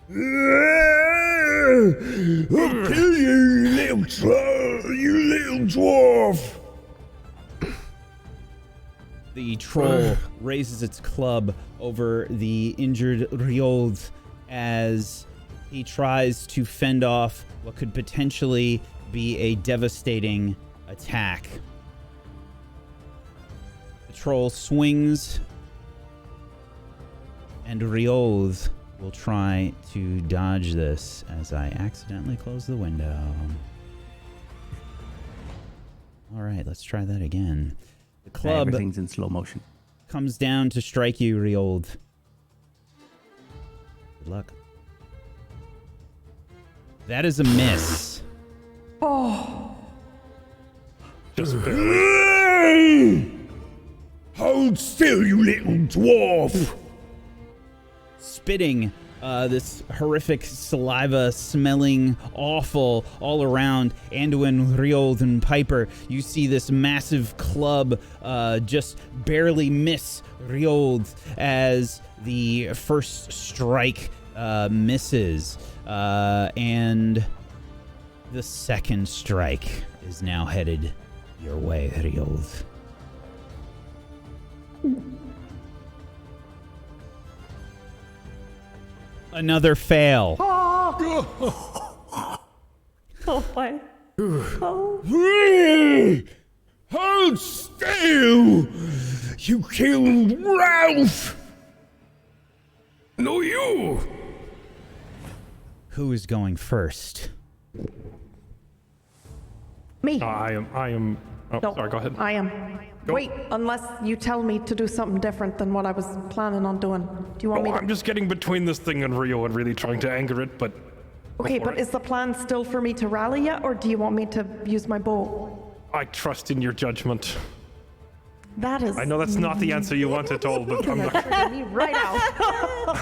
I'll kill you, you little dwarf! The troll raises its club over the injured Riold as he tries to fend off what could potentially be a devastating attack. The troll swings, and Riold will try to dodge this as I accidentally close the window. All right, let's try that again. The club Everything's in slow motion. comes down to strike you, Riold. Good luck. That is a miss. Just barely. Hold still, you little dwarf! Spitting this horrific saliva smelling awful all around Anduin, Riold, and Piper. You see this massive club just barely miss Riold as the first strike misses. And the second strike is now headed your way, Riold. Another fail. Oh my. Hold still! You killed Ralph! No, you! Who is going first? Me. I am. Oh, No, sorry, go ahead. I am. Go. Wait, unless you tell me to do something different than what I was planning on doing. Do you want me to? I'm just getting between this thing and Rio and really trying to anger it, but... Okay, before but is the plan still for me to rally yet, or do you want me to use my bow? I trust in your judgment. That is. I know that's not the answer you want at all, but I'm gonna not... trigger me right out.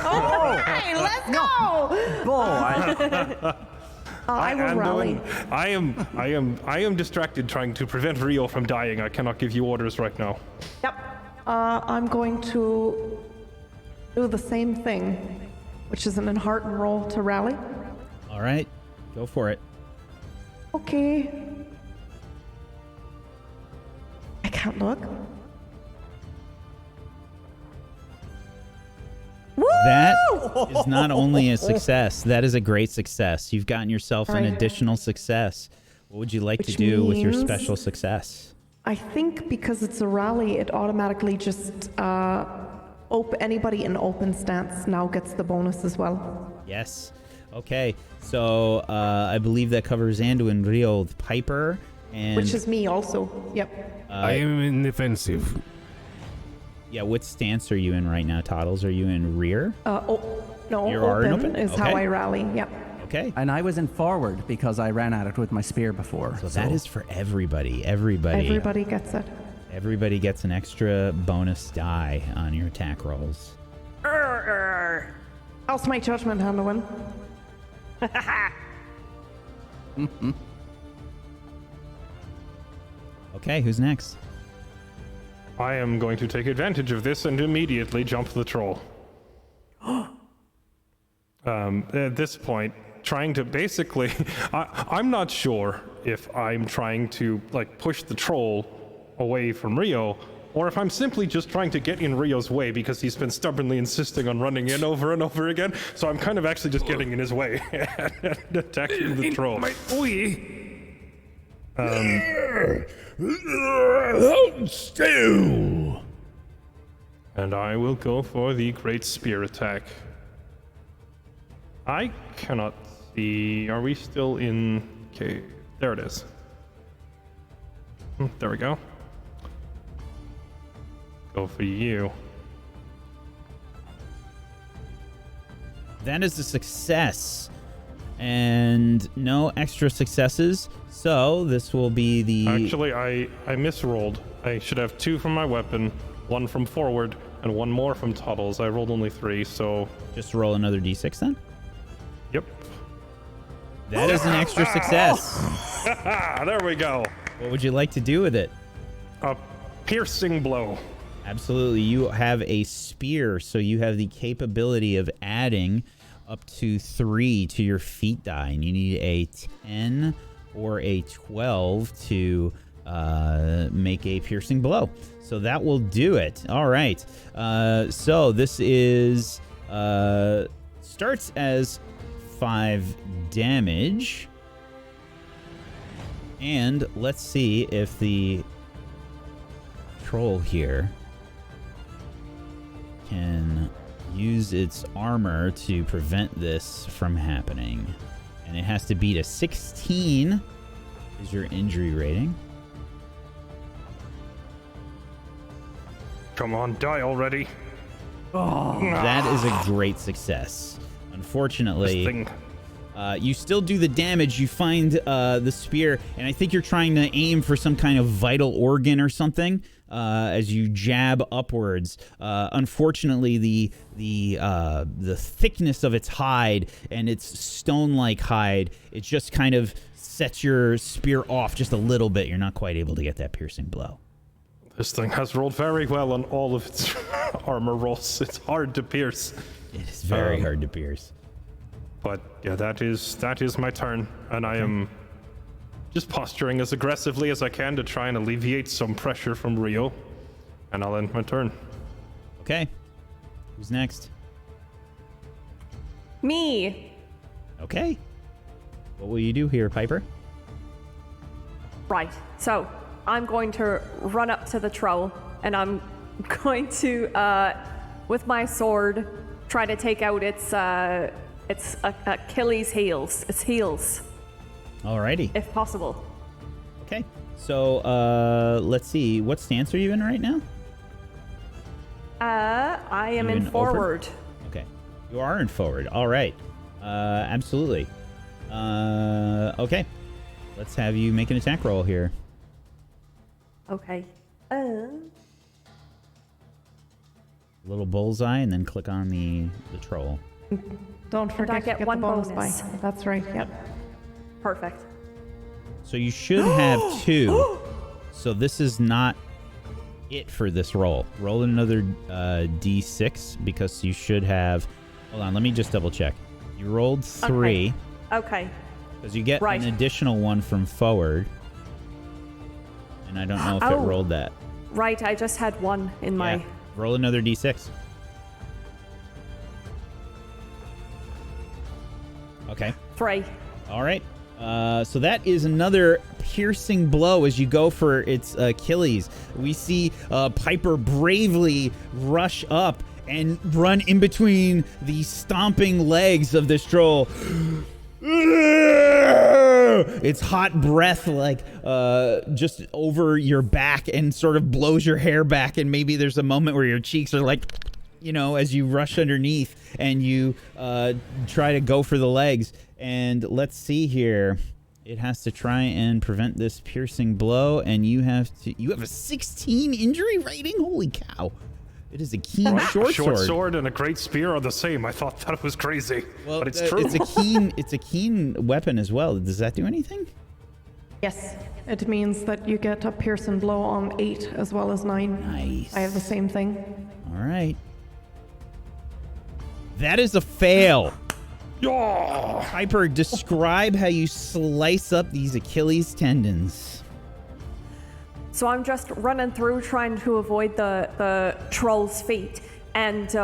All right, let's go. Boy! I will rally. I am distracted trying to prevent Rio from dying. I cannot give you orders right now. Yep. I'm going to do the same thing, which is an enhearten roll to rally. All right, go for it. Okay. I can't look. That is not only a success, that is a great success. You've gotten yourself an Right. additional success. What would you like to Which do with your means- special success? I think because it's a rally, it automatically just anybody in open stance now gets the bonus as well. Yes. Okay, so I believe that covers Anduin, Riold, Piper, and... Which is me also. Yep. I am in defensive. Yeah, what stance are you in right now, Toddles? Are you in rear? No, You are in open open? is how Okay. I rally. Yep. Okay. And I was in forward because I ran at it with my spear before. So that is for everybody. Everybody. Everybody gets it. Everybody gets an extra bonus die on your attack rolls. How's my judgment, Anduin? Okay, who's next? I am going to take advantage of this and immediately jump the troll. At this point, trying to basically... I'm not sure if I'm trying to like push the troll away from Rio, or if I'm simply just trying to get in Rio's way because he's been stubbornly insisting on running in over and over again. So I'm kind of actually just getting in his way and attacking the troll. Hold still! And I will go for the Great Spear attack. I cannot see... Are we still in... Okay, there it is. There we go. Go for you. That is a success. And no extra successes. So this will be the... Actually, I misrolled. I should have 2 from my weapon, 1 from forward, and 1 more from Toddles. I rolled only 3, so... Just roll another d6 then? Yep. That is an extra success. There we go. What would you like to do with it? A piercing blow. Absolutely. You have a spear, so you have the capability of adding up to 3 to your feat die, and you need a 10 or a 12 to make a piercing blow. So that will do it. All right. So this is starts as 5 damage. And let's see if the troll here can use its armor to prevent this from happening. And it has to beat a 16 is your injury rating. Come on, die already. That is a great success. Unfortunately, This thing. you still do the damage. You find the spear, and I think you're trying to aim for some kind of vital organ or something as you jab upwards. Unfortunately, the thickness of its hide and its stone-like hide, it just kind of sets your spear off just a little bit. You're not quite able to get that piercing blow. This thing has rolled very well on all of its armor rolls. It's hard to pierce. It is very hard to pierce. But yeah, that is my turn, and I am just posturing as aggressively as I can to try and alleviate some pressure from Rio, and I'll end my turn. Okay. Who's next? Me. Okay. What will you do here, Piper? Right. So I'm going to run up to the troll, and I'm going to, with my sword, try to take out its Achilles heels. Its heels, Alrighty. if possible. Okay. So, let's see. What stance are you in right now? I am You in in over? forward. Okay. You are in forward. All right. Absolutely. Okay. Let's have you make an attack roll here. Okay. Little bullseye, and then click on the troll. Don't forget to get get the one bonus bonus. by. That's right, yep. Perfect. So you should have 2. So this is not it for this roll. Roll another d6 because you should have... Hold on, let me just double check. You rolled 3 Okay. because you get Right. an additional one from forward. And I don't know if it Oh. rolled that. Right, I just had 1 in my... Yeah. Roll another d6. Okay. 3. All right. So that is another piercing blow as you go for its Achilles. We see Piper bravely rush up and run in between the stomping legs of this troll. Its hot breath just over your back and sort of blows your hair back, and maybe there's a moment where your cheeks are like, as you rush underneath and you try to go for the legs. And let's see here. It has to try and prevent this piercing blow, and you have a 16 injury rating? Holy cow. It is a keen short sword. And a great spear are the same. I thought that was crazy, Well, but it's true. It's a keen weapon as well. Does that do anything? Yes. It means that you get a piercing blow on 8 as well as 9. Nice. I have the same thing. All right. That is a fail. Yeah. Piper, describe how you slice up these Achilles tendons. So I'm just running through trying to avoid the troll's feet, and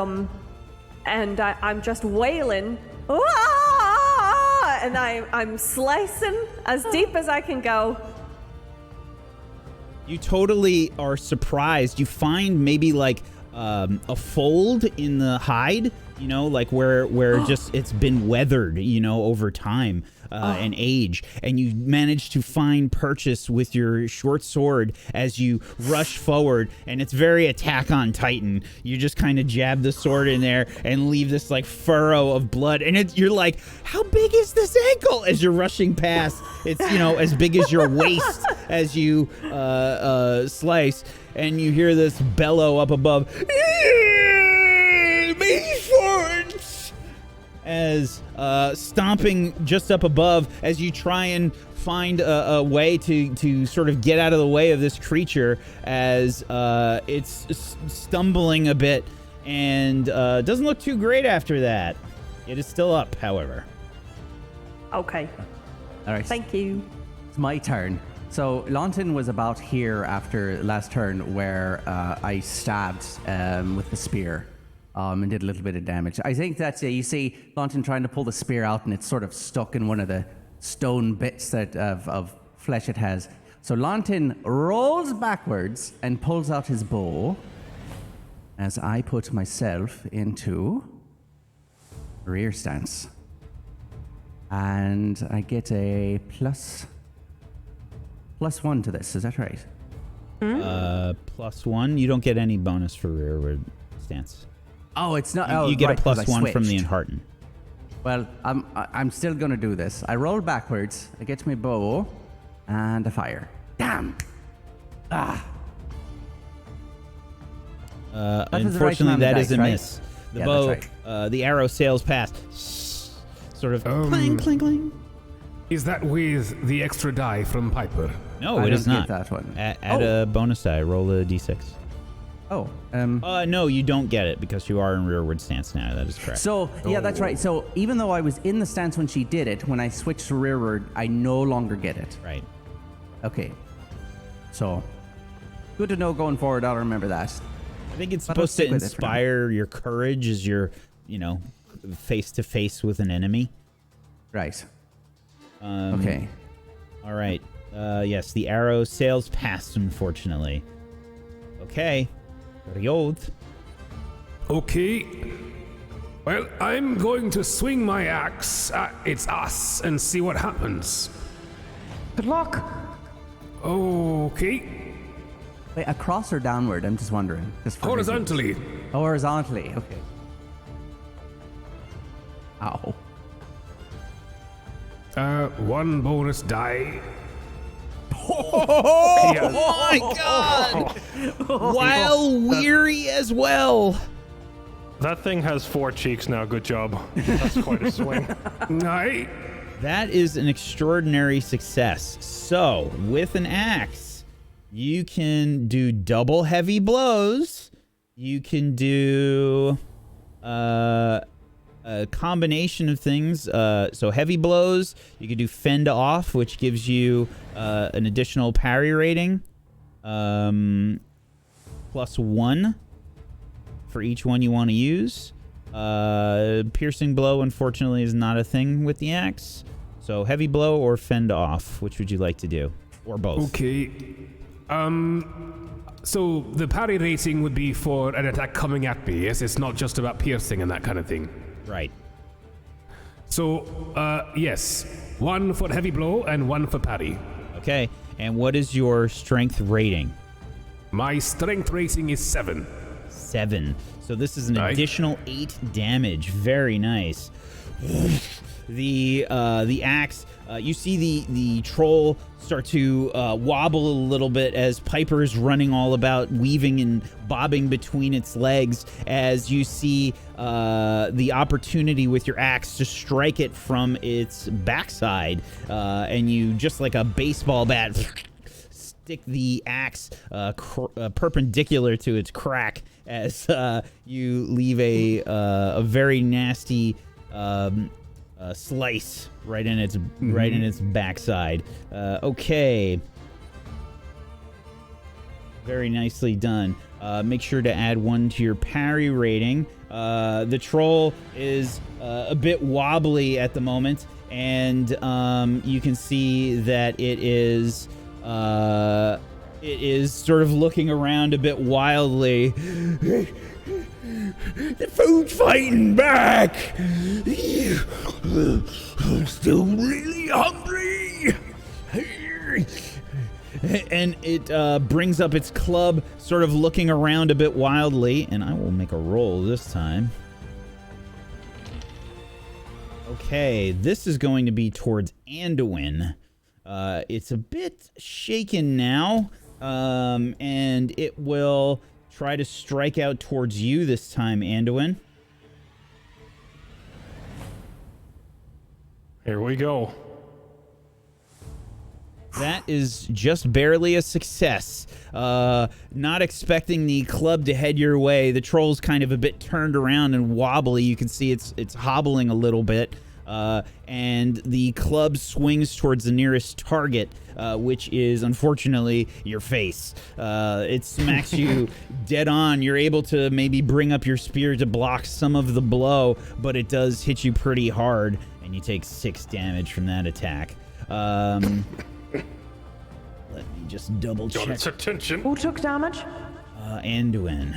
I'm just wailing, "Ah!" and I'm slicing as deep as I can go. You totally are surprised. You find maybe like a fold in the hide, like where just it's been weathered, over time and age, and you manage to find purchase with your short sword as you rush forward, and it's very Attack on Titan. You just kind of jab the sword in there and leave this like furrow of blood, and you're like, how big is this ankle? As you're rushing past, it's as big as your waist as you slice, and you hear this bellow up above. As stomping just up above, as you try and find a way to sort of get out of the way of this creature as it's stumbling a bit and doesn't look too great after that. It is still up, however. Okay. All right. Thank you. It's my turn. So Launton was about here after last turn where I stabbed with the spear and did a little bit of damage. I think that's you see Launton trying to pull the spear out and it's sort of stuck in one of the stone bits that of flesh it has. So Launton rolls backwards and pulls out his bow as I put myself into rear stance. And I get a +1 to this, is that right? +1. You don't get any bonus for rearward stance. Oh, it's not. You get right, a 'cause I +1 from the switched. enhearten. Well, I'm still gonna do this. I roll backwards. I get my bow, and I fire. Damn! Ah! was the right Unfortunately, amount of that is dice, a right? miss. The Yeah, bow, that's the arrow sails past. Sort of clang, clang, clang. Is that with the extra die from Piper? No, I it is don't not. get that one. Add a bonus die. Roll a d6. Oh, No, you don't get it because you are in rearward stance now. That is correct. so yeah, that's right. So even though I was in the stance when she did it, when I switched to rearward, I no longer get it. Right. Okay. So good to know going forward. I'll remember that. I think it's But I'll supposed to stick with it for now. inspire your courage as you're, face to face with an enemy. Right. Um, Okay. All right. Yes, the arrow sails past, unfortunately. Okay. Riod. Okay. Well, I'm going to swing my axe at its ass and see what happens. Good luck. Okay. Wait, across or downward? I'm just wondering. Just for Horizontally. Oh, horizontally. Okay. Ow. One bonus die. Oh my god! While weary as well. That thing has 4 cheeks now. Good job. That's quite a swing. Aye. That is an extraordinary success. So, with an axe, you can do double heavy blows. You can do a combination of things. So heavy blows, you can do fend off, which gives you an additional parry rating. +1 for each one you want to use. Piercing blow, unfortunately, is not a thing with the axe. So heavy blow or fend off, which would you like to do? Or both? Okay. So the parry rating would be for an attack coming at me, yes? It's not just about piercing and that kind of thing. Right. So, yes. 1 for heavy blow and 1 for parry. Okay. And what is your strength rating? My strength rating is 7. 7. So this is an Aye. additional 8 damage. Very nice. The axe, you see the troll start to wobble a little bit as Piper's running all about, weaving and bobbing between its legs as you see the opportunity with your axe to strike it from its backside, and you, just like a baseball bat, stick the axe perpendicular to its crack as you leave a very nasty slice right in its backside. Okay. Very nicely done. Make sure to add 1 to your parry rating. The troll is a bit wobbly at the moment, and you can see that it is sort of looking around a bit wildly. The food's fighting back. I'm still really hungry. And it brings up its club, sort of looking around a bit wildly. And I will make a roll this time. Okay, this is going to be towards Anduin. It's a bit shaken now, and it will try to strike out towards you this time, Anduin. Here we go. That is just barely a success. Not expecting the club to head your way. The troll's kind of a bit turned around and wobbly. You can see it's hobbling a little bit. And the club swings towards the nearest target, which is, unfortunately, your face. It smacks you dead on. You're able to maybe bring up your spear to block some of the blow, but it does hit you pretty hard, and you take 6 damage from that attack. Let me just double check. Got its attention. Who took damage? Anduin.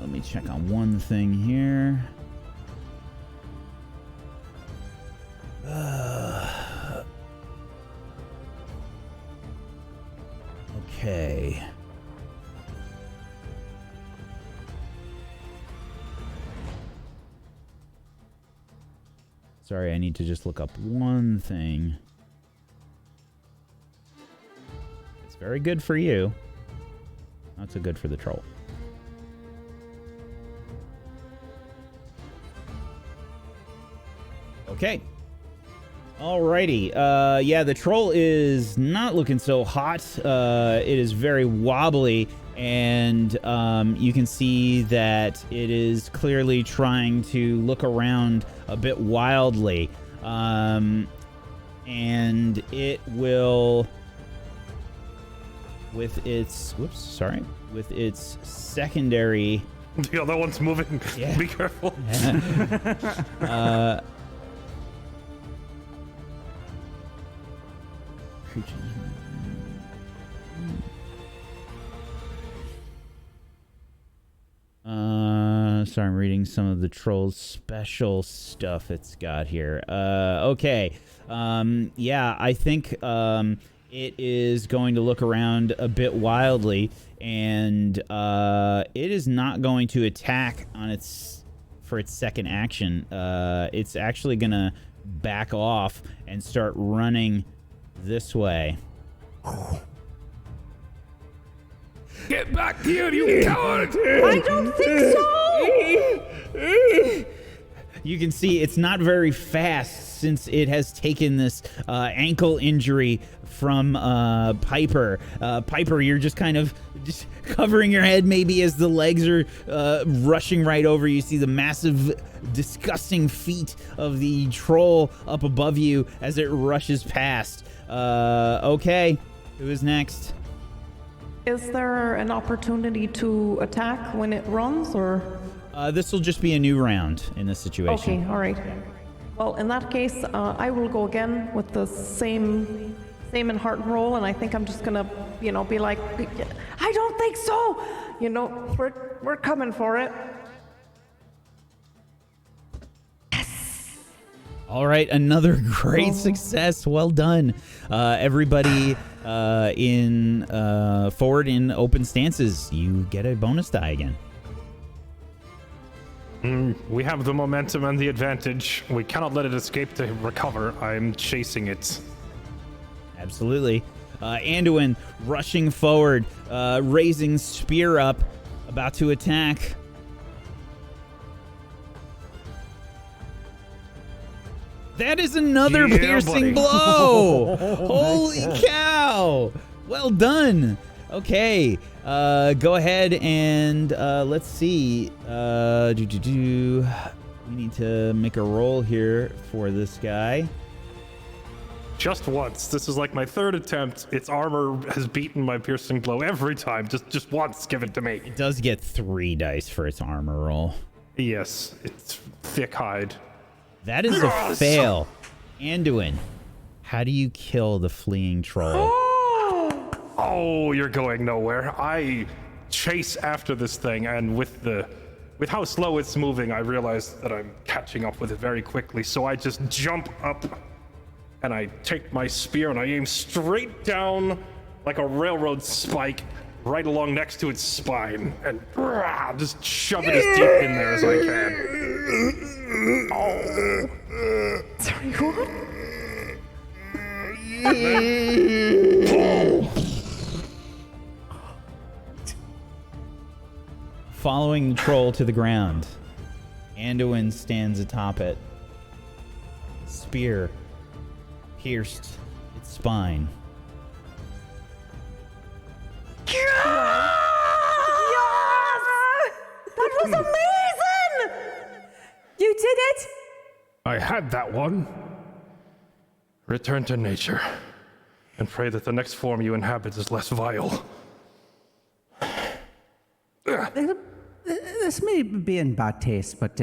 Let me check on one thing here. Okay. Sorry, I need to just look up one thing. It's very good for you. Not so good for the troll. Okay. Alrighty. Yeah, the troll is not looking so hot. It is very wobbly, and you can see that it is clearly trying to look around a bit wildly. And it will, with its, with its secondary... The other one's moving. Yeah. Be careful. Sorry, I'm reading some of the troll's special stuff it's got here. Okay. Yeah, I think it is going to look around a bit wildly, and it is not going to attack on for its second action. It's actually going to back off and start running this way. Get back here, you coward! I don't think so! You can see it's not very fast since it has taken this ankle injury from Piper. Piper, you're just kind of just covering your head maybe as the legs are rushing right over. You see the massive, disgusting feet of the troll up above you as it rushes past. Okay, who is next? Is there an opportunity to attack when it runs, or? This will just be a new round in this situation. Okay, all right. Well, in that case, I will go again with the same in heart and roll, and I think I'm just gonna, be like, I don't think so. We're coming for it. All right, another great success. Well done. Everybody in forward in open stances, you get a bonus die again. We have the momentum and the advantage. We cannot let it escape to recover. I'm chasing it. Absolutely. Anduin rushing forward, raising spear up, about to attack. That is another piercing blow! Holy cow! Well done! Okay, go ahead and let's see. We need to make a roll here for this guy. Just once. This is like my third attempt. Its armor has beaten my piercing blow every time. Just once, give it to me. It does get 3 dice for its armor roll. Yes, it's thick hide. That is a fail. Anduin, how do you kill the fleeing troll? Oh, you're going nowhere. I chase after this thing, and with how slow it's moving, I realize that I'm catching up with it very quickly. So I just jump up, and I take my spear, and I aim straight down like a railroad spike, right along next to its spine, and just shove it as deep in there as I can. Oh. Sorry, what? Following the troll to the ground, Anduin stands atop it. Spear pierced its spine. That was amazing! You did it! I had that one. Return to nature, and pray that the next form you inhabit is less vile. This may be in bad taste, but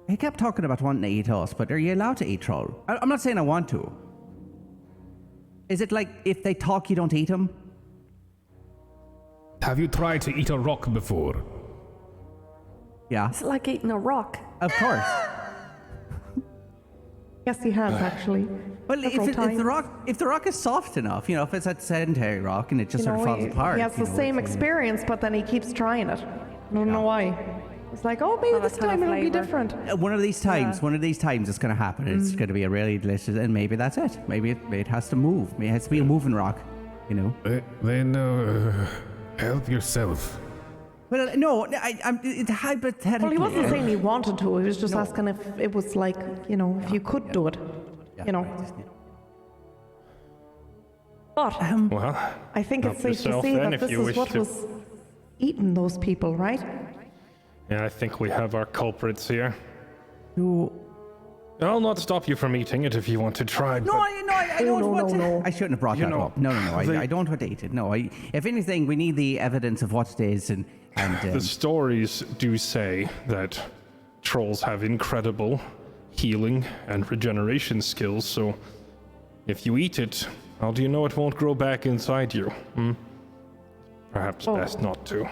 he kept talking about wanting to eat us, but are you allowed to eat troll? I'm not saying I want to. Is it like if they talk, you don't eat them? Have you tried to eat a rock before? Yeah, It's like eating a rock. of course. Yes, he has actually. Well, if the rock is soft enough, if it's a sedentary rock and it just sort of falls apart. He has the same experience, but then he keeps trying it. I don't know why. It's like, oh, maybe Not a this ton of time it'll be flavor. different. One of these times it's going to happen. It's going to be a really delicious, and maybe that's it. Maybe it has to move. Maybe it has to be a moving rock, Then help yourself. Well, no, it's hypothetical. Well, he wasn't saying he wanted to. He was just asking if it was like, if you could do it. But Well, I think it's help safe to yourself say then that if this you is wish what to. was eating those people, right? yeah, I think we have our culprits here. No, I'll not stop you from eating it if you want to try. I Oh, don't no, want no, to. no. I shouldn't have brought that up. No. I don't want to eat it. No, if anything, we need the evidence of what it is, and The stories do say that trolls have incredible healing and regeneration skills, so if you eat it, how do you know it won't grow back inside you? Perhaps best not to.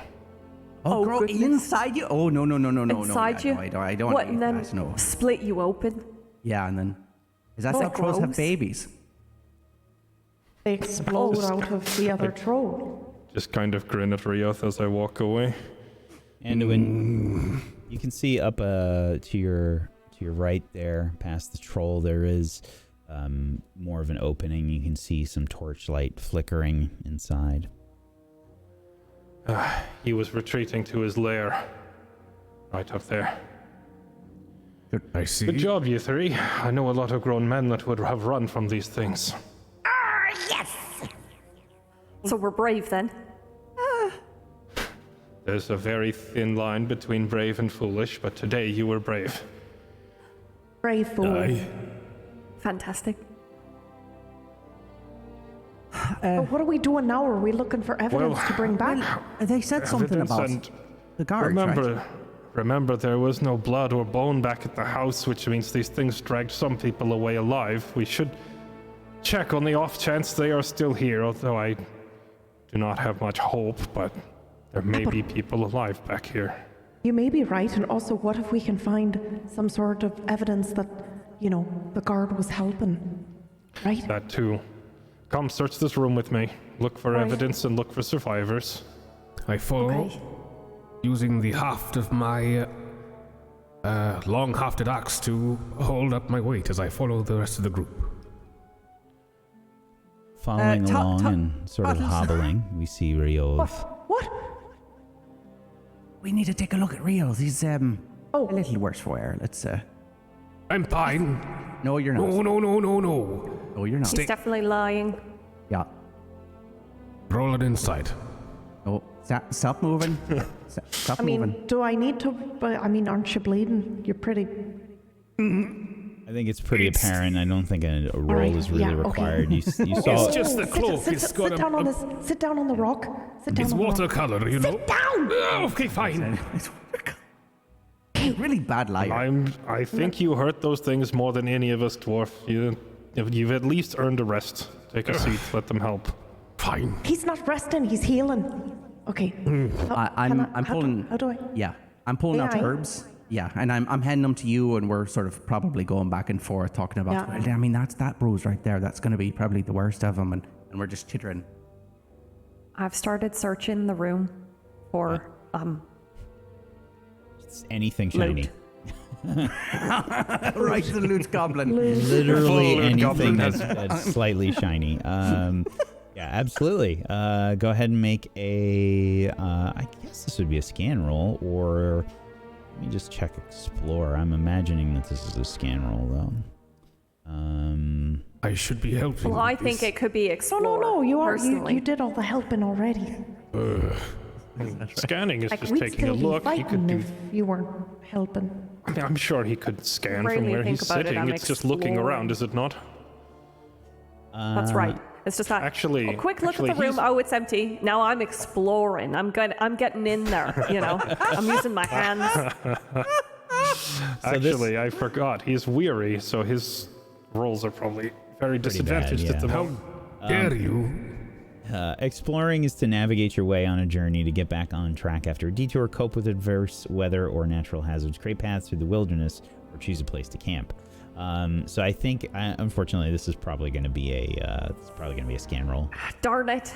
grow goodness. inside you? Oh, no. Inside you? No, I don't What, want to and eat then that, no. split you open? Yeah, and then... Is that Oh, how trolls have gross. babies? They explode out of the other troll. Just kind of grin at Rioth as I walk away. And when you can see up to your right there, past the troll, there is more of an opening. You can see some torchlight flickering inside. He was retreating to his lair. Right up there. I see. Good job, you three. I know a lot of grown men that would have run from these things. So we're brave then. There's a very thin line between brave and foolish, but today you were brave. Brave fool. Aye. Fantastic. But what are we doing now? Are we looking for evidence to bring back? They said something Evidence about and the guards, right? Remember, there was no blood or bone back at the house, which means these things dragged some people away alive. We should check on the off chance they are still here, although I do not have much hope, but there may be people alive back here. You may be right, and also what if we can find some sort of evidence that, the guard was helping, right? That too. Come, search this room with me. Look for Right. evidence and look for survivors. I follow, Okay. using the haft of my long hafted axe to hold up my weight as I follow the rest of the group. Following along and sort of Toddles. hobbling, we see Rio. What? We need to take a look at Rio. He's a little worse for wear. Let's I'm fine. No, you're not. No. No, you're not. He's definitely lying. Yeah. Roll it inside. No. Stop moving. Stop I mean, moving. do I need to? But I mean, aren't you bleeding? You're pretty. I think it's pretty apparent. I don't think a roll right, is really yeah, okay. required. You saw It's just the cloak. Sit, It's got down on this. Sit down on the rock. Sit down It's on the rock. watercolor, you know. Sit down. Okay, fine. Really bad liar. I think you hurt those things more than any of us, dwarf. You've at least earned a rest. Take a seat. Let them help. Fine. He's not resting. He's healing. Okay. I'm pulling. How do I? Yeah, I'm pulling out AI? herbs. Yeah, and I'm handing them to you, and we're sort of probably going back and forth talking about. Yeah. Well, I mean, that's that bruise right there. That's going to be probably the worst of them, and we're just chittering. I've started searching the room for it's anything shiny. loot. Right, the loot goblin. Literally Full anything goblin that's slightly shiny. Yeah, absolutely. Go ahead and make a. I guess this would be a scan roll, or let me just check explore. I'm imagining that this is a scan roll, though. I should be helping. Well, I with think this. it could be No, explored. no, you are. personally. You did all the helping already. Scanning is Like, just we'd taking still a be look. He fighting could do. if you weren't helping. I mean, I'm sure he could scan from Rarely where think he's about it, sitting. I'm It's just looking around, exploring. is it not? That's right. It's just that. Actually- a quick look actually, at the room. he's- Oh, it's empty. Now I'm exploring. I'm getting in there. You know. I'm using my hands. Actually, I forgot. He's weary, so his rolls are probably very disadvantaged at the How moment. dare you? Exploring is to navigate your way on a journey to get back on track after a detour, cope with adverse weather or natural hazards, create paths through the wilderness, or choose a place to camp. So I think, unfortunately, this is probably going to be a scan roll. Darn it.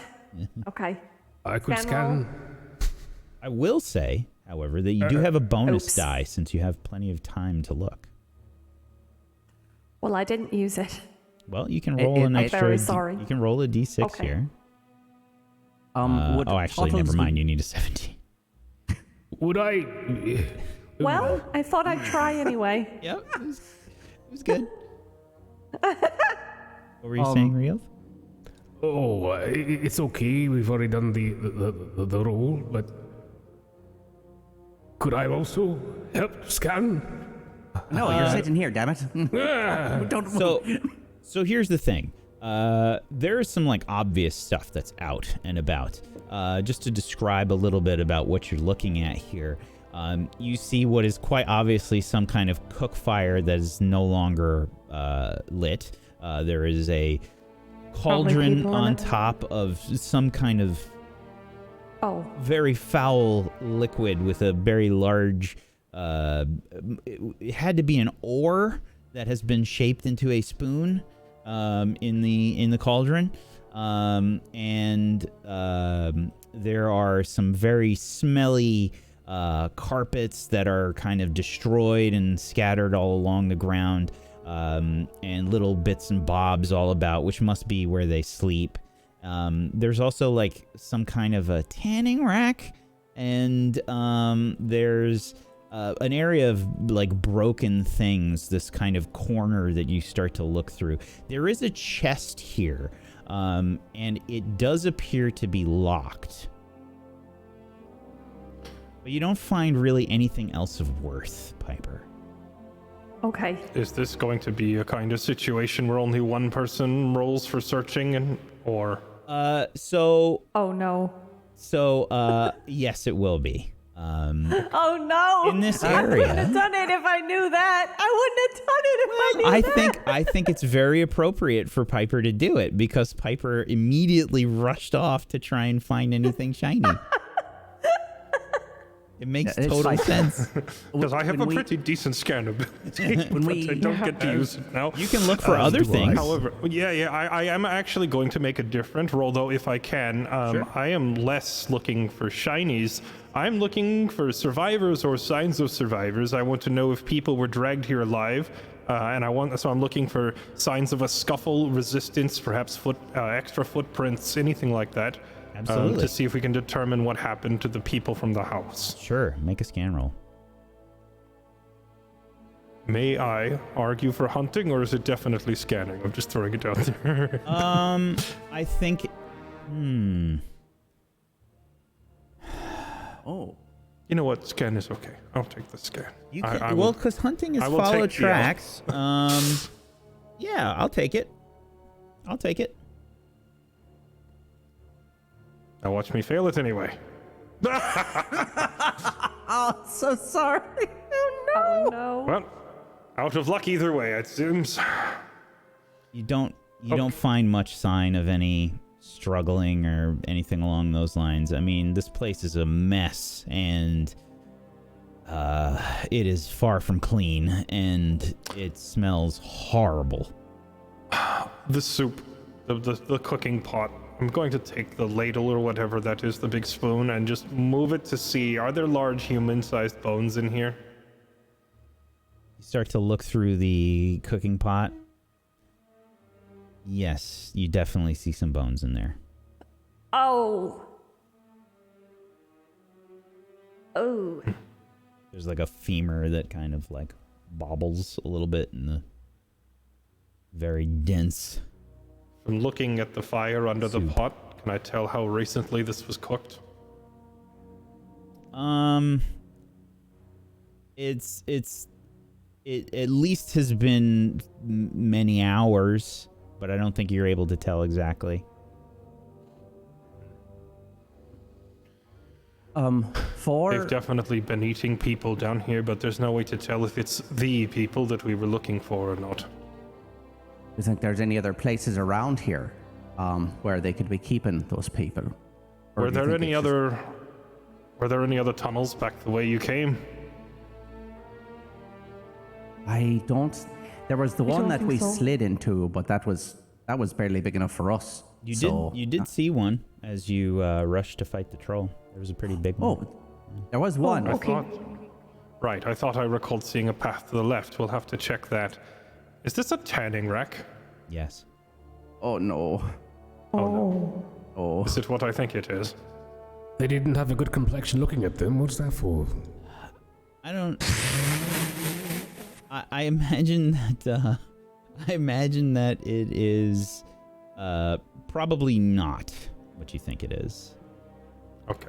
Okay. I could Scan roll. scan. I will say, however, that you do have a bonus Oops. die since you have plenty of time to look. Well, I didn't use it. Well, you can roll an I'm extra. very sorry. You can roll a d6 Okay. here. Would Oh, actually, Toddles never be- mind. You need a 17. Would I? Well, I thought I'd try anyway. Yep, it was good. What were you saying, Riel? Oh, it's okay. We've already done the roll, but could I also help scan? No, you're sitting here, damn it. Don't So here's the thing. There is some like obvious stuff that's out and about. Just to describe a little bit about what you're looking at here. You see what is quite obviously some kind of cook fire that is no longer lit. There is a cauldron people in on it. top of some kind of Oh, very foul liquid with a very large it had to be an oar that has been shaped into a spoon in the cauldron, and there are some very smelly carpets that are kind of destroyed and scattered all along the ground, and little bits and bobs all about, which must be where they sleep. There's also like some kind of a tanning rack, and there's an area of like broken things, this kind of corner that you start to look through. There is a chest here, and it does appear to be locked. But you don't find really anything else of worth, Piper. okay. Is this going to be a kind of situation where only one person rolls for searching, or So Oh no. yes, it will be. Oh no. In this I wouldn't area, have done it if I knew that. I wouldn't have done it if I knew that. I think it's very appropriate for Piper to do it because Piper immediately rushed off to try and find anything shiny. It makes Yeah, it's total fine. sense. because I have When a we- pretty decent scan ability, When but we- I don't get to use it now. You can look for other things. However, I am actually going to make a different roll, though, if I can. I am less looking for shinies. I'm looking for survivors or signs of survivors. I want to know if people were dragged here alive, so I'm looking for signs of a scuffle, resistance, perhaps extra footprints, anything like that. Absolutely. To see if we can determine what happened to the people from the house. Sure, make a scan roll. May I argue for hunting, or is it definitely scanning? I'm just throwing it out there. I think. Oh. You know what? Scan is okay. I'll take the scan. You I can, will- because hunting is I will follow take the L. tracks. Yeah, I'll take it. I'll take it. Now watch me fail it anyway. Oh, so sorry. Oh no. Well, out of luck either way, it seems. You don't find much sign of any struggling or anything along those lines. I mean, this place is a mess, and it is far from clean, and it smells horrible. The soup, the cooking pot. I'm going to take the ladle or whatever that is, the big spoon, and just move it to see, are there large human-sized bones in here? You start to look through the cooking pot. Yes, you definitely see some bones in there. Oh. Oh. There's like a femur that kind of like bobbles a little bit in the very dense. From looking at the fire under the Soup. pot, can I tell how recently this was cooked? It at least has been many hours, but I don't think you're able to tell exactly. They've definitely been eating people down here, but there's no way to tell if it's the people that we were looking for or not. Do you think there's any other places around here where they could be keeping those people? Or Were do you there think any it's just- other? Were there any other tunnels back the way you came? I don't. There was the one don't that think we so. slid into, but that was barely big enough for us. You did see one as you rushed to fight the troll. There was a pretty big one. Oh, there was one. okay. I thought I recalled seeing a path to the left. We'll have to check that. Is this a tanning rack? Yes. Oh no. Oh. Oh. Is it what I think it is? They didn't have a good complexion looking at them. What's that for? I don't. I imagine that. I imagine that it is probably not what you think it is. Okay.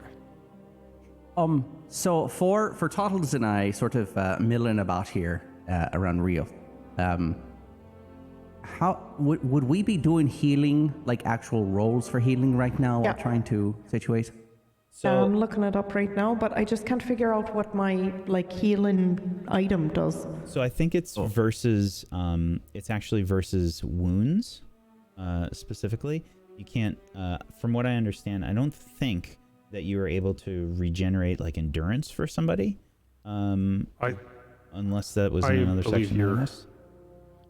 So for Toddles and I, sort of milling about here around Rio, how would we be doing healing, like actual rolls for healing right now, Yeah. or trying to situate? I'm looking it up right now, but I just can't figure out what my healing item does. So I think it's versus. It's actually versus wounds, specifically. You can't. From what I understand, I don't think that you are able to regenerate like endurance for somebody. Unless that was in another believe section. you're- of this.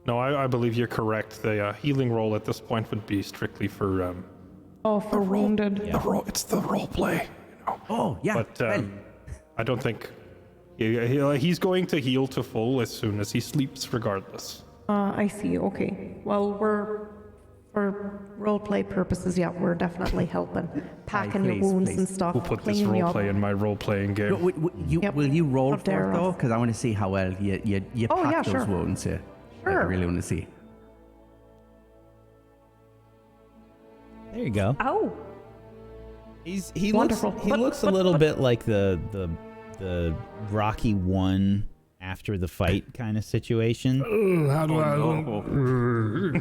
No, I believe you're correct. The healing roll at this point would be strictly for For wounded. Yeah. It's the role play. Oh yeah. But well, I don't think he's going to heal to full as soon as he sleeps, regardless. I see. Okay. Well, for roleplay purposes, yeah, we're definitely helping. Packing your please, wounds please. and stuff. We'll put this cleaning you role up. play in my role playing game. Yep. will you roll How for dare it though? us. Because I want to see how well you Oh, pack yeah, those sure. wounds. Yeah. I Sure. really want to see. There you go. Oh, He Wonderful. looks a little bit like the Rocky 1 after the fight kind of situation. How do I look?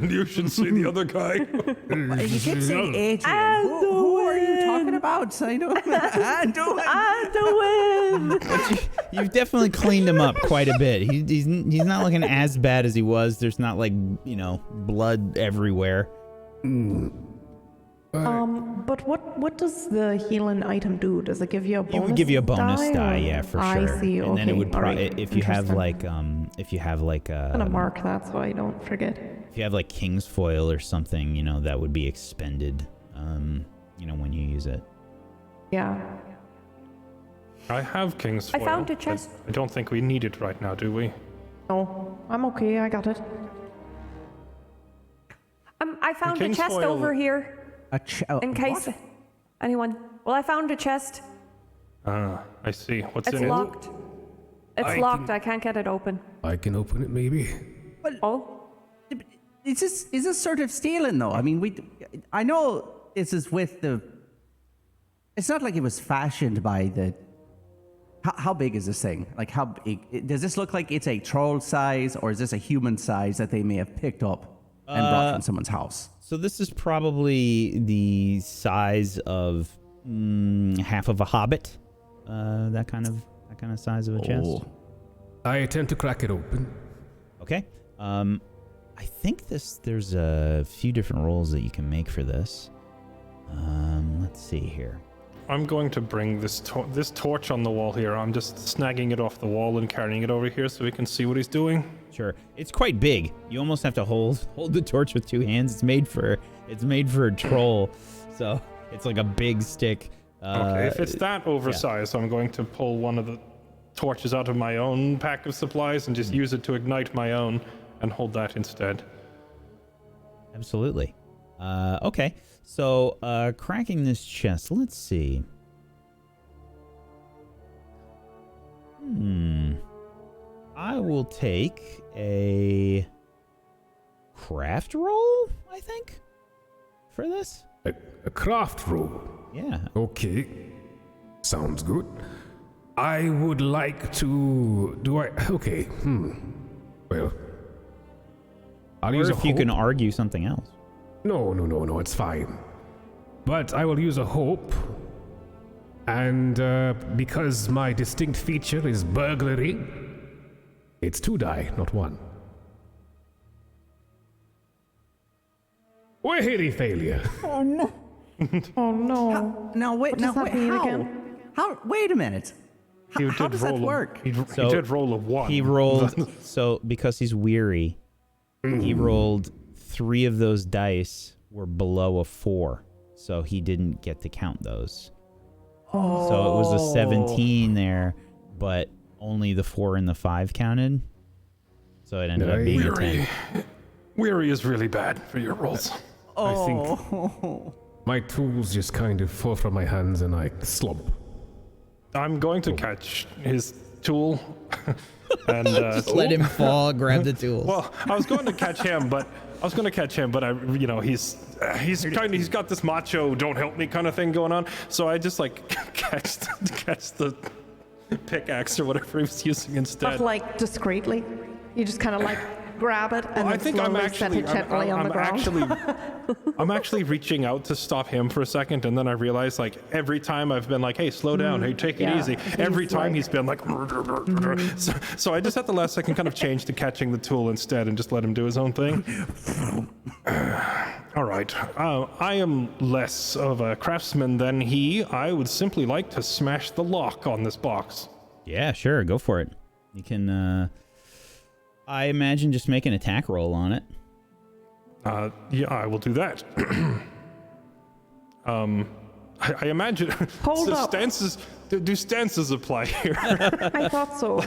You should see the other guy. You keep saying Adrian. Who are you talking about, Sino? You've definitely cleaned him up quite a bit. He's not looking as bad as he was. There's not blood everywhere. But what does the healing item do? Does it give you a bonus? It would give you a bonus die, or- yeah, for I sure. see. And then it would all right. if you have Interesting. I'm gonna mark that so I don't forget. if you have like King's Foil or something, that would be expended. When you use it. Yeah. I have King's I Foil. found a but chest. I don't think we need it right now, do we? No, I'm okay. I got it. I found a King's chest foil- over here in case What? anyone. Well, I found a chest. I see. What's It's in locked. It's I locked. can- I can't get it open. I can open it, maybe. Oh, Is this sort of stealing though? I mean, I know this is with the. It's not like it was fashioned by the. How big is this thing? Like how big? Does this look like it's a troll size, or is this a human size that they may have picked up and brought from someone's house? So this is probably the size of half of a hobbit. That kind of size of a chest. Oh. I attempt to crack it open. Okay. I think there's a few different rolls that you can make for this. Let's see here. I'm going to bring this torch on the wall here. I'm just snagging it off the wall and carrying it over here so we can see what he's doing. Sure. It's quite big. You almost have to hold the torch with two hands. It's made for a troll. So it's like a big stick. Okay, if it's that oversized, I'm going to pull one of the torches out of my own pack of supplies and just use it to ignite my own and hold that instead. Absolutely. Okay. So, cracking this chest. Let's see. I will take a craft roll, I think, for this. A craft roll. Yeah. Okay. Sounds good. I would like to... Okay. Well... I'll Or use if you can argue something else. No, it's fine. But I will use a hope. And because my distinct feature is burglary, it's 2 die, not 1. Wahiri failure. Oh no. No, wait, What does that mean again? How? Wait a minute. How does that work? He So, did roll a 1. He rolled, so because he's weary, he rolled 3 of those dice were below a 4. So he didn't get to count those. Oh. So it was a 17 there, but only the 4 and the 5 counted. So it ended up being a 10. Weary is really bad for your rolls. I think my tools just kind of fall from my hands and I slump. I'm going to catch his tool and Just let him fall, grab the tools. well, I was going to catch him, but he's got this macho don't help me kind of thing going on. So I just like catch the pickaxe or whatever he was using instead. But like discreetly, you just kind of like grab it and I then think slowly I'm set it gently on the ground. I'm actually reaching out to stop him for a second, and then I realize like every time I've been like, "Hey, slow down, hey, take it easy." Every time he's been like, so I just at the last second kind of changed to catching the tool instead, and just let him do his own thing. All right, I am less of a craftsman than he. I would simply like to smash the lock on this box. Yeah, sure, go for it. You can, I imagine just make an attack roll on it. Yeah, I will do that. I imagine Hold up. stances. Do stances apply here? I thought so.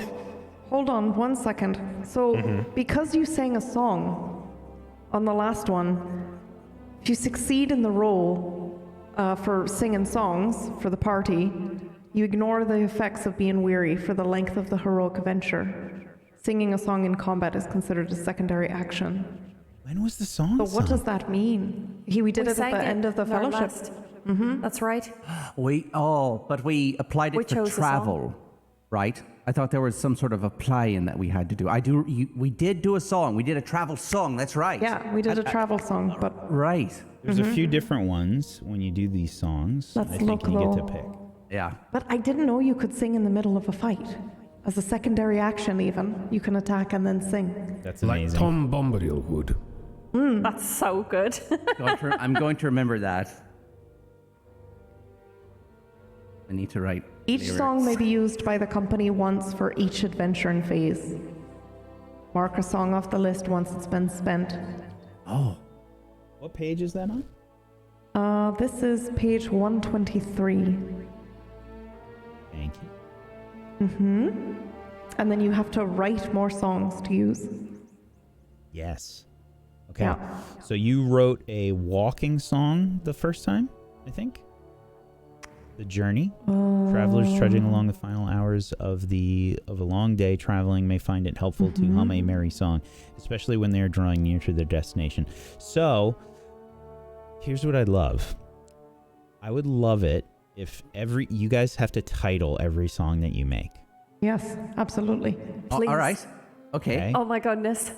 Hold on 1 second. So, because you sang a song on the last one, if you succeed in the roll for singing songs for the party, you ignore the effects of being weary for the length of the heroic adventure. Singing a song in combat is considered a secondary action. When was the song So what sung? does that mean? We did it at the end of the fellowship. That's right. But we applied We it for chose the travel, right? I thought there was some sort of apply-in that we had to do. We did do a song. We did a travel song. That's right. Yeah, we did a travel song, but Right. There's a few different ones when you do these songs. Let's I think look, you get to though. pick. Yeah. But I didn't know you could sing in the middle of a fight. As a secondary action even, you can attack and then sing. That's Like amazing. Tom Bombadil would. That's so good. I'm going to remember that. I need to write Each lyrics. song may be used by the company once for each adventure and phase. Mark a song off the list once it's been spent. Oh. What page is that on? This is page 123. Thank you. And then you have to write more songs to use. Yes. Okay. Yeah. So you wrote a walking song the first time, I think? The journey. Travelers trudging along the final hours of a long day traveling may find it helpful to hum a merry song, especially when they are drawing near to their destination. So, here's what I'd love. I would love it if you guys have to title every song that you make. Yes, absolutely. Please. All right. Okay. Oh my goodness.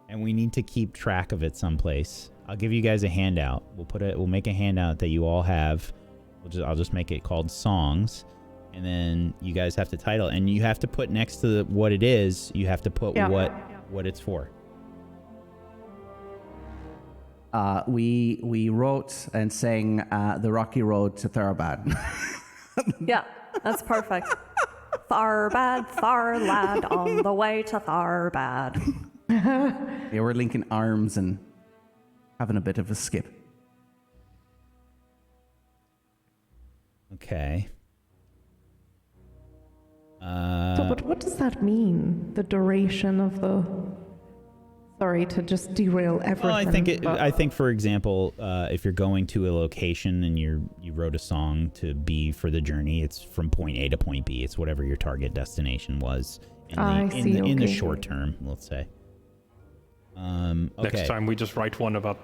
And we need to keep track of it someplace. I'll give you guys a handout. We'll make a handout that you all have. I'll just make it called songs, and then you guys have to title, and you have to put next to what it is. You have to put what it's for. We wrote and sang The Rocky Road to Tharabad. Yeah, that's perfect. Tharbad, Thar lad, on the way to Tharbad. Yeah, we're linking arms and having a bit of a skip. Okay. But what does that mean? The duration of the... Sorry to just derail everything. Well, but- I think, for example, if you're going to a location and you wrote a song to be for the journey, it's from point A to point B. It's whatever your target destination was in the short term, let's say. Okay. Next time we just write one about,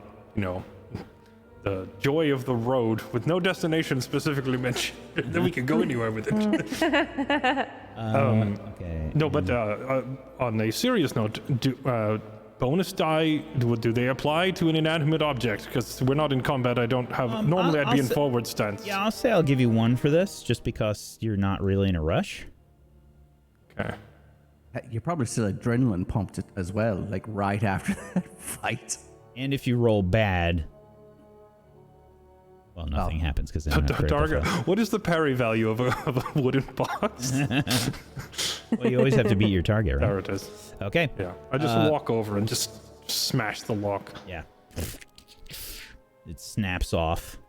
the joy of the road with no destination specifically mentioned. Then we can go anywhere with it. Okay. No, but on a serious note, bonus die, do they apply to an inanimate object? Because we're not in combat, I don't have... normally I'd be in forward stance. Yeah, I'll say I'll give you 1 for this, just because you're not really in a rush. Okay. You're probably still adrenaline pumped as well, like right after that fight. And if you roll bad... Well, nothing happens because What is the parry value of a wooden box? Well, you always have to beat your target, right? There it is. Okay. Yeah, I just walk over and just smash the lock. Yeah. It snaps off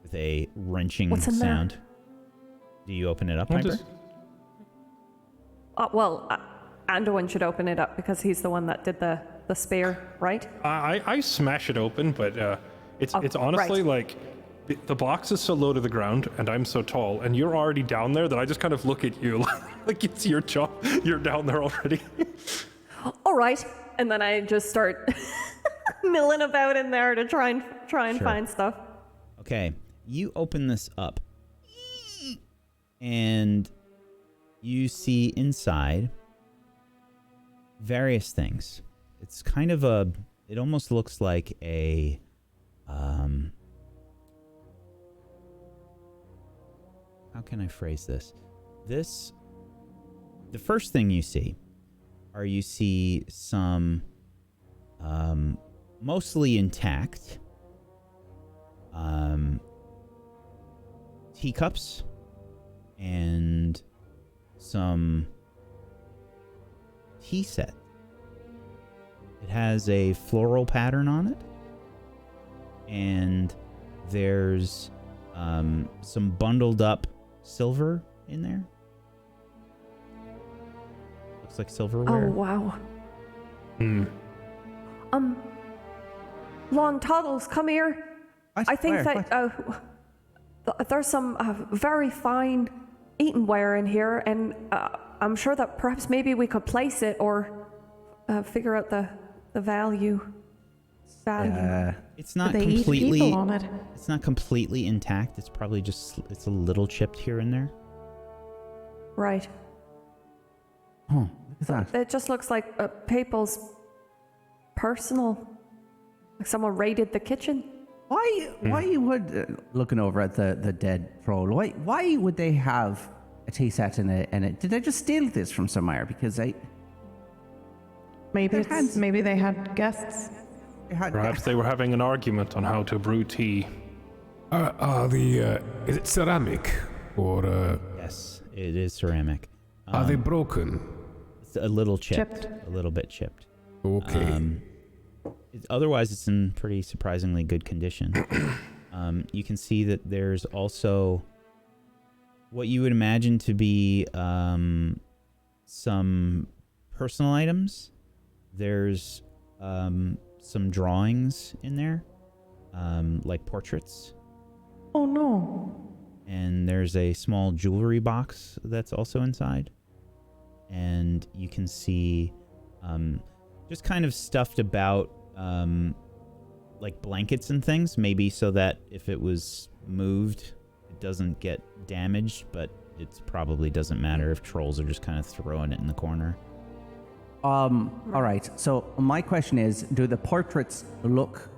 with a wrenching What's in there? sound. Do you open it up, Piper? Anduin should open it up because he's the one that did the spear, right? I smash it open, but it's honestly right. like the box is so low to the ground and I'm so tall and you're already down there that I just kind of look at you like it's your job. You're down there already. All right, and then I just start milling about in there to try and find stuff. Okay. You open this up. And you see inside various things. It's kind of it almost looks like a how can I phrase this? The first thing you see some mostly intact teacups and some tea set. It has a floral pattern on it, and there's some bundled up silver in there. Looks like silverware. Oh wow. Hmm. Long Toddles, come here. What? I think Where? that there's some very fine eatenware in here, and I'm sure that perhaps maybe we could place it or figure out the value. It's not They eat completely. people on it. It's not completely intact. It's probably just it's a little chipped here and there. Right. Oh, look at that. It just looks like Papal's personal. Like someone raided the kitchen. Why you would looking over at the dead troll? Why would they have a tea set in it? Did they just steal this from somewhere? Because Maybe they had guests. Perhaps they were having an argument on how to brew tea. Is it ceramic or Yes, it is ceramic. are they broken? It's a little chipped. A little bit chipped. Okay. Otherwise, it's in pretty surprisingly good condition. You can see that there's also what you would imagine to be some personal items. There's some drawings in there, like portraits. Oh no. And there's a small jewelry box that's also inside. And you can see just kind of stuffed about like blankets and things, maybe so that if it was moved, it doesn't get damaged, but it probably doesn't matter if trolls are just kind of throwing it in the corner. all right. So my question is, do the portraits look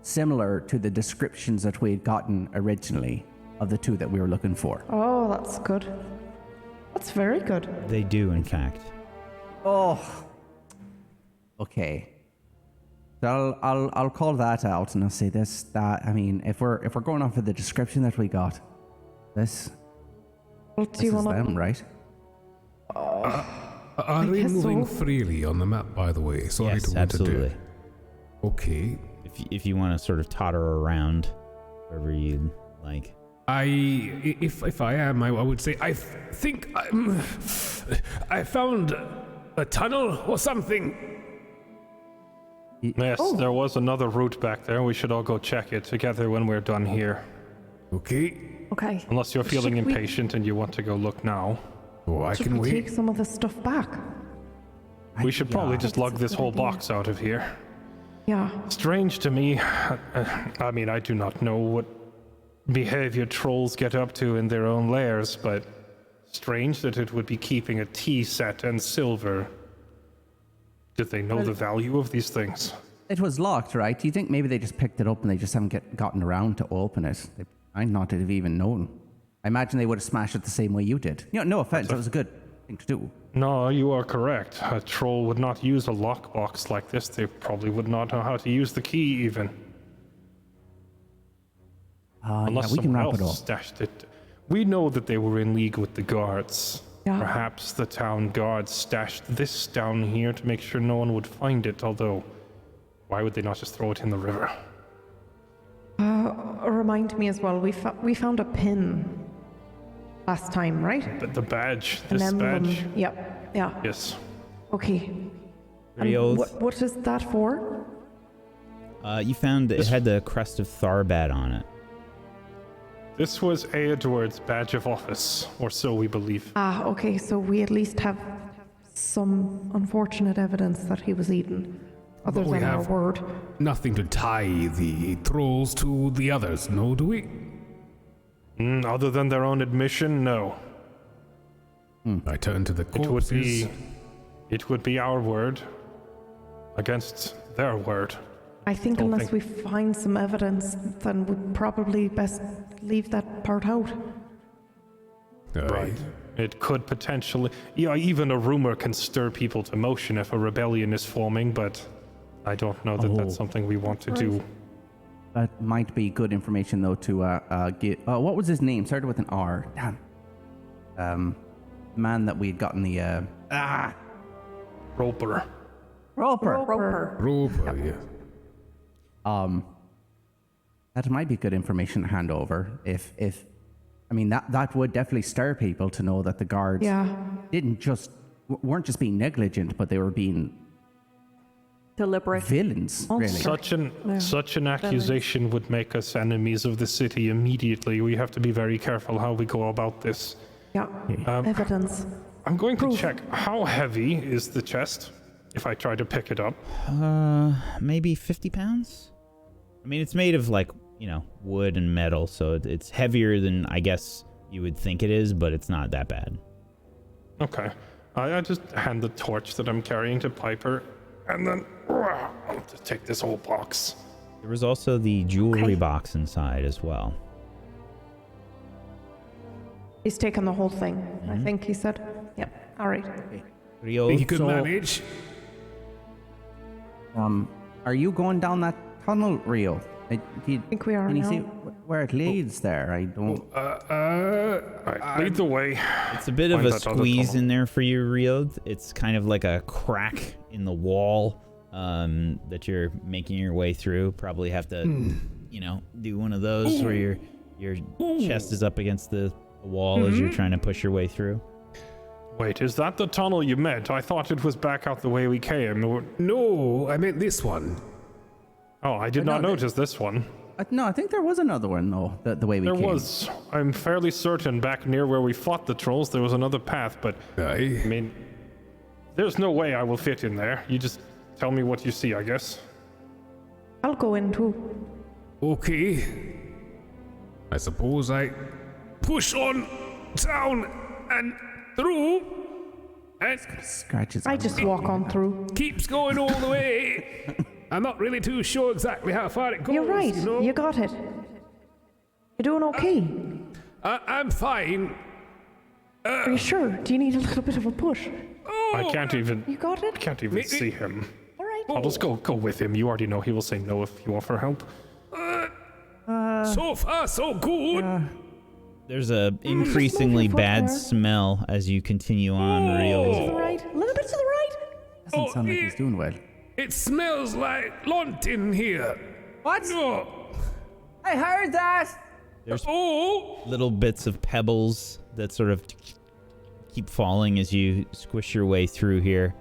similar to the descriptions that we had gotten originally of the two that we were looking for? Oh, that's good. That's very good. They do, in fact. Oh. Okay. So I'll call that out and I'll say this, that, I mean, if we're going off of the description that we got, this Well, do is you want them, right? Are they guess moving so. freely on the map, by the way? Sorry Yes, to absolutely. interrupt. Okay. If you want to sort of totter around wherever you like. If I am, I would say I think I found a tunnel or something. Yes, there was another route back there. We should all go check it together when we're done here. Okay. Okay. Unless you're feeling Should we- impatient and you want to go look now. Oh, I Should can we wait. take some of the stuff back? We should probably just lug this whole box out of here. Yeah. Strange to me. I mean, I do not know what behavior trolls get up to in their own lairs, but strange that it would be keeping a tea set and silver. Did they know the value of these things? It was locked, right? Do you think maybe they just picked it up and they just haven't gotten around to open it? They might not have even known. I imagine they would have smashed it the same way you did. No offense, that was a good thing to do. No, you are correct. A troll would not use a lockbox like this. They probably would not know how to use the key even. Unless we can someone wrap it else up. stashed it. We know that they were in league with the guards. Yeah. Perhaps the town guards stashed this down here to make sure no one would find it, although why would they not just throw it in the river? Remind me as well, we found a pin last time, right? The badge, An this emblem. badge? Yep, yeah. Yes. Okay. And Rioth, what is that for? you found it had the crest of Tharbad on it. This was Eriador's badge of office, or so we believe. Ah, okay, so we at least have some unfortunate evidence that he was eaten, other But we than our have- word. Nothing to tie the trolls to the others, no, do we? Other than their own admission, no. I turn to the corpses. It would be our word against their word. I think Don't unless think- we find some evidence, then we'd probably best leave that part out. Right. It could potentially... Yeah, even a rumor can stir people to motion if a rebellion is forming, but I don't know that that's something we want to do. That might be good information, though, to get... what was his name? Started with an R. Damn. Man that we'd gotten the... Roper. Roper. Roper, yeah. That might be good information to hand over. If I mean, that would definitely stir people to know that the guards weren't just being negligent, but they were being Deliberate. villains, really. Such an accusation would make us enemies of the city immediately. We have to be very careful how we go about this. Yeah, evidence. I'm going to check how heavy is the chest if I try to pick it up. Maybe 50 pounds? I mean, it's made of wood and metal, so it's heavier than I guess you would think it is, but it's not that bad. Okay. I just hand the torch that I'm carrying to Piper, and then I'll just take this whole box. There was also the jewelry box inside as well. He's taken the whole thing, I think he said. Yep, all right. Rio, Think you could manage? Are you going down that tunnel, Rio? I think we are Can you now. see where it leads there? I don't... Alright, lead the way. it's a bit of Find a that other squeeze tunnel. in there for you, Rio. It's kind of like a crack in the wall that you're making your way through. Probably have to, do one of those where your chest is up against the wall as you're trying to push your way through. Wait, is that the tunnel you meant? I thought it was back out the way we came. No, I meant this one. Oh, I did not notice this one. No, I think there was another one, though, the way we There came. was. I'm fairly certain back near where we fought the trolls there was another path, but Aye. I mean, there's no way I will fit in there. You just tell me what you see, I guess. I'll go in too. Okay. I suppose I push on down and through and Scratches. I just walk on through. keeps going all the way. I'm not really too sure exactly how far it goes. You're right, You know? you got it. You're doing okay. I'm fine. Are you sure? Do you need a little bit of a push? I can't even. You got it? I can't even see him. All right. I'll just go with him. You already know he will say no if you offer help. So far, so good. There's a increasingly foot bad there. smell as you continue on, To Rio. the right. A little bit to the right. Doesn't sound like he's doing well. It smells like Lontin here. What? Oh, I heard that! oh. Little bits of pebbles that sort of keep falling as you squish your way through here.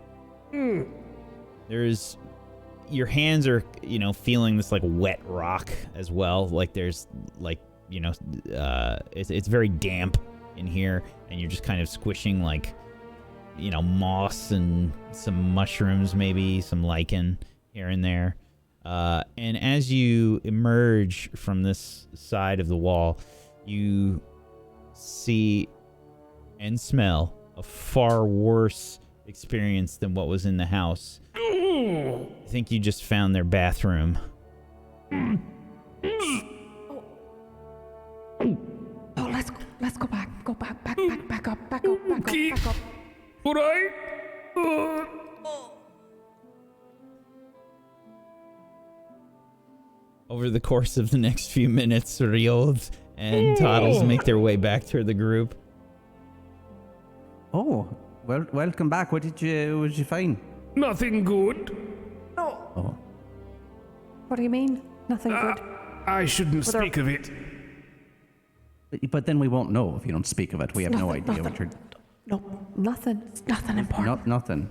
There's your hands are, feeling this like wet rock as well. Like there's like, it's very damp in here, and you're just kind of squishing like, moss and some mushrooms, maybe some lichen here and there. And as you emerge from this side of the wall, you see and smell a far worse experience than what was in the house. I think you just found their bathroom. Oh, let's go back. Go back up. All right. Over the course of the next few minutes, Rioth and Toddles make their way back to the group. Oh, well, welcome back. What did you find? Nothing good. Oh, What do you mean? Nothing good. I shouldn't Well, speak of it. but then we won't know if you don't speak of it. We have no idea what you're. Nothing. It's nothing important. Nothing.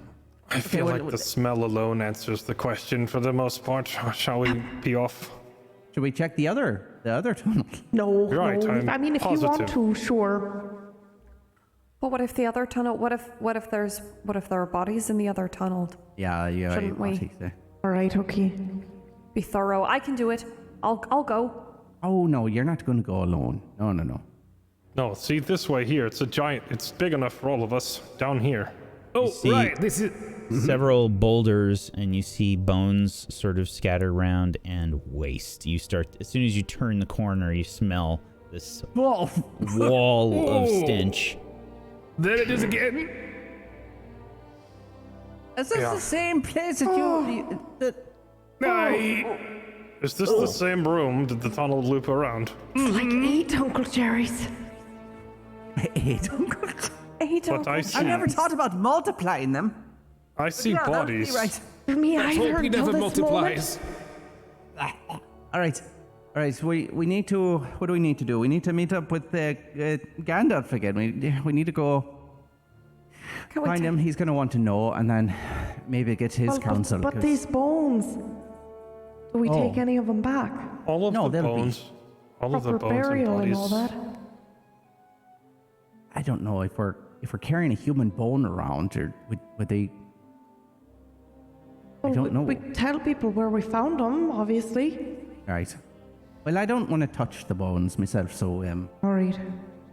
I feel well, like the smell alone answers the question for the most part. Shall we be off? Should we check the other tunnel? No, You're right, I'm I mean, if you want positive. to, sure. But what if the other tunnel? What if there are bodies in the other tunnel? Yeah. Shouldn't what we? he say? All right, okay. Be thorough. I can do it. I'll go. Oh no, you're not going to go alone. No. No, see this way here. It's a giant. It's big enough for all of us down here. Oh, see- right. This is. Several boulders, and you see bones sort of scattered around and waste. You start, as soon as you turn the corner, you smell this wall of stench. There it is again. Is this the same place that you? Is this the same room? Did the tunnel loop around? It's like 8 Uncle Jerry's. But I see. I never thought about multiplying them. I see Yeah, that would be bodies. right. Me Hope either he until never this multiplies. All right. We need to. What do we need to do? We need to meet up with Gandalf again. We need to go Can we find him. He's going to want to know, and then maybe get his counsel. But 'cause- these bones, do we take any of them back? All of No, the they'll be- bones. All of the Proper bones and burial and bodies. all that. I don't know if we're carrying a human bone around, or would they? I don't know. We tell people where we found them, obviously. Right. Well, I don't want to touch the bones myself, so All right.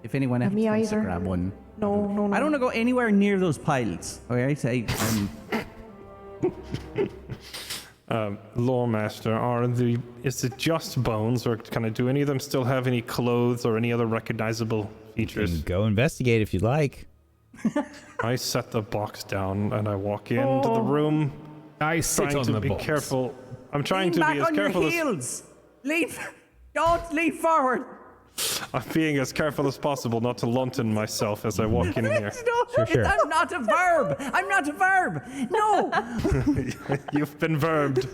if anyone else me wants to either. grab one. No. I don't want to go anywhere near those piles. All right, Loremaster, is it just bones, or do any of them still have any clothes or any other recognizable features? Go investigate if you'd like. I set the box down and I walk into the room, I sit trying on to the be box. careful. I'm trying to back be as on your careful as heels. Don't lean forward. I'm being as careful as possible not to lunton myself as I walk in here. No, Sure. I'm not a verb. I'm not a verb. No. You've been verbed.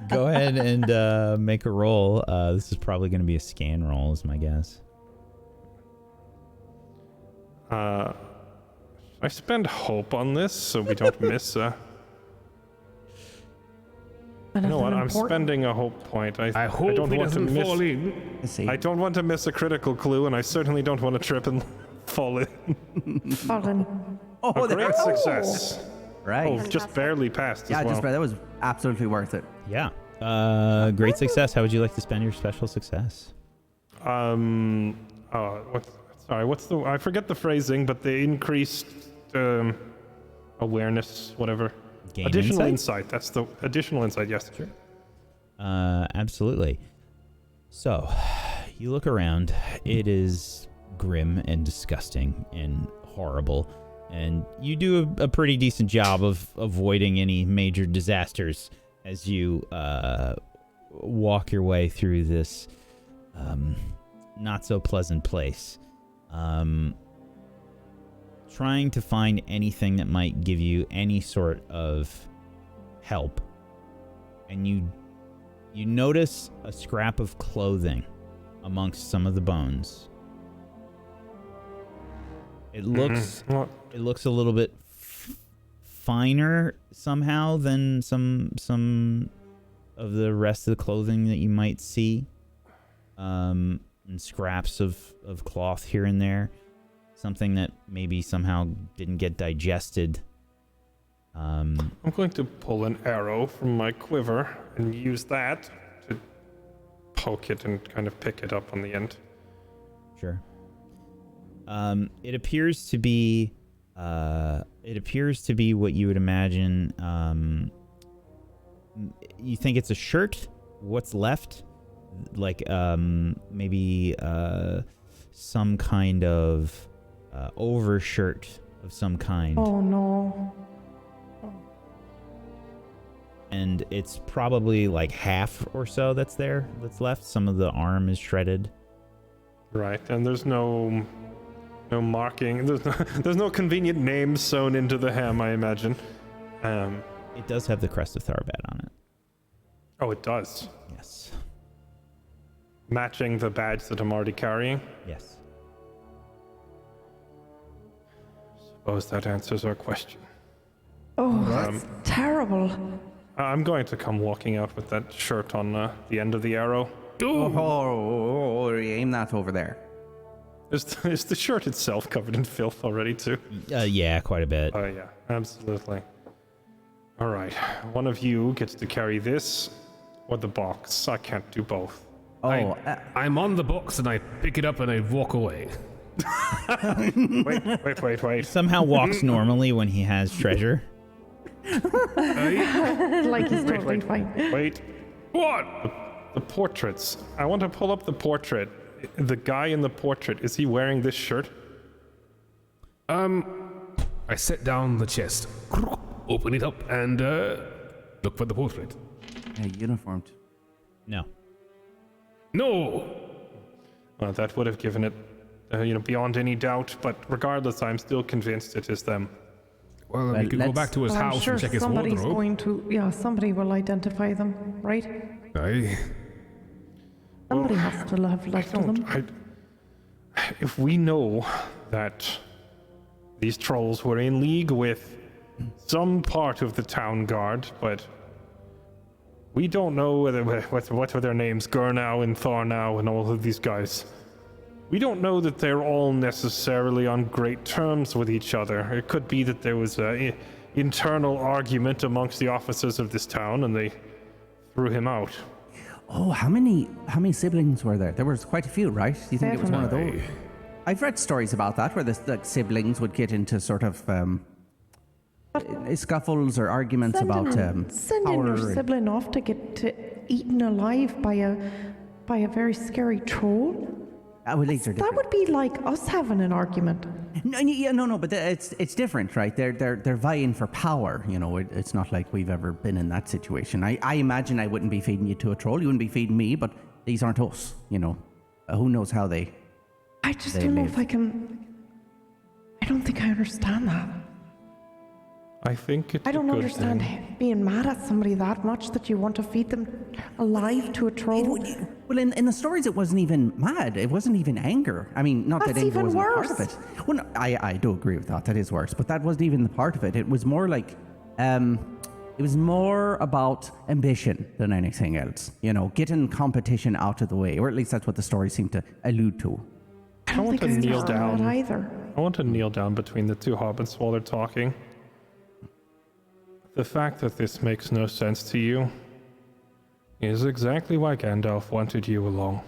Go ahead and make a roll. This is probably going to be a scan roll, is my guess. I spend hope on this so we don't miss a... You know what? I'm spending a hope point. I hope don't he want to doesn't fall miss. in. Let's see. I don't want to miss a critical clue, and I certainly don't want to trip and fall in. Colin. Oh, A great success. Right. Oh, just barely passed Yeah, as well. just that was absolutely worth it. Yeah. Great success. How would you like to spend your special success? What's the? I forget the phrasing, but the increased awareness, whatever. Gain Additional insight? insight. That's the additional insight. Yes. Sure. Absolutely. So, you look around. It is grim and disgusting and horrible. And you do a pretty decent job of avoiding any major disasters as you walk your way through this not so pleasant place. Trying to find anything that might give you any sort of help. And you notice a scrap of clothing amongst some of the bones. It looks it looks a little bit finer somehow than some of the rest of the clothing that you might see. And scraps of cloth here and there. something that maybe somehow didn't get digested. I'm going to pull an arrow from my quiver and use that to poke it and kind of pick it up on the end. Sure. It appears to be what you would imagine. You think it's a shirt? What's left? Like maybe some kind of overshirt of some kind. Oh no. And it's probably like half or so that's left. Some of the arm is shredded. Right, and there's no marking. There's no convenient name sewn into the hem, I imagine. It does have the crest of Tharbad on it. Oh, it does. Yes. Matching the badge that I'm already carrying. Yes. Suppose that answers our question. Oh, that's terrible. I'm going to come walking out with that shirt on the end of the arrow. Oh, aim that over there. Is the shirt itself covered in filth already too? Yeah, quite a bit. Oh yeah, absolutely. All right, one of you gets to carry this or the box. I can't do both. Oh, I'm on the box and I pick it up and I walk away. Wait. Somehow walks normally when he has treasure. Like he's totally fine. Wait. What? The portraits. I want to pull up the portrait. The guy in the portrait, is he wearing this shirt? I set down the chest, open it up, and look for the portrait. uniformed. No. No! Well, that would have given it, beyond any doubt, but regardless, I'm still convinced it is them. Well, we can go back to his Well, I'm house sure and check his somebody's wardrobe. going to. Yeah, somebody will identify them, right? Aye. Somebody has to have left them. If we know that these trolls were in league with some part of the town guard, but we don't know what were their names, Gurnow and Thornow and all of these guys. We don't know that they're all necessarily on great terms with each other. It could be that there was an internal argument amongst the officers of this town and they threw him out. Oh, how many siblings were there? There was quite a few, right? Do you think it was one of those? I've read stories about that where the siblings would get into sort of scuffles or arguments about sending power. your sibling off to get eaten alive by a very scary troll. Well, these are That different. would be like us having an argument. No, but it's different, right? They're vying for power. It's not like we've ever been in that situation. I imagine I wouldn't be feeding you to a troll. You wouldn't be feeding me, but these aren't us. Who knows how they? I just They don't know live. if I can. I don't think I understand that. I think it's I don't a good understand thing. being mad at somebody that much that you want to feed them alive to a troll. Well, in the stories, it wasn't even mad. It wasn't even anger. I mean, not that That's anger even wasn't a part worse. of it. Well, no, I do agree with that. That is worse. But that wasn't even the part of it. It was more like, it was more about ambition than anything else. Getting competition out of the way, or at least that's what the story seemed to allude to. I don't want think to I kneel understand down. that either. I want to kneel down between the two hobbits while they're talking. The fact that this makes no sense to you is exactly why Gandalf wanted you along.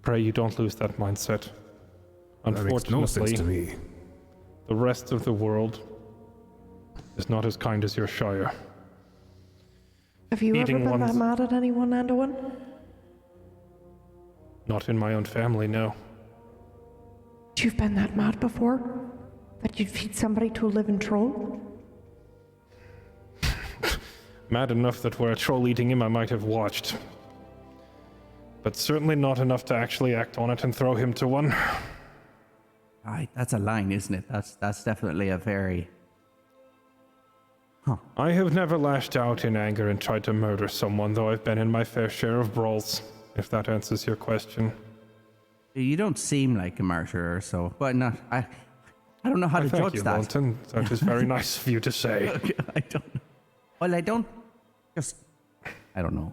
Pray you don't lose that mindset. That makes no sense to Unfortunately, me. the rest of the world is not as kind as your Shire. Have you ever Eating been that one's- mad at anyone, Anduin? Not in my own family, no. You've been that mad before? That you'd feed somebody to a living troll? Mad enough that were a troll eating him, I might have watched. But certainly not enough to actually act on it and throw him to one. Right, that's a line, isn't it? That's definitely a very. I have never lashed out in anger and tried to murder someone, though I've been in my fair share of brawls, if that answers your question. You don't seem like a martyr, so. But not. I don't know how to Thank judge you, that. Walton. That is very nice of you to say. I don't know. Well, I don't. I don't know.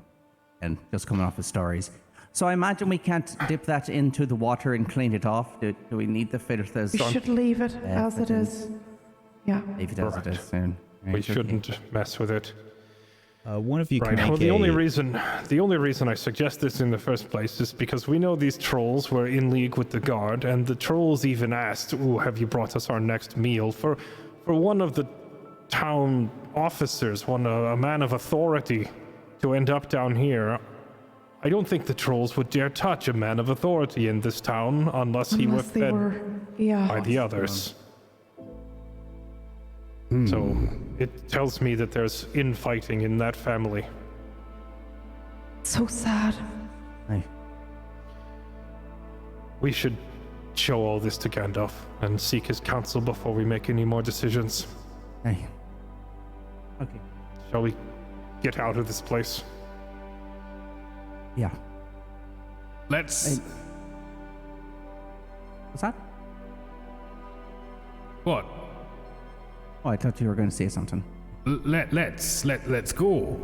And just coming off the stories. So I imagine we can't dip that into the water and clean it off. Do we need the filters? We should leave it as it is. Yeah. Leave it as it is soon. We shouldn't mess with it. One of you can Right. make Well, the only reason I suggest this in the first place is because we know these trolls were in league with the guard, and the trolls even asked, "Ooh, have you brought us our next meal?" For one of the town officers, a man of authority, to end up down here. I don't think the trolls would dare touch a man of authority in this town unless he were They fed were, by the others. So it tells me that there's infighting in that family. So sad. Hey. We should show all this to Gandalf and seek his counsel before we make any more decisions. Hey. Okay. Shall we get out of this place? Yeah. Let's. What's that? What? Oh, I thought you were going to say something. Let's go.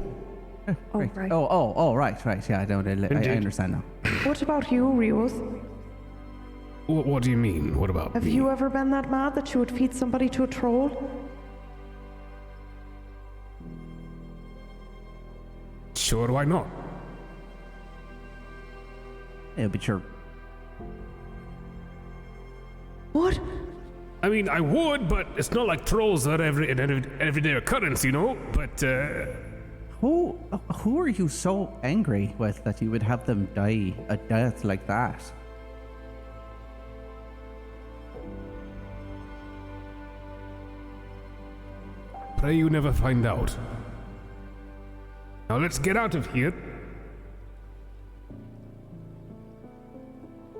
Oh, Great. right. Right. Yeah, I understand now. What about you, Rios? What do you mean? What about Have me? you ever been that mad that you would feed somebody to a troll? Sure, why not? Yeah, but you're... What? I mean, I would, but it's not like trolls are an everyday occurrence, you know? But, Who are you so angry with that you would have them die a death like that? pray you never find out. Now let's get out of here.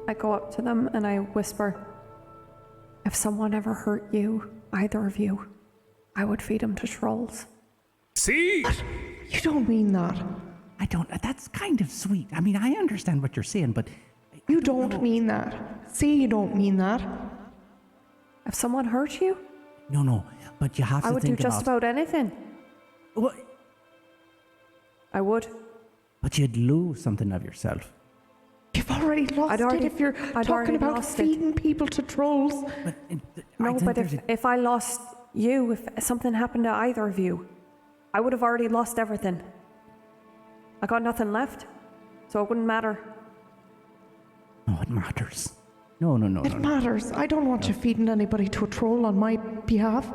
I go up to them and I whisper, if someone ever hurt you, either of you, I would feed them to trolls. See? You don't mean that. I don't... That's kind of sweet. I mean, I understand what you're saying, but... You don't mean that. See, you don't mean that. If someone hurt you, No, but you have to I would do think just about anything. What? I would. But you'd lose something of yourself. You've already lost it if you're I'd talking already about lost it. feeding people to trolls. But No, but if I lost you, if something happened to either of you, I would have already lost everything. I got nothing left, so it wouldn't matter. No, it matters. No. It matters. I don't want you feeding anybody to a troll on my behalf.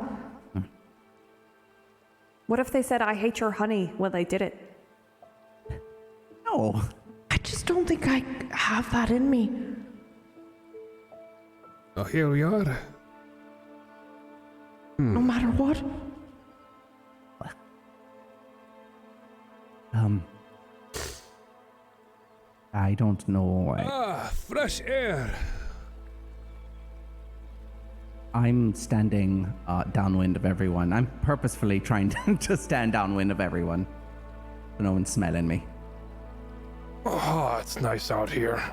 What if they said, I hate your honey when they did it? No. I just don't think I have that in me. Oh, here we are. No matter what. I don't know. Fresh air. I'm standing downwind of everyone. I'm purposefully trying to stand downwind of everyone, so no one's smelling me. Oh, it's nice out here.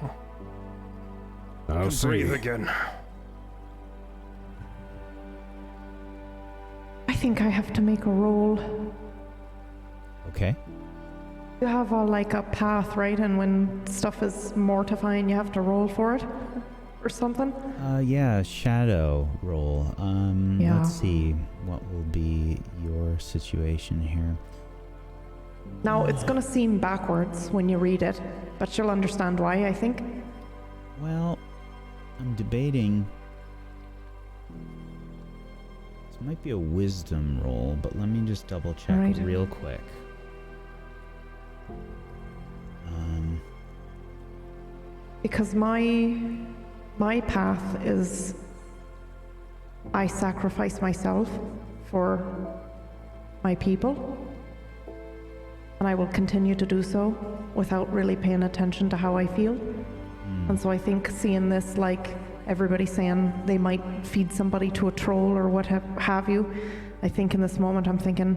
I'll see. Breathe again. I think I have to make a roll. Okay. You have like a path, right? And when stuff is mortifying, you have to roll for it or something? Yeah, shadow roll. Yeah. Let's see what will be your situation here. Now, it's going to seem backwards when you read it, but you'll understand why, I think. Well, I'm debating. This might be a wisdom roll, but let me just double check Right. real quick. Because my path is I sacrifice myself for my people, and I will continue to do so without really paying attention to how I feel. And so I think seeing this, like everybody saying they might feed somebody to a troll or what have you, I think in this moment I'm thinking,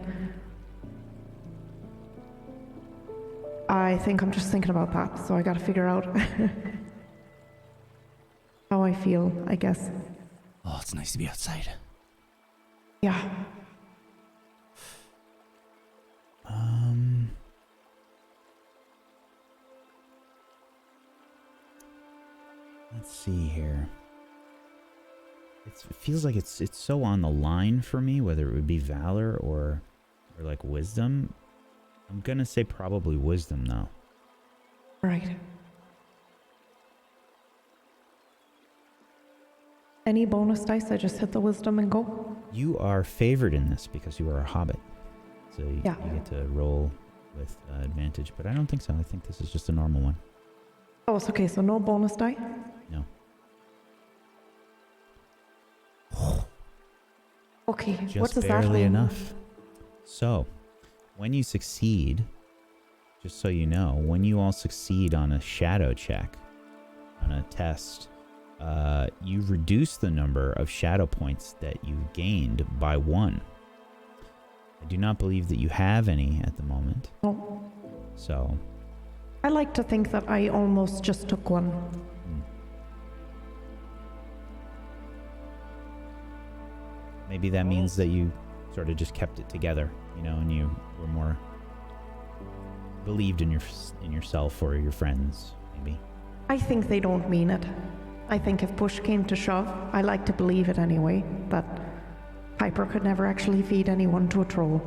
I think I'm just thinking about that, so I gotta figure out how I feel, I guess. Oh, it's nice to be outside. Yeah. Let's see here. It feels like it's so on the line for me, whether it would be valor or like wisdom. I'm gonna say probably wisdom though. Right. Any bonus dice? I just hit the wisdom and go. You are favored in this because you are a hobbit, so you get to roll with advantage. But I don't think so. I think this is just a normal one. Oh, it's okay. So no bonus die. No. Okay. Just what does that barely mean? enough. So, when you succeed, just so you know, when you all succeed on a shadow check, on a test, you reduce the number of shadow points that you gained by 1. I do not believe that you have any at the moment. No. So, I like to think that I almost just took one. maybe that means that you sort of just kept it together, you know, and you were more believed in yourself or your friends, maybe. I think they don't mean it. I think if push came to shove, I like to believe it anyway, that Piper could never actually feed anyone to a troll.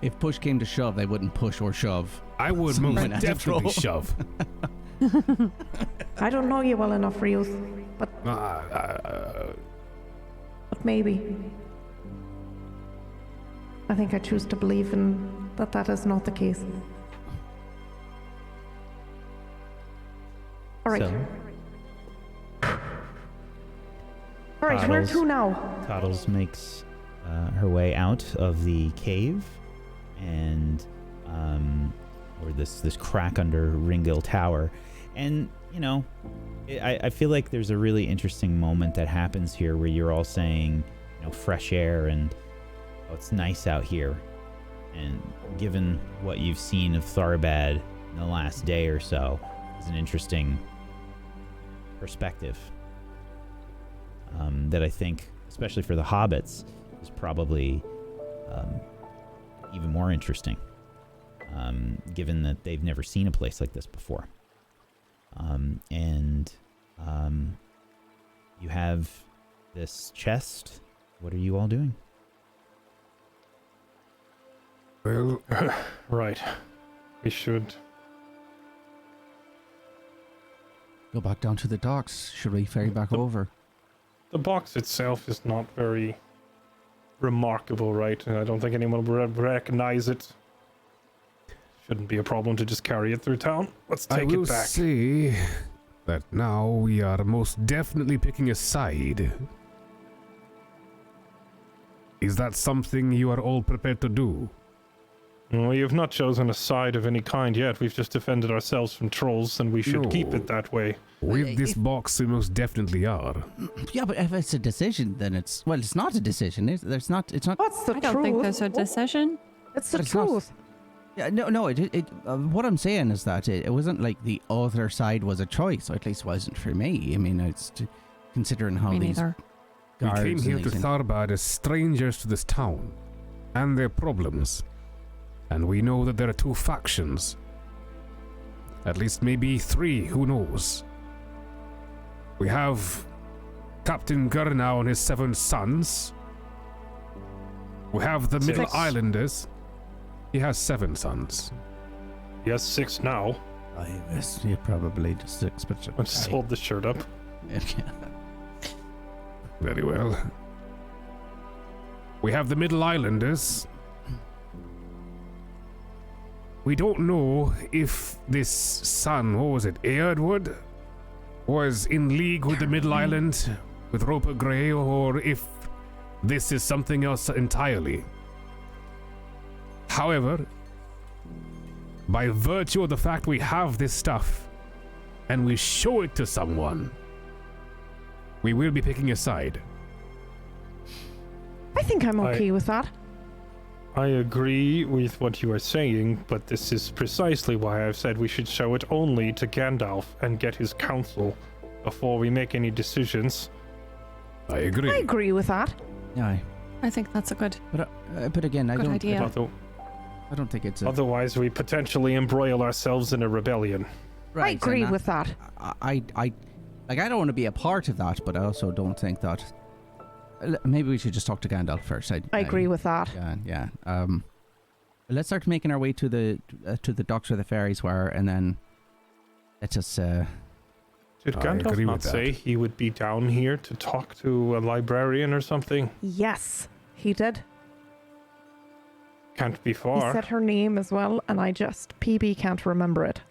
If push came to shove, they wouldn't push or shove. I would Someone most at a definitely troll. shove. I don't know you well enough, Rios, but maybe. I think I choose to believe in that is not the case. All right. All right, where to now? Toddles makes her way out of the cave, and or this crack under Ringgill Tower, and you know, I feel like there's a really interesting moment that happens here where you're all saying, you know, fresh air and oh, it's nice out here, and given what you've seen of Tharbad in the last day or so, is an interesting perspective. That I think, especially for the hobbits, is probably even more interesting, given that they've never seen a place like this before. And you have this chest. What are you all doing? Well, right. We should... Go back down to the docks. Should we ferry back over? The box itself is not very remarkable, right? And I don't think anyone will recognize it. Shouldn't be a problem to just carry it through town. Let's take I will it back. say that now we are most definitely picking a side. Is that something you are all prepared to do? We have not chosen a side of any kind yet. We've just defended ourselves from trolls, and we should keep No. it that way. With this box, we most definitely are. Yeah, but if it's a decision, then it's not a decision. It's not. What's the I truth? don't think there's a decision. It's the But it's not- truth. Yeah, no. What I'm saying is that it wasn't like the other side was a choice. Or at least wasn't for me. I mean, considering how Me these neither. We guards came here and to these- Tharbad as strangers to this town and their problems. And we know that there are two factions. At least maybe three, who knows? We have Captain Gurnau and his 7 sons. We have the Middle 6. Islanders. He has 7 sons. He has 6 now. Yes, yeah, probably just 6, but Let's just hold the shirt up. Very well. We have the Middle Islanders. We don't know if this son, what was it, Eriador, was in league with the Middle Island, with Roper Grey, or if this is something else entirely. However, by virtue of the fact we have this stuff, and we show it to someone, we will be picking a side. I think I'm okay with that. I agree with what you are saying, but this is precisely why I've said we should show it only to Gandalf and get his counsel before we make any decisions. I agree. I agree with that. Yeah, I think that's a good but again, I good don't. idea. I don't think it's. Otherwise, we potentially embroil ourselves in a rebellion. I agree with that. I Like, I don't want to be a part of that, but I also don't think that... Maybe we should just talk to Gandalf first. I agree with that. Yeah. Let's start making our way to the docks where the fairies were, and then let's just... Did Gandalf agree not with that. say he would be down here to talk to a librarian or something? Yes, he did. Can't be He far. said her name as well, and PB can't remember it.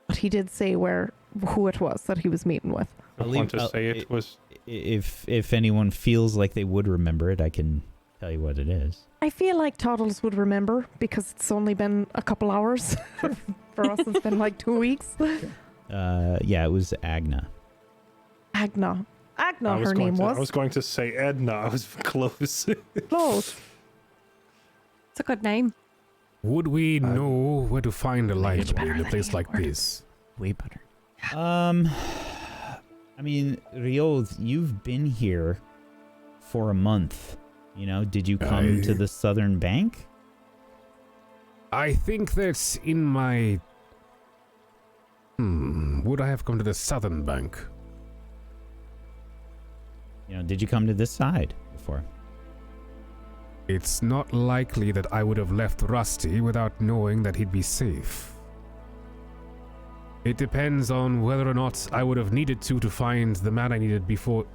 But he did say who it was that he was meeting with. I want to say it was... If anyone feels like they would remember it, I can tell you what it is. I feel like Toddles would remember because it's only been a couple hours. For us, it's been like 2 weeks. Yeah, it was Agna. Agna, her name was. I was going to say Edna. I was close. Close. It's a good name. Would we know where to find a library in a place like Edward. this? Way better. I mean, Rioth, you've been here for a month. You know, did you come to the southern bank? I think that's in my... Would I have come to the southern bank? You know, did you come to this side before? It's not likely that I would have left Rusty without knowing that he'd be safe. It depends on whether or not I would have needed to find the man I needed before.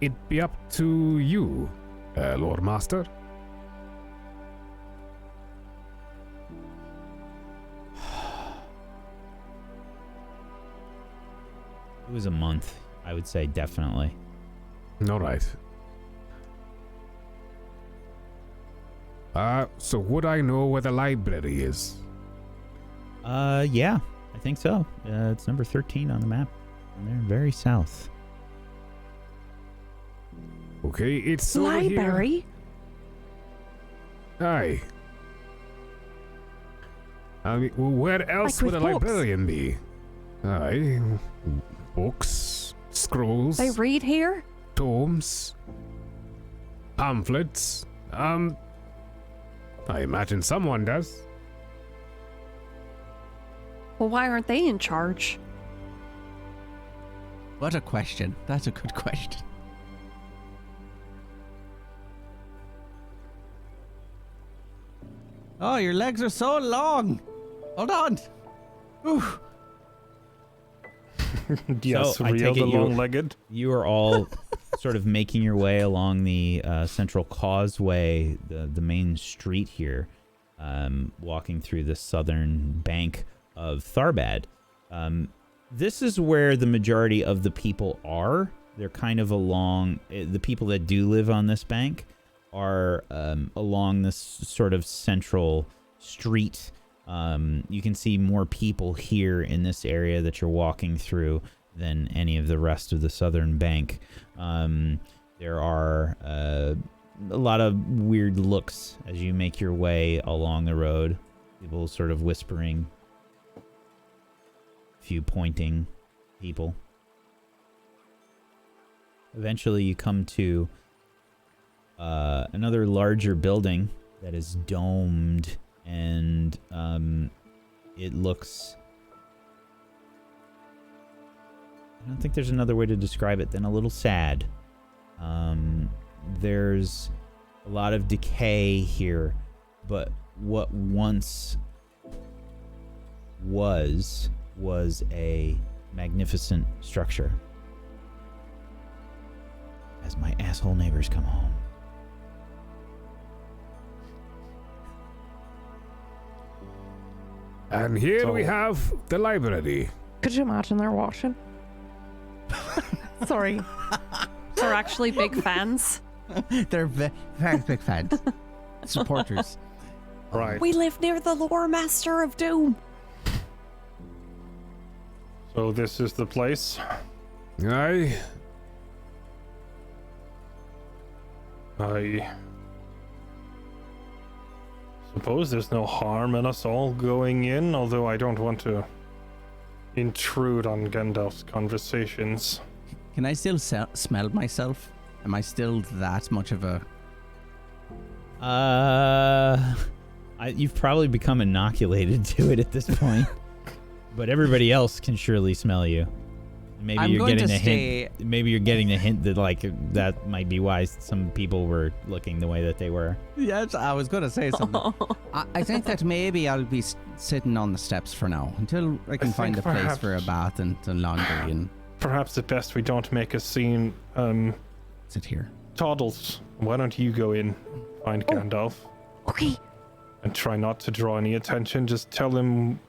It'd be up to you, Loremaster. It was a month, I would say, definitely. All right. So would I know where the library is? Yeah, I think so. It's number 13 on the map. And they're very south. Okay, it's over here. Library? Aye. I mean, where else Like would a with books? librarian be? Aye. Books, scrolls, They read here? tomes, pamphlets. I imagine someone does. Well, why aren't they in charge? What a question. That's a good question. Oh, your legs are so long. Hold on. Ooh. Yes, So, I Rio take the it you- long-legged. You are all sort of making your way along the central causeway, the main street here, walking through the southern bank of Tharbad. This is where the majority of the people are. They're kind of along, the people that do live on this bank are along this sort of central street. You can see more people here in this area that you're walking through than any of the rest of the southern bank. There are a lot of weird looks as you make your way along the road. People sort of whispering, a few pointing people. Eventually you come to another larger building that is domed, and it looks... I don't think there's another way to describe it than a little sad. There's a lot of decay here, but what once was a magnificent structure. As my asshole neighbors come home. And here we So- have the library. Could you imagine they're watching? Sorry. They're actually big fans. They're very big fans. Supporters. Right. We live near the Loremaster of Doom. So this is the place. Aye. I suppose there's no harm in us all going in, although I don't want to intrude on Gandalf's conversations. Can I still smell myself? Am I still that much of a... You've probably become inoculated to it at this point. But everybody else can surely smell you. Maybe I'm you're going getting to a stay- hint. Maybe you're getting a hint that like that might be why some people were looking the way that they were. Yes, I was going to say something. I think that maybe I'll be sitting on the steps for now until I can find a think place for a perhaps- bath and laundry and Perhaps at best we don't make a scene. sit here. Toddles, why don't you go in, find Gandalf, Okay. and try not to draw any attention. Just tell him,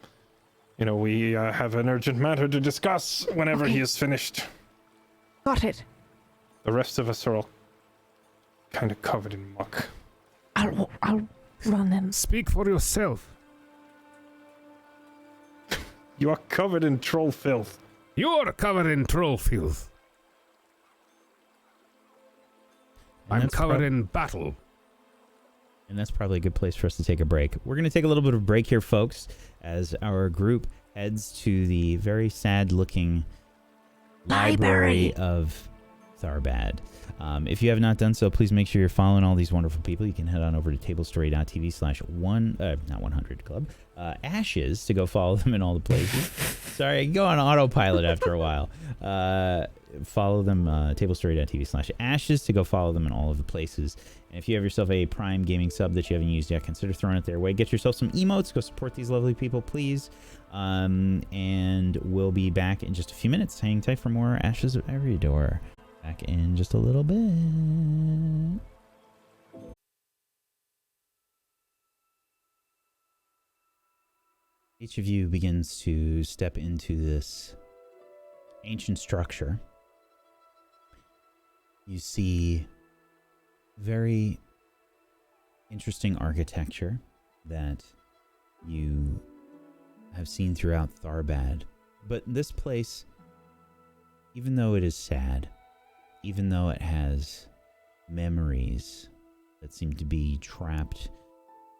we have an urgent matter to discuss whenever he is finished. Got it. The rest of us are all kind of covered in muck. I'll run in. Speak for yourself. You are covered in troll filth. You're covered in troll filth. And I'm that's covered prob- in battle. And that's probably a good place for us to take a break. We're going to take a little bit of a break here, folks, as our group heads to the very sad-looking library of Tharbad. If you have not done so, please make sure you're following all these wonderful people. You can head on over to tablestory.tv/1 Ashes to go follow them in all the places. Sorry, I can go on autopilot after a while. Follow them, tablestory.tv/Ashes to go follow them in all of the places. And if you have yourself a Prime Gaming sub that you haven't used yet, consider throwing it their way. Get yourself some emotes. Go support these lovely people, please. And we'll be back in just a few minutes. Hang tight for more Ashes of Eriador. Back in just a little bit. Each of you begins to step into this ancient structure. You see very interesting architecture that you have seen throughout Tharbad. But this place, even though it is sad, even though it has memories that seem to be trapped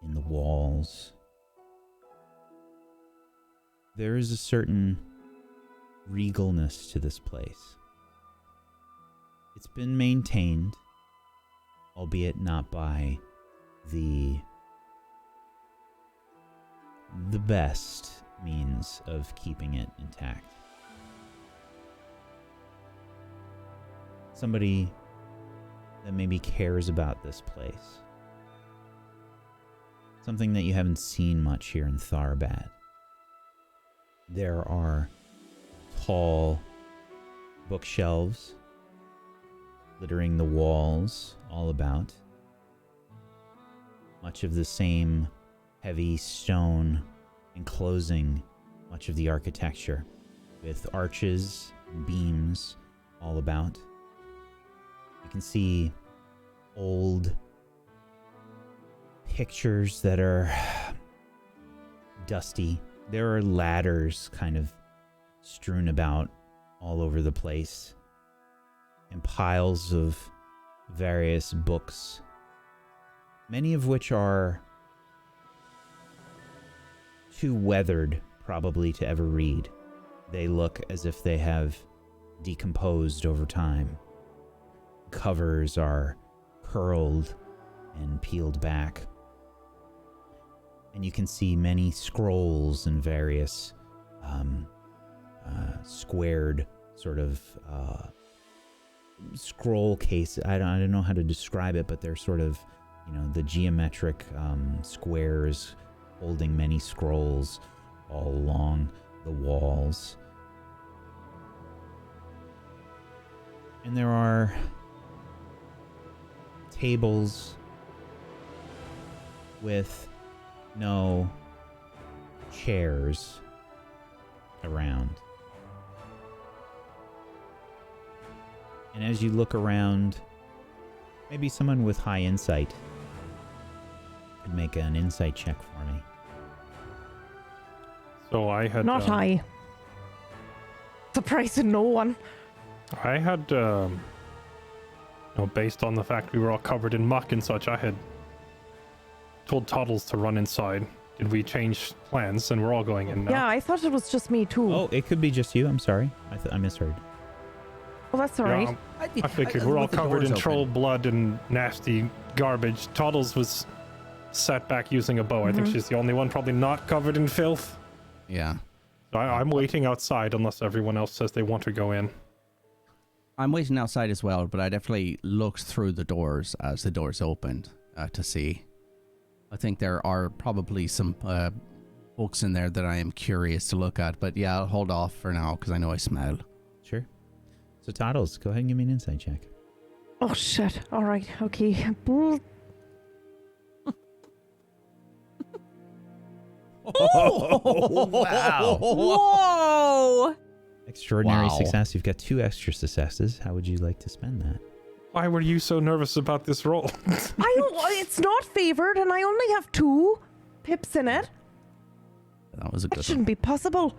in the walls, there is a certain regalness to this place. It's been maintained, albeit not by the best means of keeping it intact. Somebody that maybe cares about this place. Something that you haven't seen much here in Tharbad. There are tall bookshelves littering the walls all about. Much of the same heavy stone enclosing much of the architecture, with arches and beams all about. You can see old pictures that are dusty. There are ladders kind of strewn about all over the place, and piles of various books, many of which are too weathered probably to ever read. They look as if they have decomposed over time. Covers are curled and peeled back. And you can see many scrolls and various squared sort of scroll case. I don't know how to describe it, but they're sort of, the geometric squares holding many scrolls all along the walls. And there are tables with no chairs around. And as you look around, maybe someone with high insight could make an insight check for me. So I had Not high. Surprising no one. I had, based on the fact we were all covered in muck and such, I had told Toddles to run inside. Did we change plans and we're all going in now? Yeah, I thought it was just me too. Oh, it could be just you. I'm sorry. I misheard. Well, that's all right. I figured we're all covered in troll blood and nasty garbage. Toddles was sat back using a bow. I think she's the only one probably not covered in filth. Yeah. I'm waiting outside unless everyone else says they want to go in. I'm waiting outside as well, but I definitely looked through the doors as the doors opened to see. I think there are probably some books in there that I am curious to look at, but yeah, I'll hold off for now because I know I smell. Sure. So Toddles, go ahead and give me an insight check. Oh shit. All right. Okay. Oh, wow. Whoa! Extraordinary Wow. success. You've got 2 extra successes. How would you like to spend that? Why were you so nervous about this roll? It's not favored, and I only have 2 pips in it. That was a That good one. shouldn't be possible.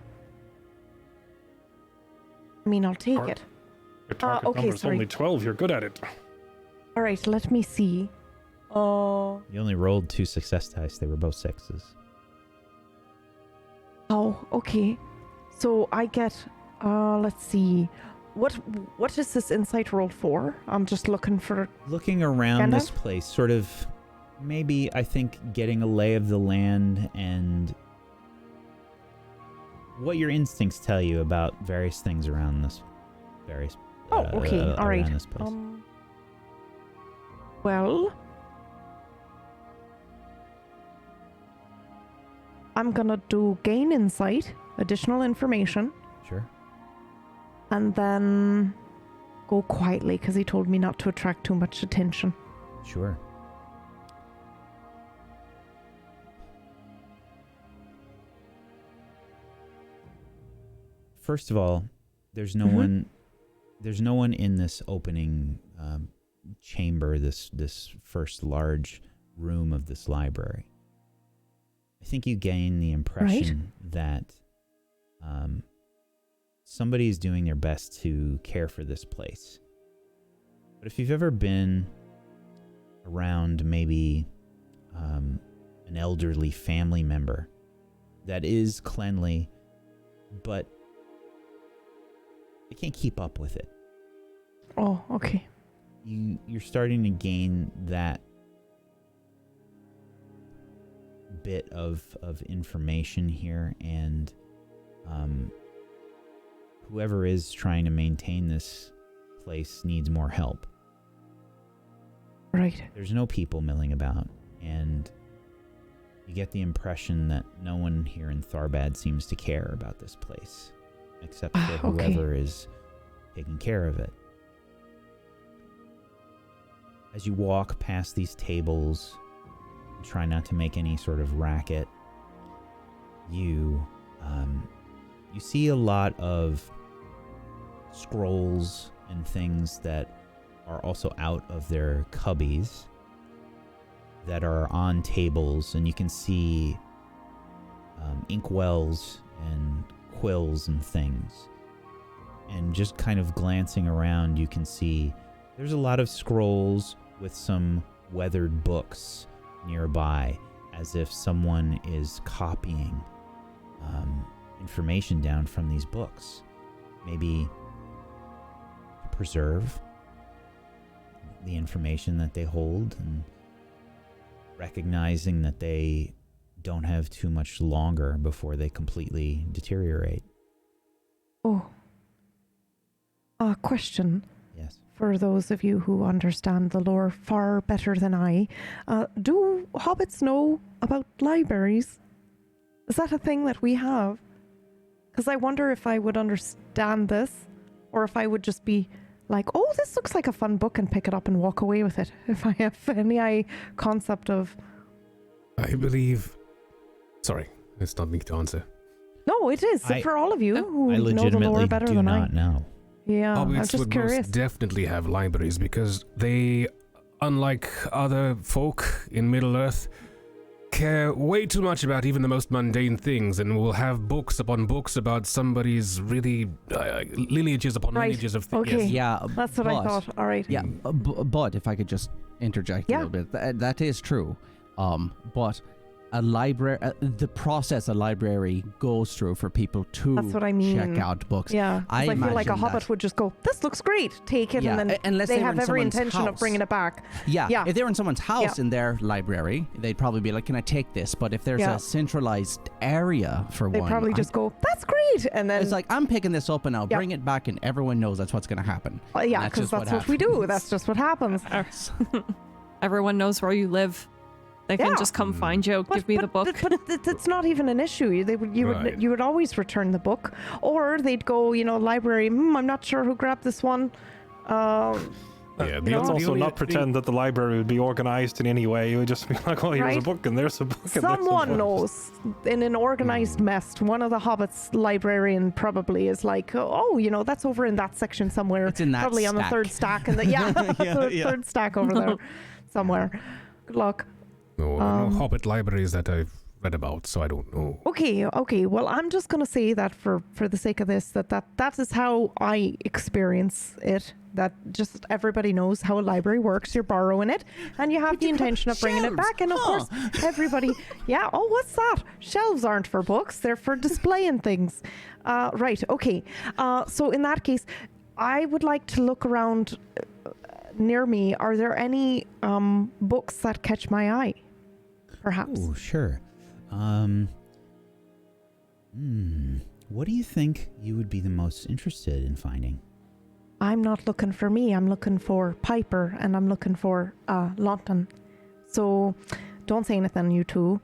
I mean, I'll take it. Your target okay, number's sorry. only 12. You're good at it. All right, let me see. You only rolled 2 success dice. They were both 6s. Oh, okay. So I get, let's see. What is this insight roll for? I'm just looking for... Looking around this Gandalf? place, sort of, maybe, I think, getting a lay of the land and what your instincts tell you about various things around this, Oh, okay, all right. around this place. Well... I'm gonna do gain insight, additional information, Sure. and then go quietly because he told me not to attract too much attention. Sure. First of all, there's no one. There's no one in this opening chamber. This first large room of this library. I think you gain the impression that somebody is doing their best to care for this place. But if you've ever been around maybe an elderly family member that is cleanly, but they can't keep up with it, Oh, okay. you're starting to gain that bit of information here, and whoever is trying to maintain this place needs more help. Right. There's no people milling about, and you get the impression that no one here in Tharbad seems to care about this place, except for Okay. whoever is taking care of it. As you walk past these tables, try not to make any sort of racket, you see a lot of scrolls and things that are also out of their cubbies that are on tables, and you can see inkwells and quills and things. And just kind of glancing around, you can see there's a lot of scrolls with some weathered books nearby, as if someone is copying information down from these books, maybe to preserve the information that they hold, and recognizing that they don't have too much longer before they completely deteriorate. Oh. Question. Yes. For those of you who understand the lore far better than I, do hobbits know about libraries? Is that a thing that we have? Because I wonder if I would understand this, or if I would just be like, oh, this looks like a fun book, and pick it up and walk away with it, if I have any concept of... I believe... Sorry, it's not me to answer. No, it is, for all of you who I know the legitimately lore better do than not know. Yeah, I'm Hobbits just would curious. most definitely have libraries because they, unlike other folk in Middle-earth, care way too much about even the most mundane things, and will have books upon books about somebody's really lineages upon Right, lineages of things. okay. Yes. Yeah, That's what I but- thought. All right. Yeah, but if I could just interject a Yeah. little bit, that is true. But a library, the process a library goes through for people to That's what I mean. check out books. Yeah, 'cause I feel like a imagine hobbit that- would just go, "This looks great, take it," Yeah, and then unless they they were have in every someone's intention of house. bringing it back. Yeah. Yeah. If they're in someone's house Yeah. in their library, they'd probably be like, "Can I take this?" But if there's Yeah. a centralized area for They one, probably just go, "That's great," and then it's like, "I'm picking this up and I'll Yeah. bring it back," and everyone knows that's what's going to happen. yeah, And because just that's what we do. That's just what happens. Everyone knows where you live. They can Yeah. just come find you, give me the book. But it's not even an issue. Right. You would always return the book, or they'd go, library. I'm not sure who grabbed this one. Yeah, Let's also not pretend that the library would be organized in any way. It would just be like, oh, here's a Right. book, and there's a book, and there's a Someone book. knows in an organized mess. One of the hobbits' librarian probably is like, oh, that's over in that section somewhere. It's in that probably on the stack. third stack, and third stack over there somewhere. Good luck. No, no Hobbit libraries that I've read about, so I don't know. Okay. Well, I'm just gonna say that for the sake of this, that is how I experience it. That just everybody knows how a library works. You're borrowing it, and you have the intention of bringing it back. And of course, everybody, yeah. Oh, what's that? Shelves aren't for books; they're for displaying things. Right. Okay. So in that case, I would like to look around near me. Are there any books that catch my eye? Perhaps. Oh, sure. What do you think you would be the most interested in finding? I'm not looking for me. I'm looking for Piper, and I'm looking for Lawton. So don't say anything, you two.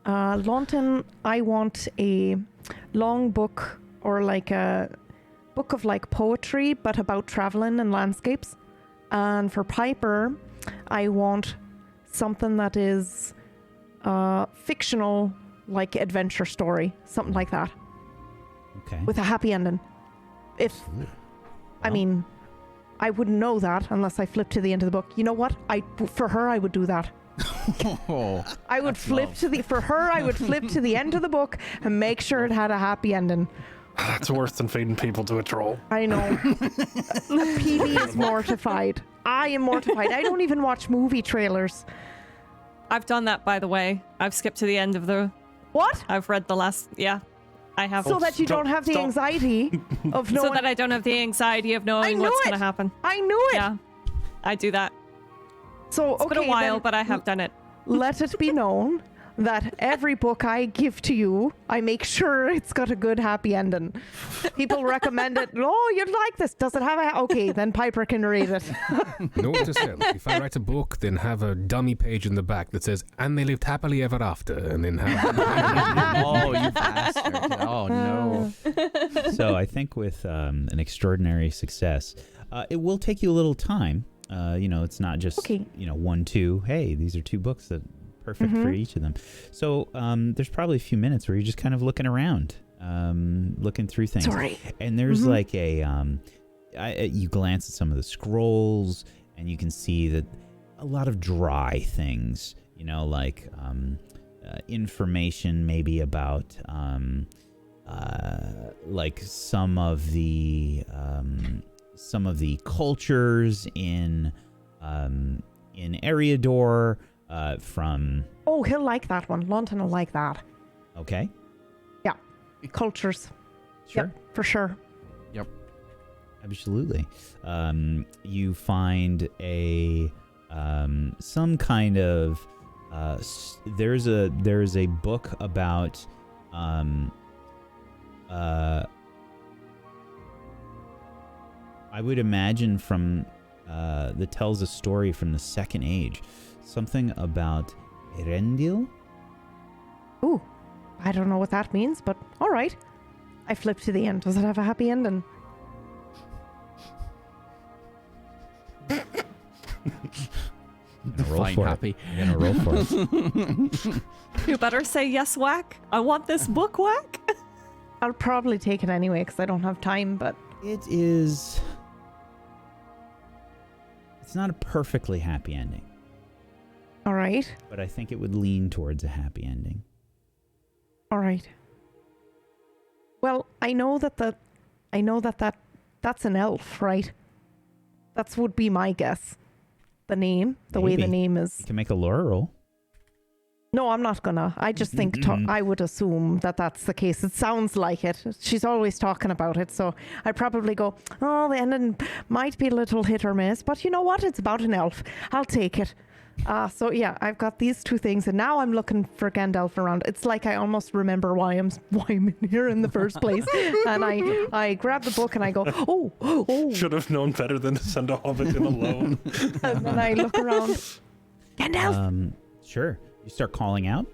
Lawton, I want a long book, or like a book of like poetry, but about traveling and landscapes. And for Piper, I want something that is fictional, like adventure story, something like that, Okay. with a happy ending. I mean, I wouldn't know that unless I flipped to the end of the book. You know what? For her, I would do that. I would flip to the end of the book and make sure it had a happy ending. That's worse than feeding people to a troll. I know. Peely is mortified. I am mortified. I don't even watch movie trailers. I've done that, by the way. I've skipped to the end of the... What? I've read the last... Yeah, I have. So that you don't have the anxiety of knowing. So that I don't have the anxiety of knowing knew what's it. going to happen. I knew it. Yeah, I do that. So It's okay, been a while, then but I have done it. let it be known that every book I give to you, I make sure it's got a good happy ending. People recommend it. Oh, you'd like this. Does it have a... Okay, then Piper can read it. Note to self, if I write a book, then have a dummy page in the back that says, "And they lived happily ever after," and then have... Oh, you bastard. Oh, no. So I think with an extraordinary success, it will take you a little time. It's not just, Okay. 1, 2. Hey, these are 2 books that perfect for each of them. So there's probably a few minutes where you're just kind of looking around, looking through things. Sorry. And there's like you glance at some of the scrolls, and you can see that a lot of dry things, like information maybe about like some of the cultures in Eriador, from... Oh, he'll like that one. Lawton will like that. Okay, Yeah. Cultures. sure. Yep, for sure. Yep. Absolutely. You find a some kind of there's a book about I would imagine from that tells a story from the Second Age, something about Erendil. Ooh, I don't know what that means, but all right. I flipped to the end. Does it have a happy ending? Roll Fine, for happy. it. You're gonna roll for it. You better say yes, whack. I want this book, whack. I'll probably take it anyway because I don't have time, but It is. It's not a perfectly happy ending, all right. but I think it would lean towards a happy ending. All right. Well, I know that that's an elf, right? That would be my guess. The name, the way the Maybe. name You is. can make a lore roll. No, I'm not gonna. I just think I would assume that that's the case. It sounds like it. She's always talking about it, so I probably go, oh, the ending might be a little hit or miss, but you know what? It's about an elf. I'll take it. So yeah, I've got these two things, and now I'm looking for Gandalf around. It's like I almost remember why I'm in here in the first place. And I grab the book and I go, oh. Should have known better than to send a hobbit in alone. And then I look around. Gandalf. Sure. You start calling out.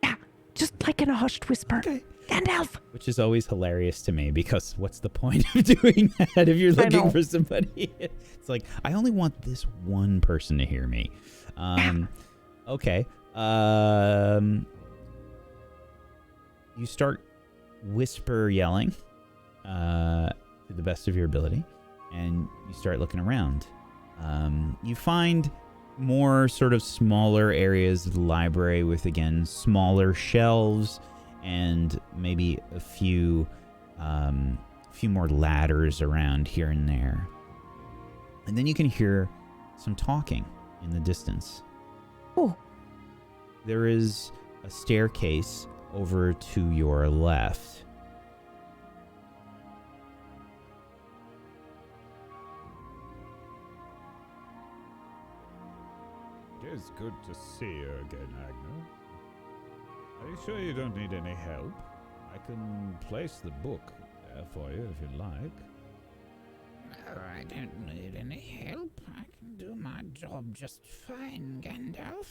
Yeah, just like in a hushed whisper. Okay. Gandalf. Which is always hilarious to me, because what's the point of doing that if you're looking for somebody? It's like, I only want this one person to hear me. Okay. You start whisper yelling to the best of your ability, and you start looking around. You find more sort of smaller areas of the library with, again, smaller shelves and maybe a few more ladders around here and there. And then you can hear some talking in the distance. Oh. There is a staircase over to your left. It is good to see you again, Agna. Are you sure you don't need any help? I can place the book there for you if you'd like. No, I don't need any help. I can do my job just fine, Gandalf.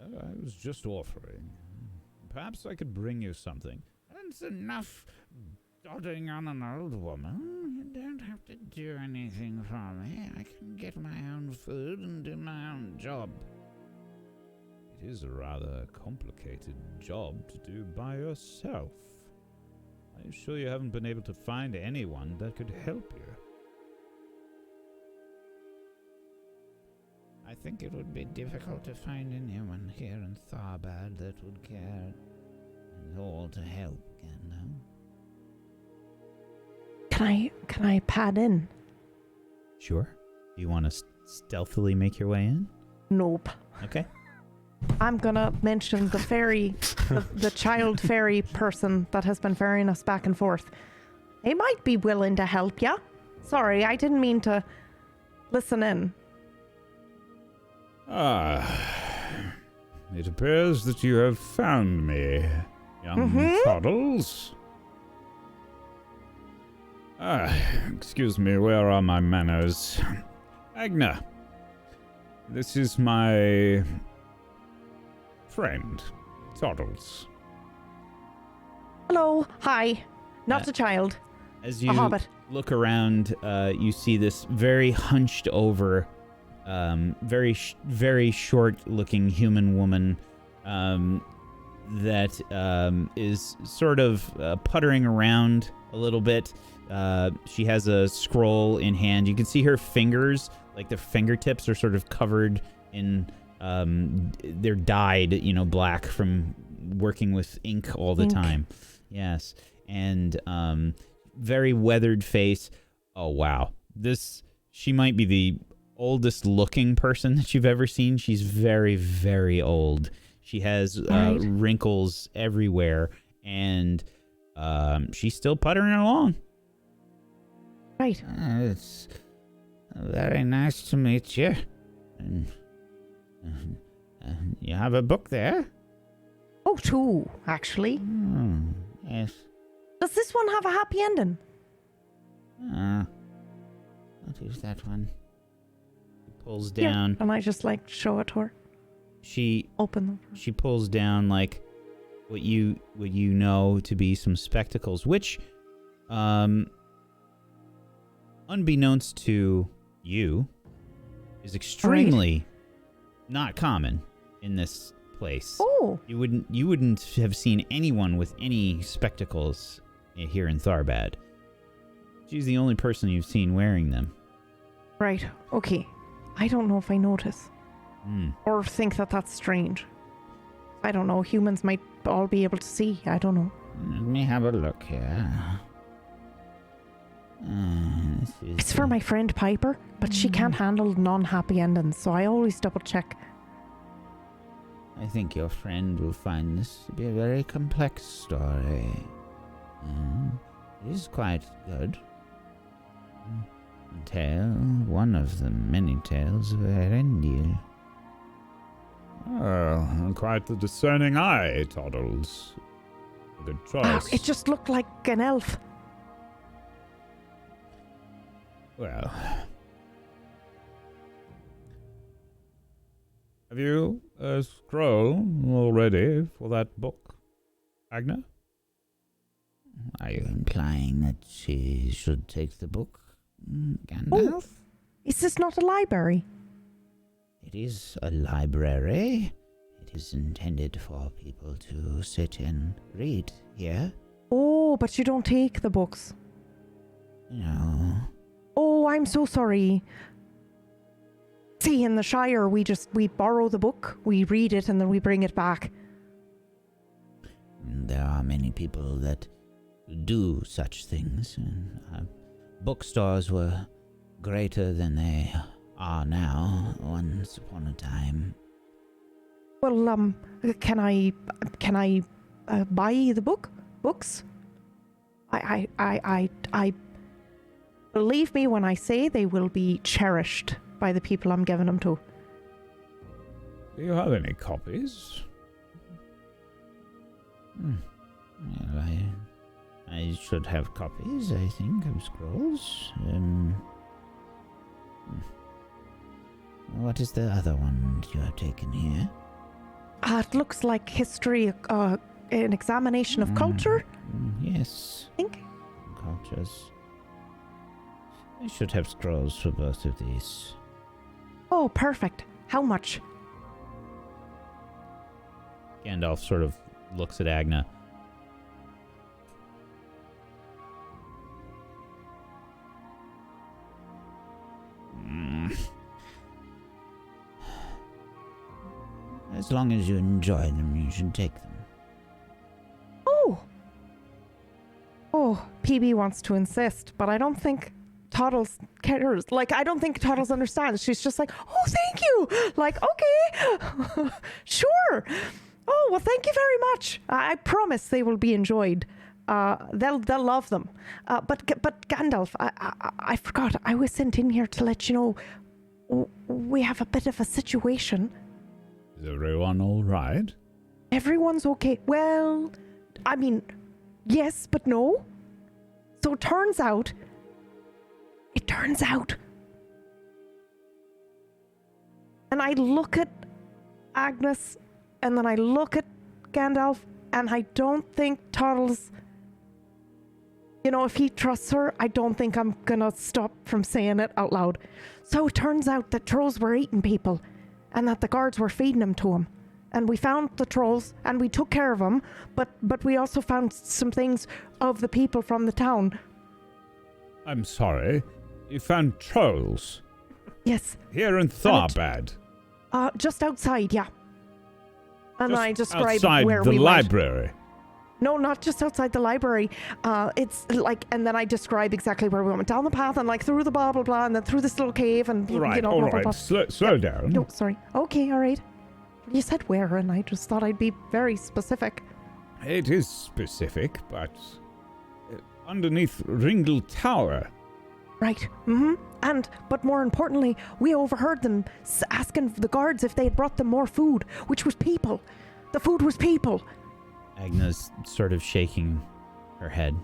I was just offering. Perhaps I could bring you something. That's enough dodding on an old woman. You don't have to do anything for me. I can get my own food and do my own job. It is a rather complicated job to do by yourself. Are you sure you haven't been able to find anyone that could help you? I think it would be difficult to find anyone here in Tharbad that would care at all to help, Gandalf. Can I pad in? Sure. Do you want to stealthily make your way in? Nope. Okay. I'm gonna mention the fairy, the child fairy person that has been ferrying us back and forth. They might be willing to help ya. Sorry, I didn't mean to listen in. It appears that you have found me, young Toddles. Excuse me, where are my manners? Agna, this is my friend, Toddles. Hello, hi. Not a child. As a you hobbit. look around, you see this very hunched over, very short-looking human woman that is sort of puttering around a little bit. She has a scroll in hand. You can see her fingers, like the fingertips are sort of covered in, they're dyed, black from working with ink all the time. Yes. And very weathered face. Oh, wow. She might be the oldest looking person that you've ever seen. She's very, very old. She has wrinkles everywhere, and she's still puttering along. Right. It's very nice to meet you. And, you have a book there? Oh, two, actually. Yes. Does this one have a happy ending? What is that one? Pulls down. Yeah, and I just show it to her. She open them. She pulls down what you know to be some spectacles, which, unbeknownst to you, is extremely not common in this place. Oh. You wouldn't have seen anyone with any spectacles here in Tharbad. She's the only person you've seen wearing them. Right. Okay. I don't know if I notice. Or think that that's strange. I don't know. Humans might all be able to see. I don't know. Let me have a look here. It's for my friend Piper, but she can't handle non-happy endings, so I always double check. I think your friend will find this to be a very complex story. It is quite good. A tale, one of the many tales of Erendil. Oh, quite the discerning eye, Toddles. Good choice. It just looked like an elf. Well. Have you a scroll already for that book, Agna? Are you implying that she should take the book, Gandalf? Oh, is this not a library? It is a library. It is intended for people to sit and read here. Oh, but you don't take the books. No. Oh, I'm so sorry. See, in the Shire, we borrow the book, we read it, and then we bring it back. There are many people that do such things. And, bookstores were greater than they are now, once upon a time. Well, can I buy the books? I believe me when I say they will be cherished by the people I'm giving them to. Do you have any copies? Well, I should have copies, I think, of scrolls. What is the other one you have taken here? It looks like history, an examination of culture. Yes. I think. Cultures. I should have scrolls for both of these. Oh, perfect. How much? Gandalf sort of looks at Agna. As long as you enjoy them, you should take them. Oh, PB wants to insist, but I don't think Toddles cares. Like, I don't think Toddles understands. She's just like, oh, thank you. Like, okay, sure. Oh, well, thank you very much. I promise they will be enjoyed. They'll love them. But Gandalf, I forgot. I was sent in here to let you know we have a bit of a situation. Is everyone all right? Everyone's okay. Well, I mean, yes, but no. So it turns out, and I look at Agnes, and then I look at Gandalf, and I don't think Toddles, if he trusts her, I don't think I'm gonna stop from saying it out loud. So it turns out that trolls were eating people, and that the guards were feeding them to him. And we found the trolls, and we took care of them, but we also found some things of the people from the town. I'm sorry. You found trolls? Yes. Here in Tharbad? Just outside, yeah. And Just I describe outside where the we library? went. No, not just outside the library. It's like, and then I describe exactly where we went down the path and like through the blah, blah, blah, and then through this little cave and, All right, blah, all blah, right. blah. Slow down. No, sorry. Okay, all right. You said where, and I just thought I'd be very specific. It is specific, but underneath Ringle Tower. Right. But more importantly, we overheard them asking the guards if they had brought them more food, which was people. The food was people. Agna's sort of shaking her head.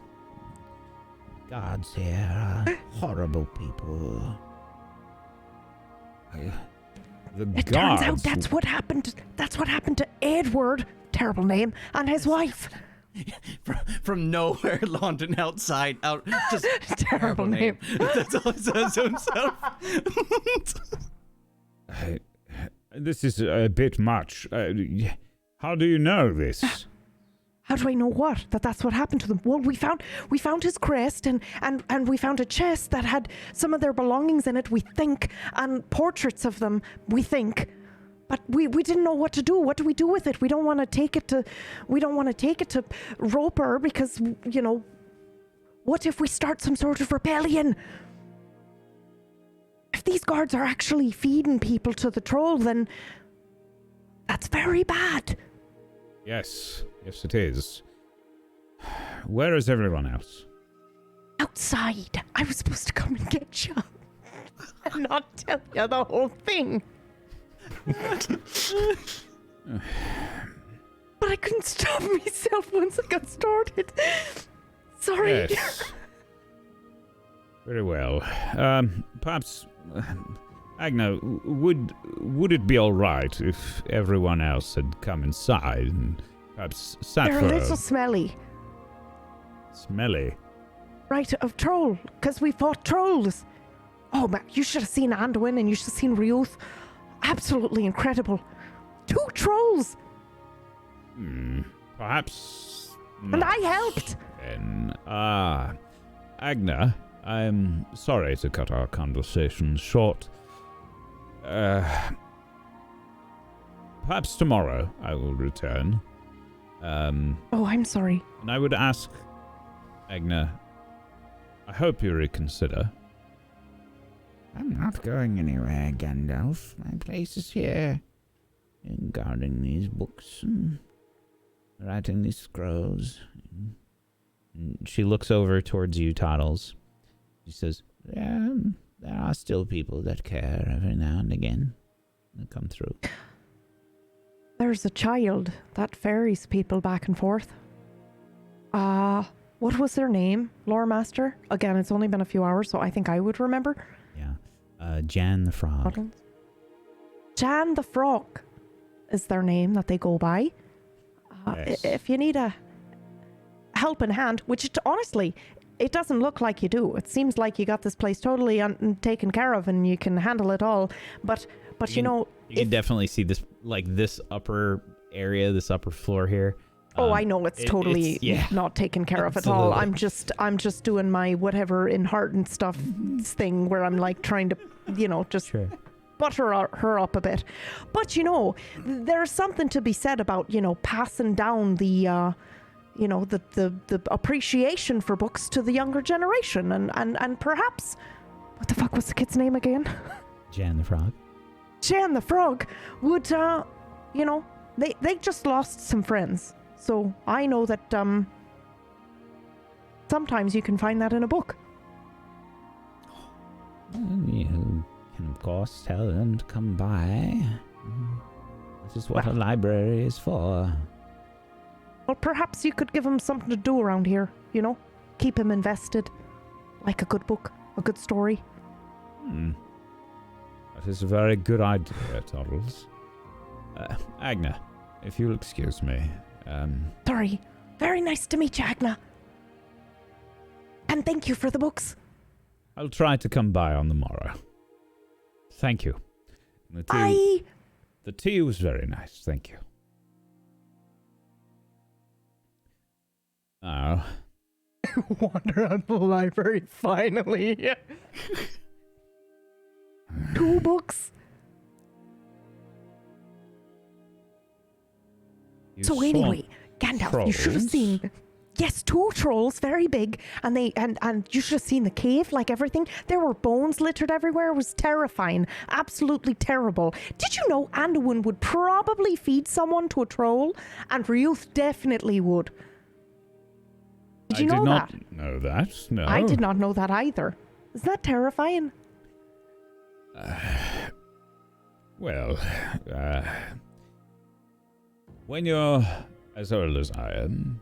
Guards here are horrible people. It turns out that's what happened to Edward, terrible name, and his wife. From nowhere, London outside, just Terrible name. That's all he says to himself. This is a bit much. How do you know this? How do I know what? That's what happened to them. Well, we found his crest and we found a chest that had some of their belongings in it, we think, and portraits of them, we think. But we didn't know what to do. What do we do with it? We don't want to take it to Roper because, What if we start some sort of rebellion? If these guards are actually feeding people to the troll, then that's very bad. Yes, yes it is. Where is everyone else? Outside. I was supposed to come and get you and not tell you the whole thing. But I couldn't stop myself once I got started. Sorry. Yes. Very well. Perhaps, Agna, would it be all right if everyone else had come inside and perhaps sat They're for a little smelly. Smelly? Right, of troll, because we fought trolls. Oh, man, you should have seen Anduin and you should have seen Ryuth. Absolutely incredible. 2 trolls. Perhaps And I helped. then. Agna, I'm sorry to cut our conversation short. Perhaps tomorrow I will return. Oh, I'm sorry. And I would ask, Agna, I hope you reconsider. I'm not going anywhere, Gandalf. My place is here. In guarding these books and writing these scrolls. And she looks over towards you, Toddles. She says, There are still people that care every now and again. That come through. There's a child that ferries people back and forth. What was their name? Loremaster? Again, it's only been a few hours, so I think I would remember. yeah, Jan the Frog. Toddles. Jan the Frog is their name that they go by. Yes. If you need a helping hand, which honestly, it doesn't look like you do. It seems like you got this place totally taken care of and you can handle it all. But you know... You can definitely see this upper area, this upper floor here. Oh, I know it's totally not taken care of at all. I'm just doing my whatever in heart and stuff thing where I'm like trying to, just butter her up a bit. But there's something to be said about passing down the the appreciation for books to the younger generation and perhaps what the fuck was the kid's name again? Jan the Frog. Jan the Frog would they just lost some friends. So I know that sometimes you can find that in a book. You can, of course, tell them to come by. This is what a library is for. Well, perhaps you could give him something to do around here, Keep him invested. Like a good book, a good story. That is a very good idea, Toddles. Agna, if you'll excuse me. Sorry. Very nice to meet you, Agna. And thank you for the books. I'll try to come by on the morrow. Thank you. Bye. The tea was very nice, thank you. Now... Wander out the library, finally. 2 books. So anyway, Gandalf, you should have seen... Yes, 2 trolls, very big, and you should have seen the cave, like everything. There were bones littered everywhere. It was terrifying, absolutely terrible. Did you know Anduin would probably feed someone to a troll, and Ryuth definitely would? Did you know that? I did not know that, no. I did not know that either. Isn't that terrifying? When you're as old as I am,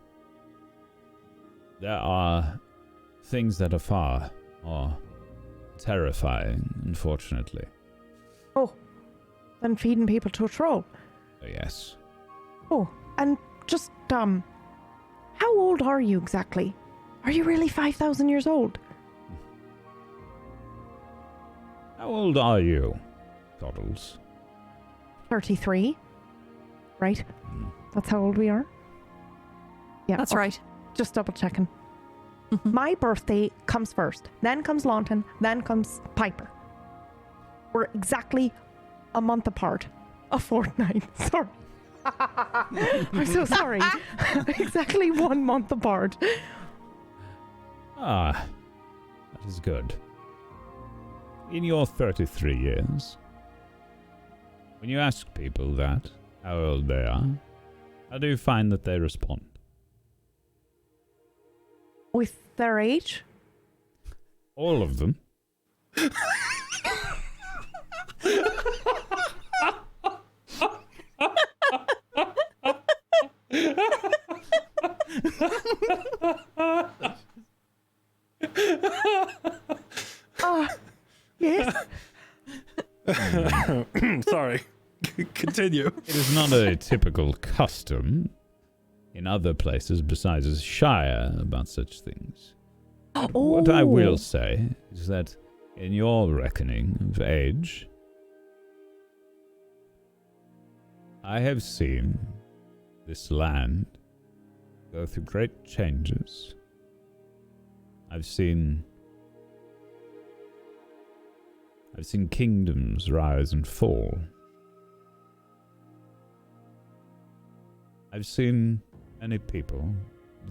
there are things that are far more terrifying, unfortunately. Oh, than feeding people to a troll. Oh, yes. Oh, and just, how old are you exactly? Are you really 5,000 years old? How old are you, Toddles? 33. Right? That's how old we are? Yeah. That's okay. right. Just double checking. My birthday comes first. Then comes Lawton. Then comes Piper. We're exactly a month apart. A fortnight. Sorry. I'm so sorry. Exactly 1 month apart. Ah, that is good. In your 33 years, when you ask people that, how old they are, how do you find that they respond? With their age? All of them. Yes. Sorry. Continue. It is not a typical custom in other places besides the Shire about such things. What I will say is that in your reckoning of age, I have seen this land go through great changes. I've seen kingdoms rise and fall. I've seen many people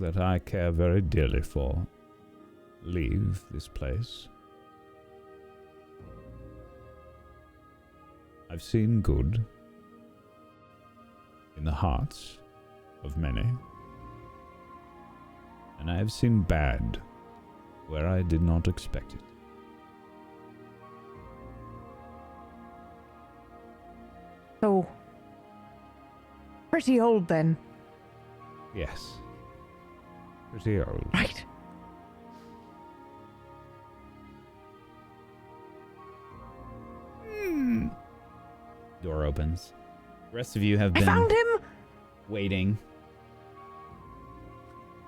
that I care very dearly for leave this place. I've seen good in the hearts of many, and I have seen bad where I did not expect it. So, pretty old then. Yes. Pretty old. Right. Door opens. The rest of you have I been found him! waiting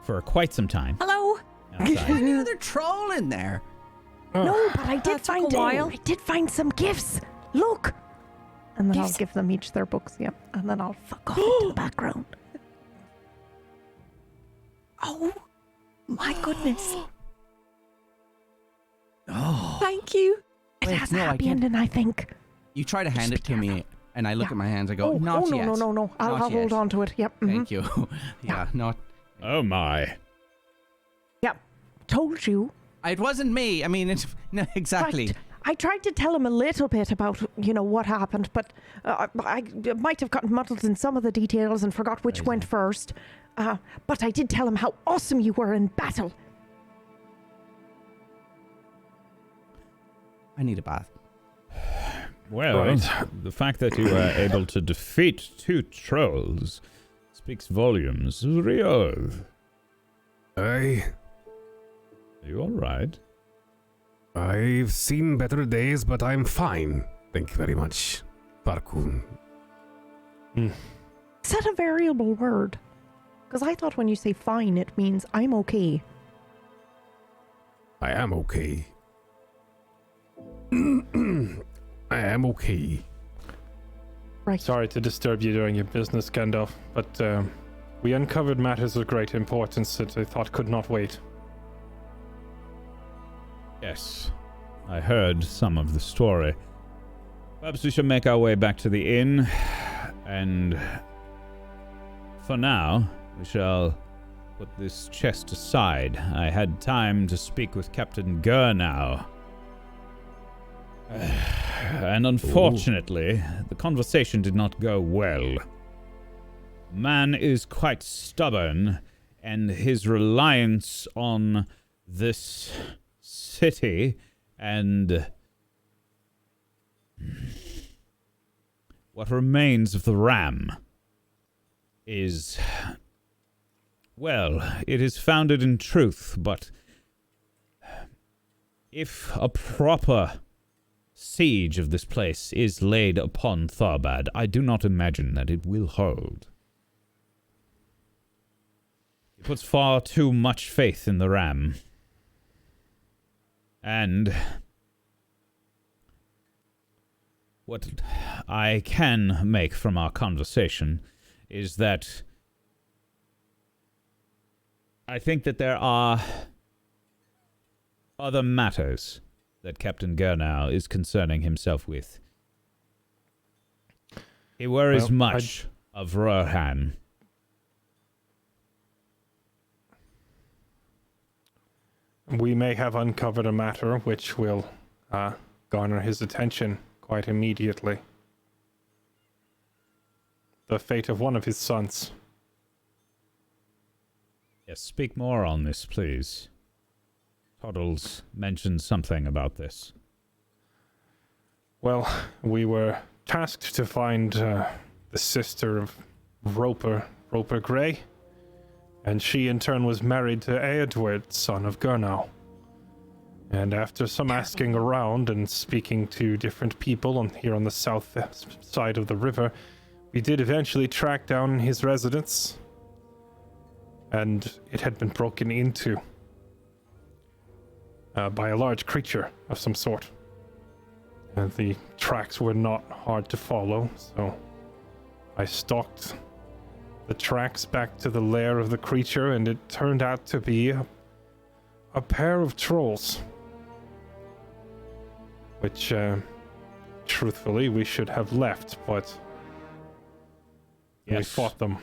for quite some time. Hello? Outside. Any other troll in there? No, but I did That took find a while. I did find some gifts. Look! And then Gifts? I'll give them each their books, yep. And then I'll fuck off into the background. Oh, my goodness. Oh. Thank you. It Wait, has a no, I happy can't. ending, I think. You try to hand it to me, and I look Yeah. at my hands. I go, not no, yet. no. I'll Not hold yet. on to it. Yep. mhm. Thank you. Yeah, not. Oh my. Yep. Told you. It wasn't me. I mean, it's no, exactly. Right. I tried to tell him a little bit about, what happened, but I might have gotten muddled in some of the details and forgot which went first. But I did tell him how awesome you were in battle. I need a bath. Well, Right. the fact that you were able to defeat 2 trolls speaks volumes. Rio, I, are you alright? I've seen better days, but I'm fine. Thank you very much, Farkun. Is that a variable word? Because I thought when you say fine, it means I'm okay. I am okay. I am okay. Right. Sorry to disturb you during your business, Gandalf, but we uncovered matters of great importance that I thought could not wait. Yes, I heard some of the story. Perhaps we should make our way back to the inn, and for now, we shall put this chest aside. I had time to speak with Captain Gurnow. And unfortunately, the conversation did not go well. Man is quite stubborn, and his reliance on this city and what remains of the ram is, well, it is founded in truth, but if a proper siege of this place is laid upon Tharbad, I do not imagine that it will hold. It puts far too much faith in the ram. And what I can make from our conversation is that I think that there are other matters that Captain Gurnow is concerning himself with. He worries Well, much of Rohan. we may have uncovered a matter which will garner his attention quite immediately. The fate of one of his sons. Yes, speak more on this, please. Toddles mentioned something about this. Well, we were tasked to find the sister of Roper Grey, and she in turn was married to Eriador, son of Gurnau. And after some asking around and speaking to different people here on the south side of the river, we did eventually track down his residence, and it had been broken into by a large creature of some sort. And the tracks were not hard to follow, so I stalked the tracks back to the lair of the creature, and it turned out to be a pair of trolls. Which, truthfully, we should have left, but we fought them.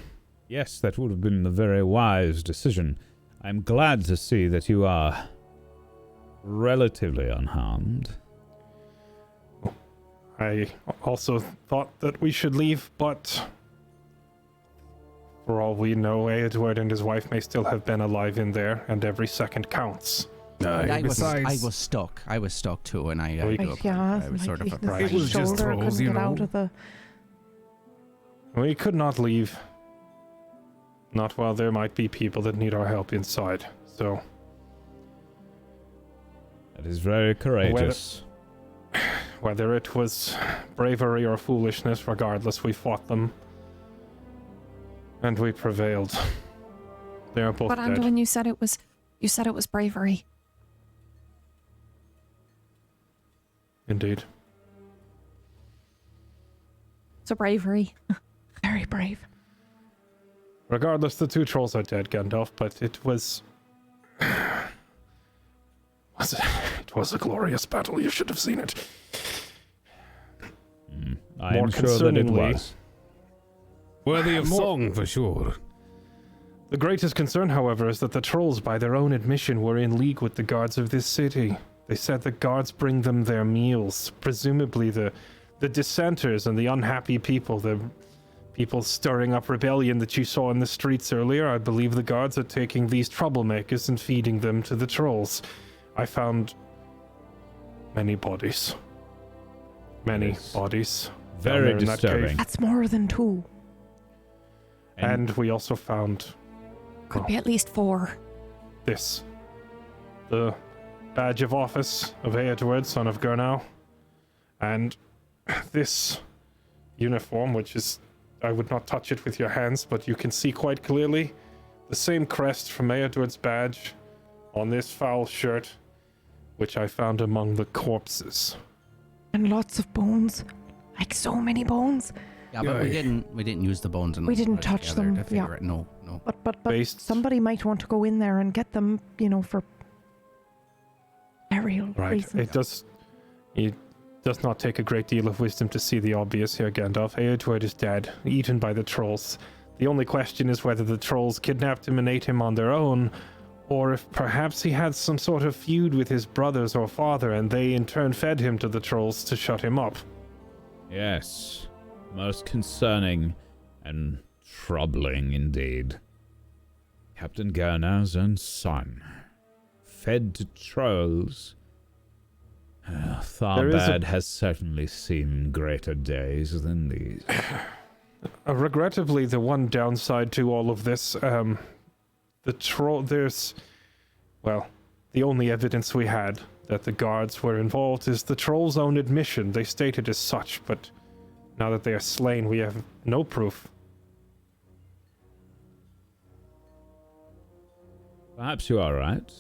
Yes, that would have been a very wise decision. I'm glad to see that you are relatively unharmed. I also thought that we should leave, but for all we know, Edward and his wife may still have been alive in there, and every second counts. I was stuck. I was stuck too, and I was sort of it was just trolls, you know. We could not leave. Not while there might be people that need our help inside, so... That is very courageous. Whether it was bravery or foolishness, regardless, we fought them. And we prevailed. They are both but dead. Anduin, you said it was bravery. Indeed. So bravery. Very brave. Regardless, the two trolls are dead, Gandalf, but it was... It was a glorious battle. You should have seen it. I am sure that it was. Worthy of song, for sure. The greatest concern, however, is that the trolls, by their own admission, were in league with the guards of this city. They said the guards bring them their meals. Presumably the dissenters and the unhappy people, the people stirring up rebellion that you saw in the streets earlier, I believe the guards are taking these troublemakers and feeding them to the trolls. I found many bodies. Many bodies. Very in that disturbing. cave. That's more than 2. And we also found... Could be at least 4. This. The badge of office of Eriador, son of Gurnau. And this uniform, which is... I would not touch it with your hands, but you can see quite clearly the same crest from Eriador's badge on this foul shirt, which I found among the corpses. And lots of bones. Like so many bones. Yeah, but we didn't use the bones. We didn't touch them. Yeah. No. But somebody might want to go in there and get them, for burial reasons. It does not take a great deal of wisdom to see the obvious here, Gandalf. Eriador is dead, eaten by the trolls. The only question is whether the trolls kidnapped him and ate him on their own, or if perhaps he had some sort of feud with his brothers or father, and they in turn fed him to the trolls to shut him up. Yes. Most concerning and troubling indeed. Captain Gurnau's own son. Fed to trolls. Tharbad has certainly seen greater days than these. Regrettably, the one downside to all of this, the only evidence we had that the guards were involved is the trolls' own admission. They stated as such, but now that they are slain, we have no proof. Perhaps you are right.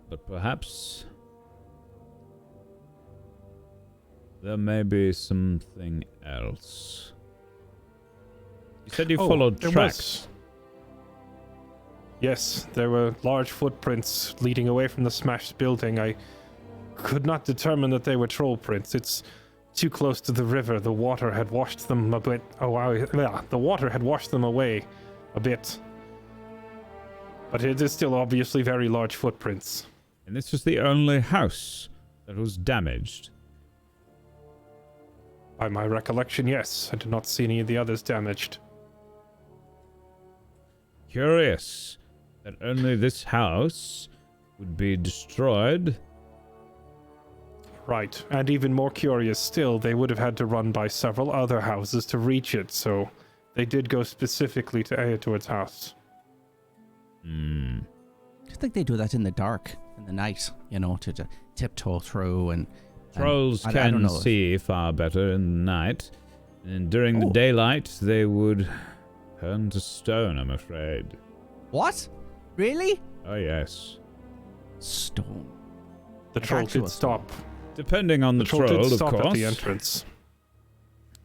But perhaps there may be something else. You said you followed tracks. Yes, there were large footprints leading away from the smashed building. I could not determine that they were troll prints. It's too close to the river. The water had washed them a bit. The water had washed them away a bit. But it is still obviously very large footprints. And this was the only house that was damaged. By my recollection, yes. I did not see any of the others damaged. Curious that only this house would be destroyed. Right, and even more curious still, they would have had to run by several other houses to reach it, so they did go specifically to Eriador's house. Hmm. I think they do that in the dark, in the night, to tiptoe through and... Trolls I don't can know. see far better in the night, and during the daylight they would turn to stone, I'm afraid. What? Really? Oh yes. Stone. The troll actual did stop. Depending on the troll troll, did of stop course. at the entrance.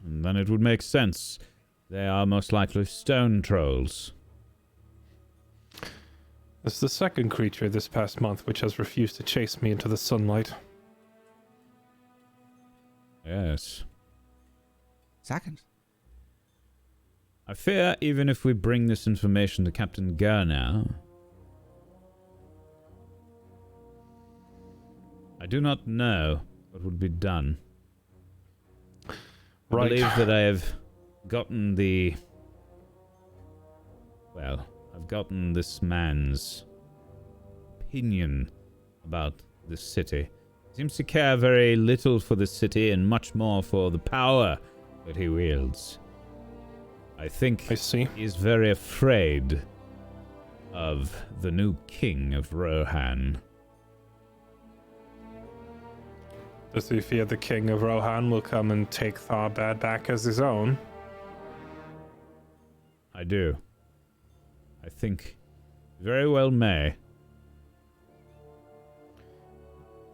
And then it would make sense. They are most likely stone trolls. This is the second creature this past month which has refused to chase me into the sunlight. Yes. Second. I fear even if we bring this information to Captain Gurnau, I do not know what would be done. Right. I believe that I have gotten I've gotten this man's opinion about this city. He seems to care very little for the city and much more for the power that he wields. I think I see. he's very afraid of the new king of Rohan. Does he fear the king of Rohan will come and take Tharbad back as his own? I do. I think very well may.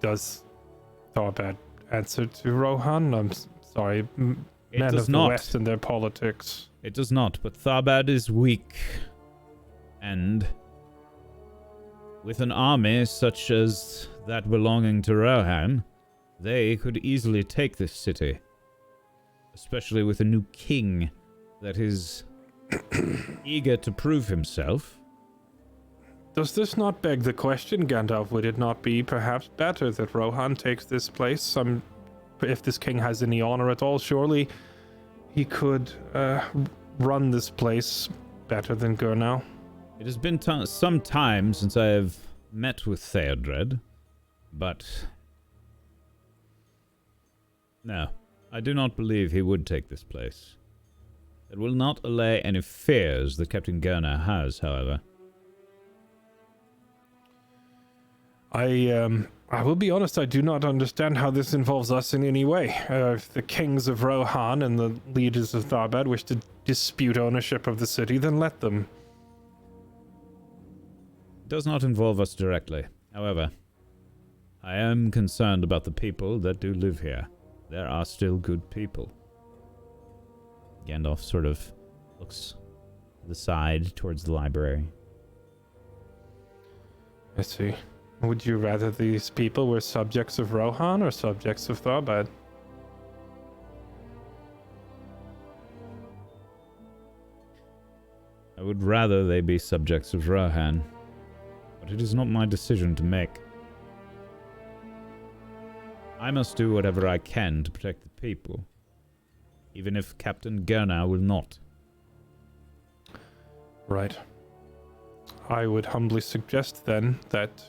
Does Tharbad answer to Rohan? I'm sorry, It men does of the not. West and their politics. It does not, but Tharbad is weak. And with an army such as that belonging to Rohan, they could easily take this city. Especially with a new king that is eager to prove himself. Does this not beg the question, Gandalf? Would it not be perhaps better that Rohan takes this place? If this king has any honor at all, surely he could run this place better than Gurnau. It has been some time since I have met with Theodred, but no, I do not believe he would take this place. It will not allay any fears that Captain Gurnau has, however. I will be honest, I do not understand how this involves us in any way. If the kings of Rohan and the leaders of Tharbad wish to dispute ownership of the city, then let them. It does not involve us directly. However, I am concerned about the people that do live here. There are still good people. Gandalf sort of looks to the side towards the library. I see. Would you rather these people were subjects of Rohan or subjects of Tharbad? I would rather they be subjects of Rohan, but it is not my decision to make. I must do whatever I can to protect the people, even if Captain Gurnau will not. Right. I would humbly suggest then that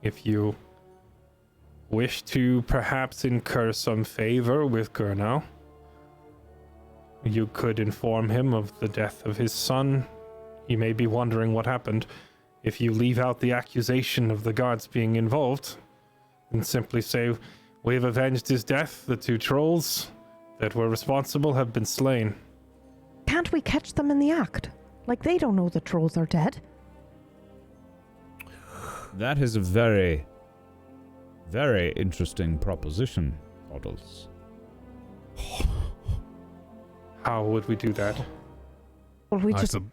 if you wish to perhaps incur some favor with Gurnau, you could inform him of the death of his son. He may be wondering what happened. If you leave out the accusation of the guards being involved, and simply say, "We have avenged his death. The two trolls that were responsible have been slain." Can't we catch them in the act? Like they don't know the trolls are dead. That is a very, very interesting proposition, Toddles. How would we do that? Well, we I just sub-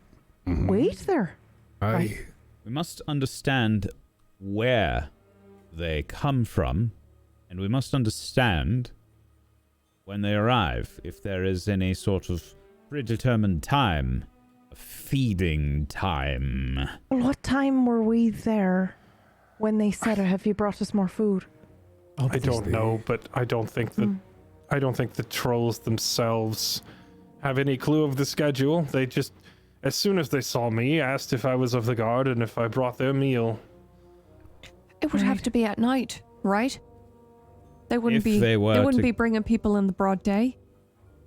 wait there. I We must understand where they come from, and we must understand when they arrive, if there is any sort of predetermined time, a feeding time. Well, what time were we there when they said, "Have you brought us more food?" I don't know, but I don't think the trolls themselves have any clue of the schedule. They just, as soon as they saw me, asked if I was of the guard and if I brought their meal. It would have to be at night, right? They wouldn't If they were to- be bringing people in the broad day.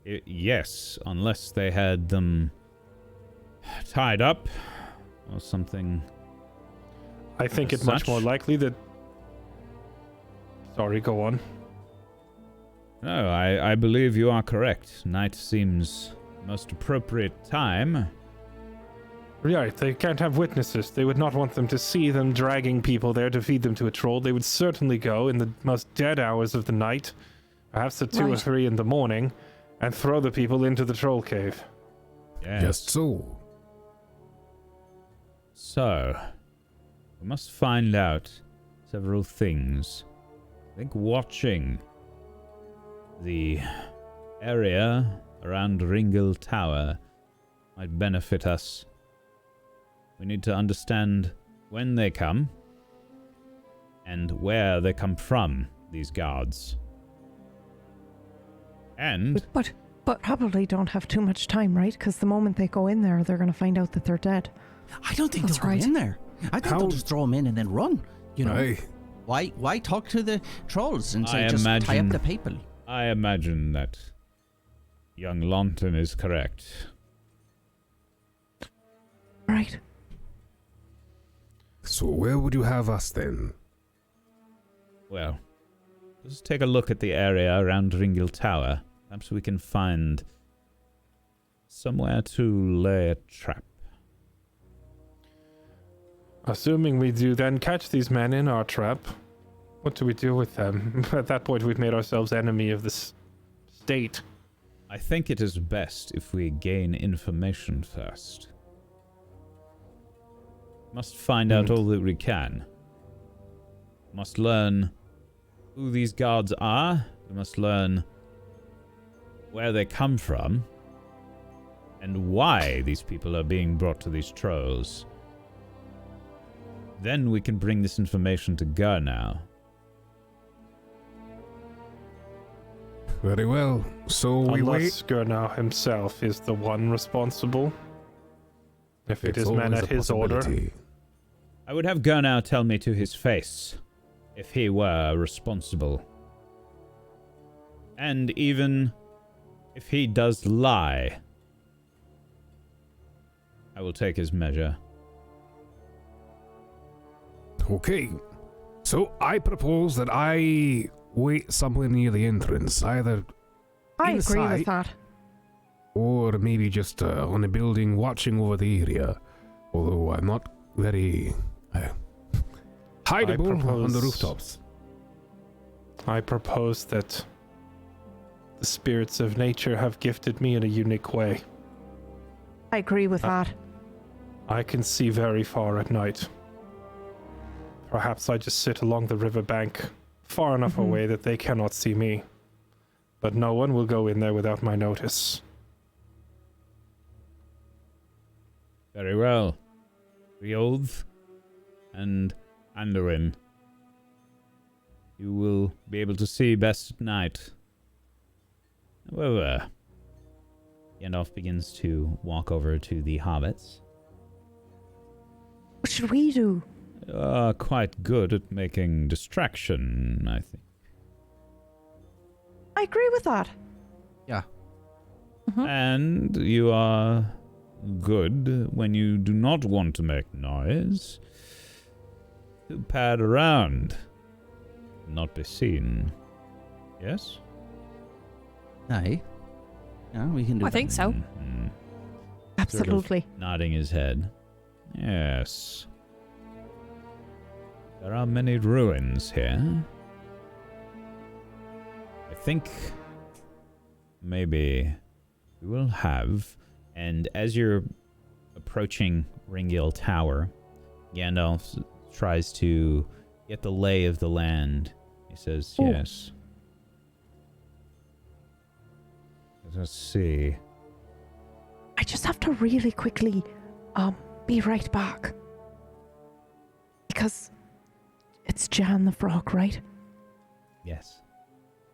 Yes, unless they had them tied up or something. I think As it's much such? more likely that... Sorry, go on. No, I believe you are correct. Night seems most appropriate time. Right, they can't have witnesses. They would not want them to see them dragging people there to feed them to a troll. They would certainly go in the most dead hours of the night, perhaps at 2 or Right. 3 in the morning, and throw the people into the troll cave. Yes. Just so. So, we must find out several things. I think watching the area around Ringel Tower might benefit us. We need to understand when they come and where they come from, these guards. And But probably don't have too much time, right? Because the moment they go in there, they're going to find out that they're dead. I don't think That's they'll right. go in there. I think How- they'll just throw them in and then run. You know, Aye. why talk to the trolls and say I just tie imagine- up the people? I imagine that young Lawton is correct. Right. So where would you have us then? Well, let's take a look at the area around Ringel Tower. Perhaps we can find somewhere to lay a trap. Assuming we do then catch these men in our trap, what do we do with them? At that point, we've made ourselves enemy of this state. I think it is best if we gain information first. Must find out all that we can. Must learn who these guards are. We must learn where they come from and why these people are being brought to these trolls. Then we can bring this information to Gurnau. Very well. So we wait. Unless Gurnau himself is the one responsible. If it It's is men always at a his order. possibility. I would have Gurnau tell me to his face if he were responsible. And even if he does lie, I will take his measure. Okay. So I propose that I wait somewhere near the entrance, either I agree Inside. with that. or maybe just on a building watching over the area. Although I'm not very hideable on the propose- rooftops. I propose that the spirits of nature have gifted me in a unique way. I agree with that. I can see very far at night. Perhaps I just sit along the riverbank, far enough away that they cannot see me. But no one will go in there without my notice. Very well. Riolth and Anduin. You will be able to see best at night. However, Gandalf begins to walk over to the hobbits. What should we do? Quite good at making distraction, I think. I agree with that. Yeah. And you are good when you do not want to make noise. To pad around. Not be seen. Yes? Aye. Yeah, we can do I that. think so. Mhm. Absolutely. Nodding his head. Yes. There are many ruins here. I think maybe we will have, and as you're approaching Ringil Tower, Gandalf tries to get the lay of the land. He says, Ooh. yes. Let us see. I just have to really quickly be right back. Because it's Jan the Frog, right? Yes.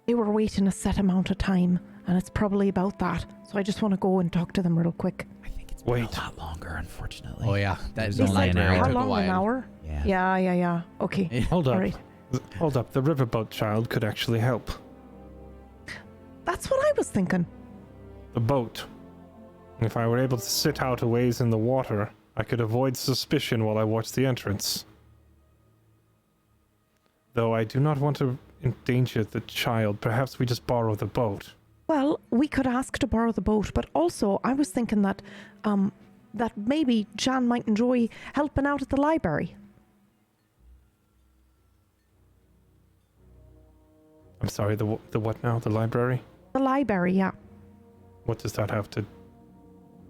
They were waiting a set amount of time, and it's probably about that. So I just want to go and talk to them real quick. I think it's been a lot longer, unfortunately. Oh yeah, that It was is only only an hour. How took a long? while. An hour? Yeah. Yeah. Okay. Hold up. All right. Hold up. The riverboat child could actually help. That's what I was thinking. The boat. If I were able to sit out a ways in the water, I could avoid suspicion while I watch the entrance. Though I do not want to endanger the child, perhaps we just borrow the boat. Well, we could ask to borrow the boat, but also I was thinking that that maybe Jan might enjoy helping out at the library. I'm sorry, the what now? The library? The library, yeah. What does that have to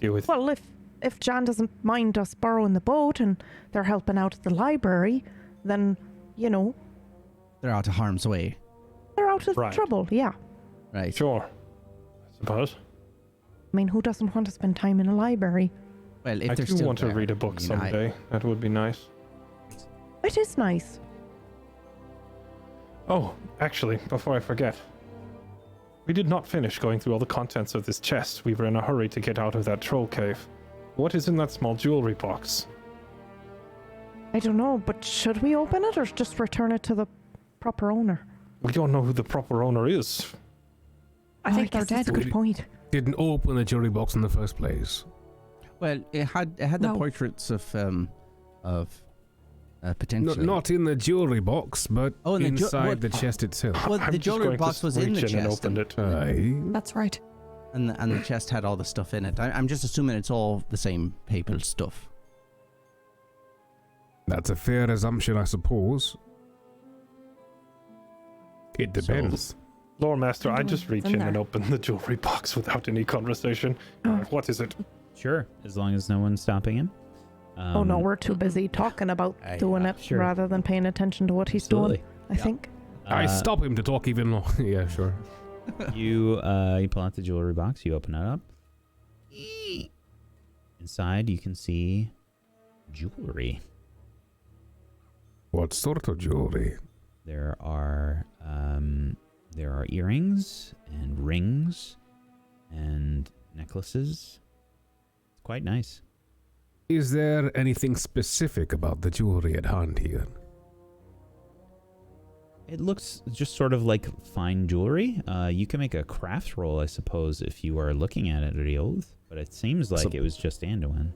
do with... Well, if Jan doesn't mind us borrowing the boat and they're helping out at the library, then, you know, They're out of harm's way. they're out of Right. trouble, yeah. Right. Sure. I suppose. I mean, who doesn't want to spend time in a library? Well, if I they're do still want to there, read a book I mean, someday. That would be nice. It is nice. Oh, actually, before I forget. We did not finish going through all the contents of this chest. We were in a hurry to get out of that troll cave. What is in that small jewelry box? I don't know, but should we open it or just return it to the proper owner? We don't know who the proper owner is. I think they're guess that's dead. a good point. Didn't open the jewelry box in the first place. Well, it had the No. portraits of potentially. Not in the jewelry box, but Oh, in the inside the chest itself. Well, I'm the just jewelry going to box was in the reach and chest, opened it. Aye. That's right. and the chest had all the stuff in it. I'm just assuming it's all the same papal stuff. That's a fair assumption, I suppose. It depends. Loremaster, I just reach in in and there. open the jewelry box without any conversation. What is it? Sure, as long as no one's stopping him. Oh no, we're too busy talking about doing it sure. rather than paying attention to what he's Absolutely. doing, I think. I stop him to talk even more. Yeah, sure. You pull out the jewelry box. You open it up. Inside, you can see jewelry. What sort of jewelry? There are earrings and rings and necklaces. It's quite nice. Is there anything specific about the jewelry at hand here? It looks just sort of like fine jewelry. You can make a craft roll, I suppose, if you are looking at it, Rioth. But it seems like it was just Anduin.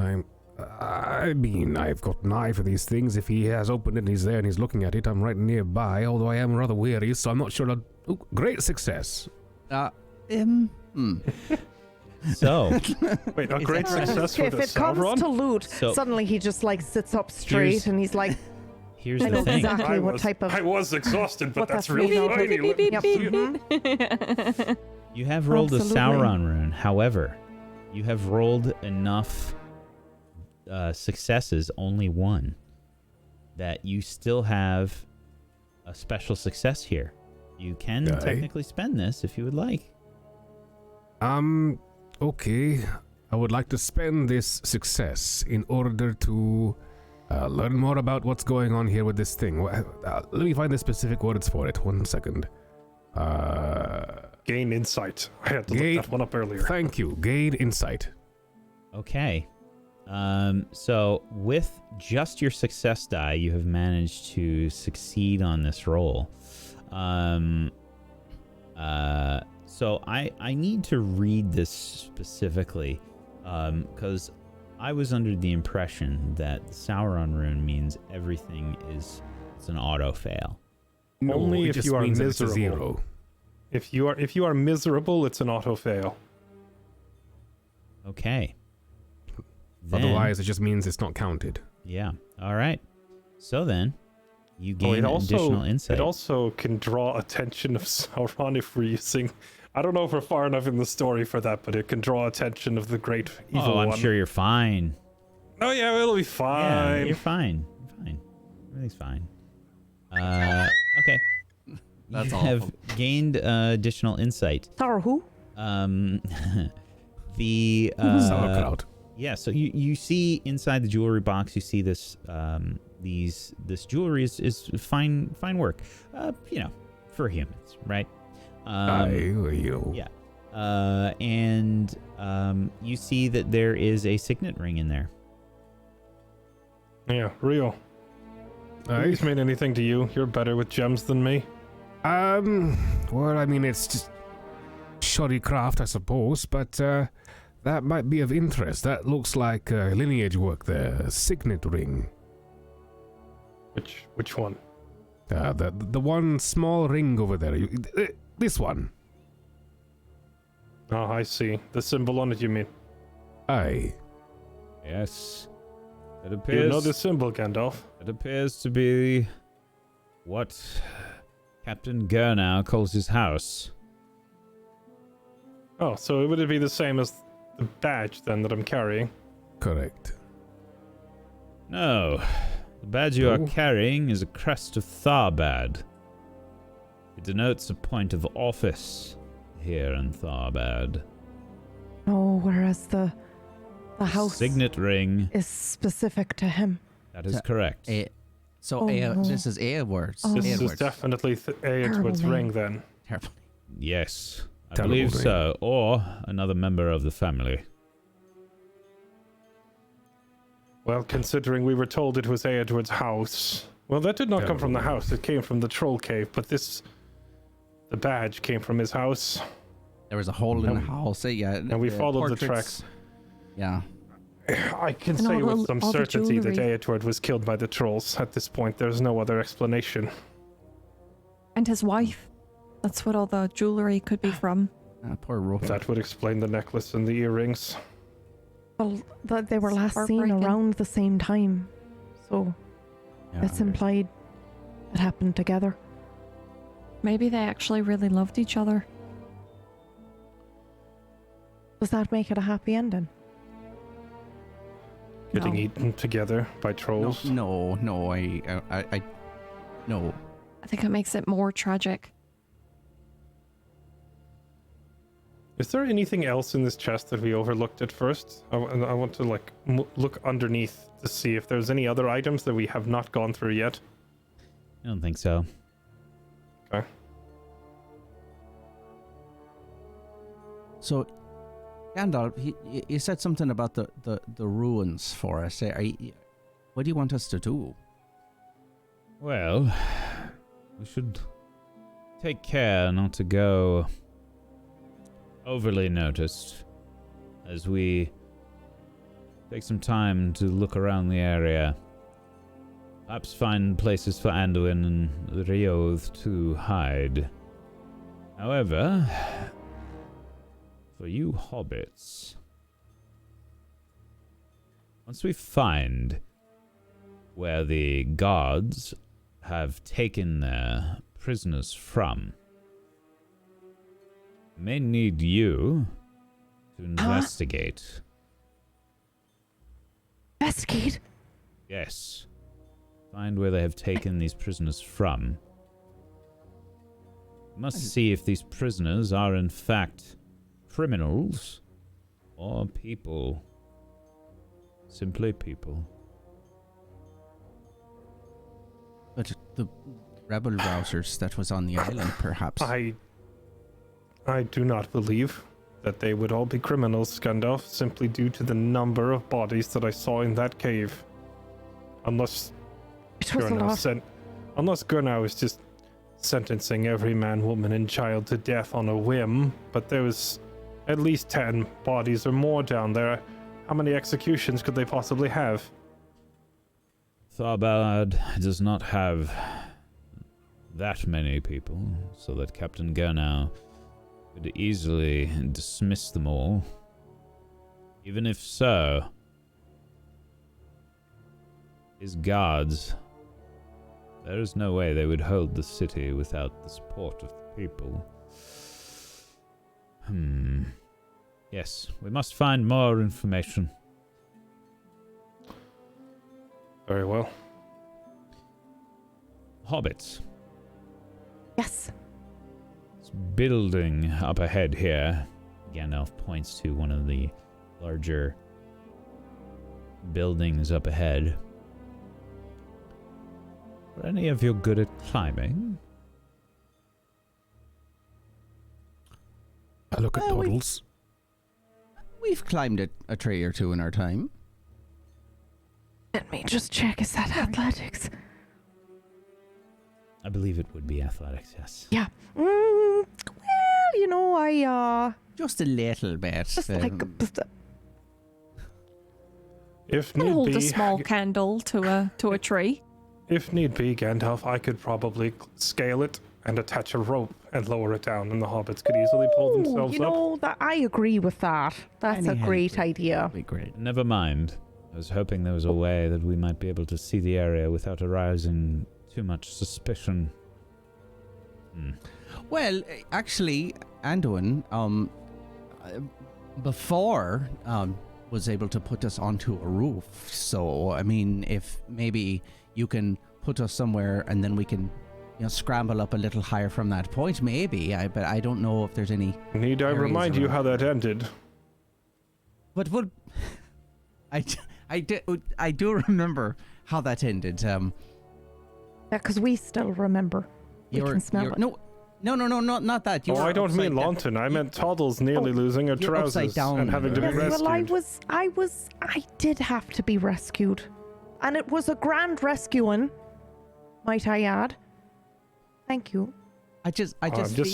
I mean, I've got an eye for these things. If he has opened it and he's there and he's looking at it, I'm right nearby, although I am rather weary, so I'm not sure. Great success. So, Wait, a great success for If the it comes Sauron? to loot, So- suddenly he just like sits up straight Here's- and he's like, here's I the know thing. exactly what type of... I was exhausted, but what that's that's really made out of. tiny. Let me Yep, see it. mhm. You have rolled a Absolutely. Sauron rune. However, you have rolled enough successes, only one, that you still have a special success here. You can Aye. technically spend this if you would like. Okay. I would like to spend this success in order to learn more about what's going on here with this thing. Let me find the specific words for it. 1 second. Gain insight. I had to Gain- look that one up earlier. Thank you. Gain insight. Okay. So with just your success die, you have managed to succeed on this roll. So I need to read this specifically, because I was under the impression that the Sauron rune means everything it's an auto fail. Only it if just you are means that it's a miserable. zero. If you are miserable, it's an auto fail. Okay. Then- Otherwise, it just means it's not counted. Yeah. All right. So then, you Oh, gain it also additional insight. it also can draw attention of Sauron if we're using. I don't know if we're far enough in the story for that, but it can draw attention of the great evil Oh, I'm one. sure you're fine. Oh yeah, it'll be Yeah, fine. you're fine. You're fine. Everything's fine. Okay. That's you awful. have gained additional insight. Sorry, who? The Sauerkraut. Yeah, so you see inside the jewelry box, you see this this jewelry is fine work. For humans, right? You. Yeah. And you see that there is a signet ring in there. Yeah, Rio. He's made anything to you? You're better with gems than me. Well, I mean, it's just shoddy craft, I suppose, but that might be of interest. That looks like lineage work there. A signet ring. Which one? The one small ring over there. This one. Oh, I see. The symbol on it, you mean? Aye. Yes. It You appears. know the symbol, Gandalf? It appears to be what Captain Gurnow calls his house. Oh, so would it be the same as the badge then that I'm carrying? Correct. No. The badge you are Oh. carrying is a crest of Tharbad. It denotes a point of office here in Tharbad. Oh, whereas the house Signet ring. is specific to him. That is correct. So Oh, no. this is Eoward's. Oh. This is Eoward's. definitely Eoward's Terrible ring name. then. Terrible. Yes, I Terrible believe ring. so. Or another member of the family. Well, considering we were told it was Eoward's house. Well, that did not come from the Terrible. house. It came from the troll cave, but the badge came from his house. There was a hole in the And- house. Yeah, and we followed the portraits- Yeah. I can And say all with the- some all the certainty that jewelry. Eoward was killed by the trolls. At this point, there's no other explanation. And his wife. That's what all the jewelry could be from. Poor Rope. That would explain the necklace and the earrings. Well, they were last seen Heartbreaking. around the same time, so it's implied it happened together. Maybe they actually really loved each other. Does that make it a happy ending? Getting No. eaten together by trolls. No, no, no. I think it makes it more tragic. Is there anything else in this chest that we overlooked at first? I want to look underneath to see if there's any other items that we have not gone through yet. I don't think so. Okay. So, Gandalf, he said something about the ruins for us. What do you want us to do? Well, we should take care not to go overly noticed as we take some time to look around the area. Perhaps find places for Anduin and Rioth to hide. However, for you hobbits, once we find where the guards have taken their prisoners from, may need you to investigate. Investigate? Yes. Find where they have taken these prisoners from. We must see if these prisoners are in fact criminals or people. Simply people. But the rebel rousers that was on the island, perhaps. I do not believe that they would all be criminals, Gandalf, simply due to the number of bodies that I saw in that cave. Unless It was a lot. Unless Gurnow is just sentencing every man, woman, and child to death on a whim, but there was at least 10 bodies or more down there. How many executions could they possibly have? Tharbad does not have that many people, so that Captain Gurnow could easily dismiss them all. Even if so, his guards, there is no way they would hold the city without the support of the people. Yes, we must find more information. Very well. Hobbits. Yes. This building up ahead here. Gandalf points to one of the larger buildings up ahead. Are any of you good at climbing? I look at Well, Toddles. We've climbed a tree or two in our time. Let me just check. Is that athletics? I believe it would be athletics, yes. Yeah. Well, you know, I Just a little bit. just like If Can need hold be, a small candle to a tree. if need be, Gandalf, I could probably scale it and attach a rope and lower it down, and the hobbits could easily pull themselves you up. know, that I agree with that. That's a Any great help idea. would be great. Never mind. I was hoping there was a way that we might be able to see the area without arousing too much suspicion. Well, actually, Anduin, before was able to put us onto a roof. So, I mean, if maybe you can put us somewhere and then we can, scramble up a little higher from that point, maybe. But I don't know if there's any. Need I areas remind you around. how that ended? But what? I do remember how that ended. Yeah, because we still remember. We can smell it. No, not that. You Oh, were I don't mean upside down. Lawton. I meant Toddles nearly losing her you're upside trousers down. and having to be Yes, rescued. Well, I did have to be rescued. And it was a grand rescuing, might I add. Thank you. I'm just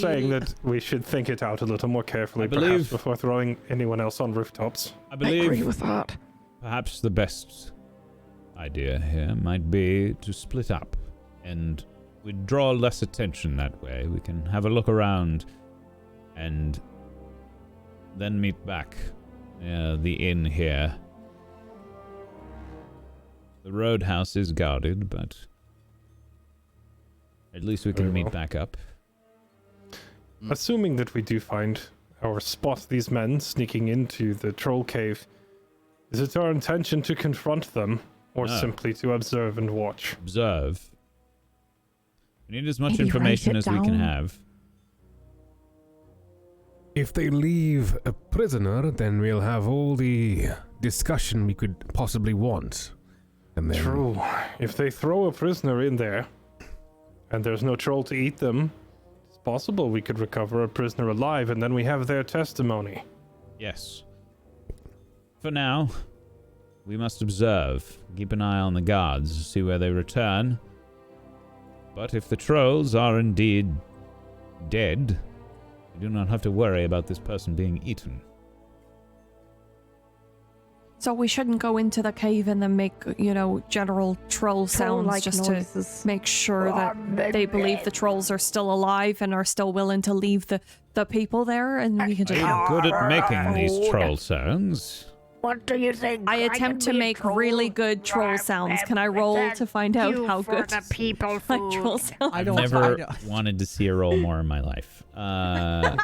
saying that we should think it out a little more carefully, I perhaps, believe- before throwing anyone else on rooftops. I I agree believe with that. perhaps the best idea here might be to split up, and we'd draw less attention that way. We can have a look around and then meet back near the inn here. The roadhouse is guarded, but at least we can Very meet well. back up. Assuming that we do find or spot these men sneaking into the troll cave, is it our intention to confront them, or No. simply to observe and watch? Observe. We need as much Maybe write information it as we can down. have. If they leave a prisoner, then we'll have all the discussion we could possibly want. And then True. If they throw a prisoner in there, and there's no troll to eat them, it's possible we could recover a prisoner alive, and then we have their testimony. Yes. For now, we must observe, keep an eye on the guards, see where they return. But if the trolls are indeed dead, we do not have to worry about this person being eaten. So we shouldn't go into the cave and then make, general troll sounds Troll-like just noises. to make sure that they believe the trolls are still alive and are still willing to leave the people there, and we can just. Are you good at making these troll sounds? What do you think? I attempt to make really good troll sounds. Can I roll to find out how good the people my food. troll sounds? I I've don't never I- wanted to see a roll more in my life. Can I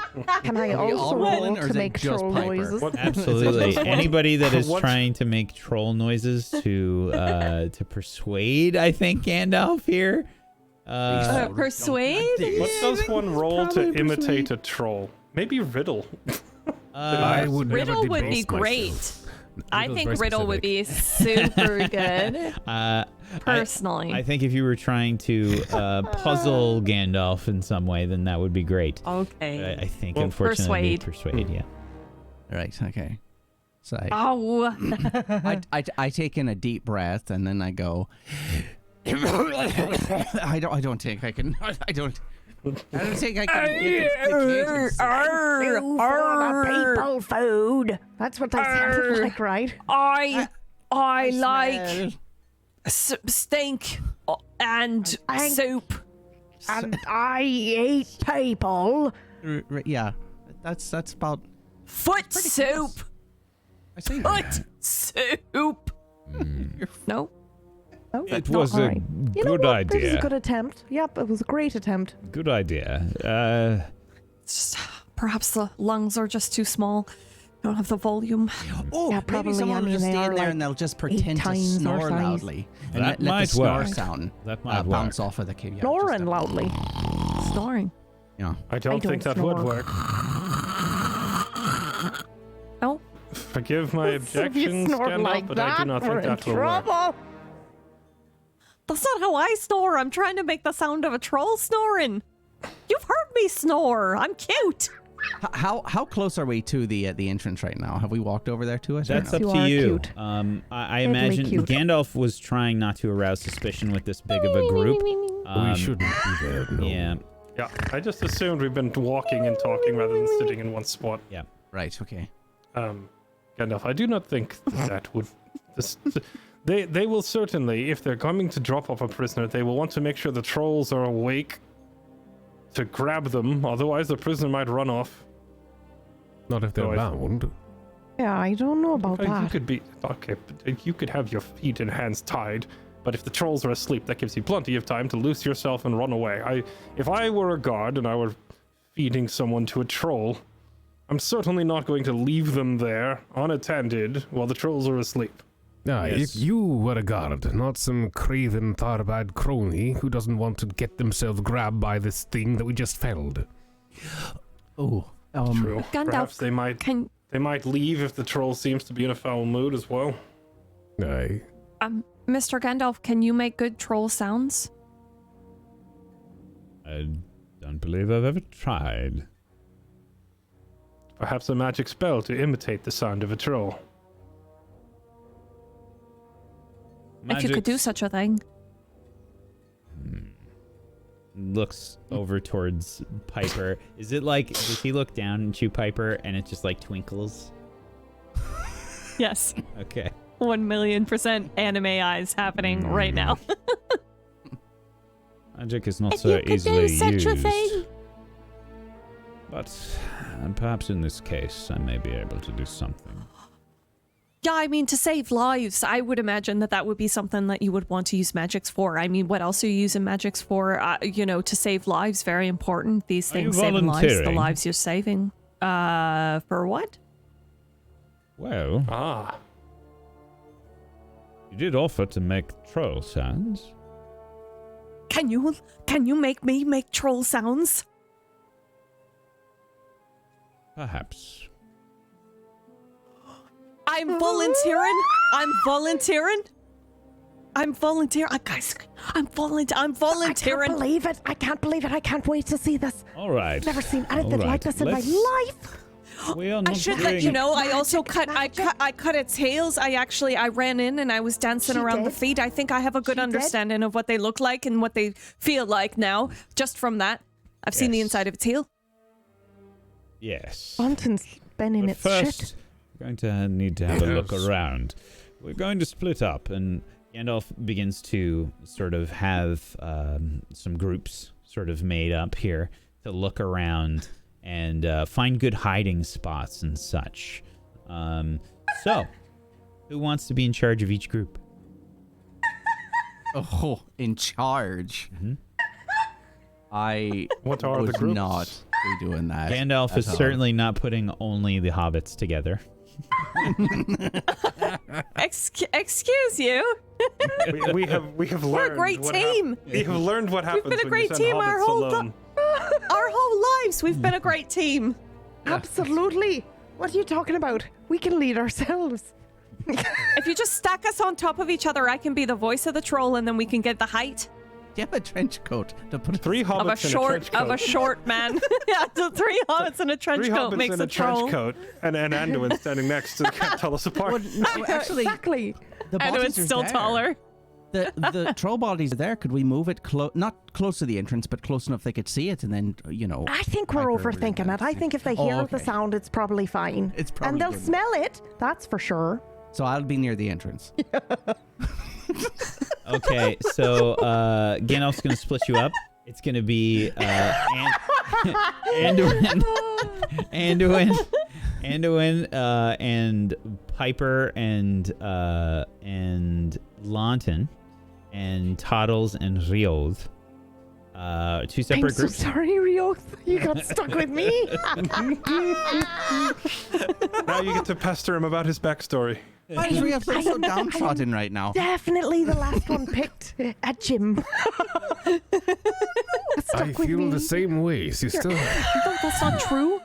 Are we also all roll rolling, or to is it make just troll Piper? noises? What- Absolutely. Anybody that is What- trying to make troll noises to persuade, I think, Gandalf here. Persuade? What does one roll to probably imitate a troll? Maybe riddle. I would never Riddle would be debase great. myself. I Riddle's think very Riddle would specific. be super good, personally. I think if you were trying to puzzle Gandalf in some way, then that would be great. Okay. I think, Well, unfortunately, persuade, yeah. Right. Okay. So Oh. I take in a deep breath and then I go. I don't think I can. I don't think I can get the cadence. You for the people food. That's what they sounded like, right? I like Smell. steak and And- soup. And I eat people. Yeah, that's about. Foot soup. I see. Foot soup. No? No, It that's was not a alright. You know good what? This is a idea. good attempt. Yep, it was a great attempt. Good idea. It's just, perhaps the lungs are just too small. Don't have the volume. Oh, Yeah, probably. maybe someone I will mean, just they stay are in there like and they'll just pretend to times our snore size. loudly. And That let the might snore work. sound That might bounce work. off of the kid. Yeah, Snoring just, loudly. Snoring. Yeah. I don't think don't that would snore. work. No? Forgive my If you objections, snort Gandalf, like but I do that, not we're think in that will work. trouble. That's not how I snore. I'm trying to make the sound of a troll snoring. You've heard me snore. I'm cute. How close are we to the entrance right now? Have we walked over there to it? or That's no? up You to are you. cute. I Deadly imagine cute. Gandalf was trying not to arouse suspicion with this big of a group. we shouldn't be there, no. Yeah. Yeah, I just assumed we've been walking and talking rather than sitting in one spot. Right. Okay. Gandalf, I do not think that would. They will certainly, if they're coming to drop off a prisoner, they will want to make sure the trolls are awake to grab them. Otherwise, the prisoner might run off. Not if they're No, I- bound. Yeah, I don't know about You that. could be okay. But you could have your feet and hands tied. But if the trolls are asleep, that gives you plenty of time to loose yourself and run away. If I were a guard and I were feeding someone to a troll, I'm certainly not going to leave them there unattended while the trolls are asleep. Now, Yes. if you were a guard, not some craven Tharbad crony who doesn't want to get themselves grabbed by this thing that we just felled. Oh. True. Gandalf, Perhaps they might leave if the troll seems to be in a foul mood as well. Aye. Mr. Gandalf, can you make good troll sounds? I don't believe I've ever tried. Perhaps a magic spell to imitate the sound of a troll. If you could do such a thing. Looks over towards Piper. Is it like, does he look down into Piper and it just like twinkles? Yes. Okay. 1,000,000% anime eyes happening right now. Magic is not If so you could easily do such a used. thing. But perhaps in this case, I may be able to do something. Yeah, I mean, to save lives, I would imagine that would be something that you would want to use magics for. I mean, what else are you using magics for? To save lives, very important. These Are you things saving lives, the volunteering? lives you're saving. For what? Well, you did offer to make troll sounds. Can you make me make troll sounds? Perhaps. I'm volunteering. Guys, I'm volunteering. I can't believe it. I can't wait to see this. All right. Never seen anything All right, like this in my let's- life. We are not I should doing... let you know. I also Magic. I cut its tails. I ran in and I was dancing She around the did? feet. I think I have a good She did? understanding of what they look like and what they feel like now. Just from that, I've seen the Yes. inside of its heel. Yes. Bunton's spinning But its first, shit. we're going to need to have a look Yes. around. We're going to split up, and Gandalf begins to sort of have some groups sort of made up here to look around and find good hiding spots and such. So, who wants to be in charge of each group? Oh, in charge. Mhm. I What are would the groups? not be doing that. Gandalf at is all. certainly not putting only the hobbits together. Excuse you. we have learned. We're a great what team. we have learned what happens been a when great you send team our hobbits whole alone. Our whole lives, we've been a great team. Absolutely. What are you talking about? We can lead ourselves. If you just stack us on top of each other, I can be the voice of the troll, and then we can get the height Do you have a trench coat to put 3 hobbits of a in a short trench coat. of a short man. Yeah, the 3 hobbits in a trench 3 coat hobbits makes in a a troll. trench coat and Anduin standing next to can't tell us apart. Well, no, actually, Exactly. the And bodies it's are still there. taller. The troll bodies are there. Could we move it not close to the entrance, but close enough they could see it, and then I think we're Piper would overthinking it. I think if they Oh, hear the okay. sound, it's probably fine. It's probably and they'll good. smell it. That's for sure. So I'll be near the entrance. Okay, so Gandalf's gonna split you up. It's gonna be Anduin, and Piper and Launton and Toddles and Rioth. 2 I'm separate so groups. sorry, Rio. You got stuck with me. Now you get to pester him about his backstory. Why does Ria feel so downtrodden right now? Definitely the last one picked at Jim. I feel the same way, sister. No, that's not true.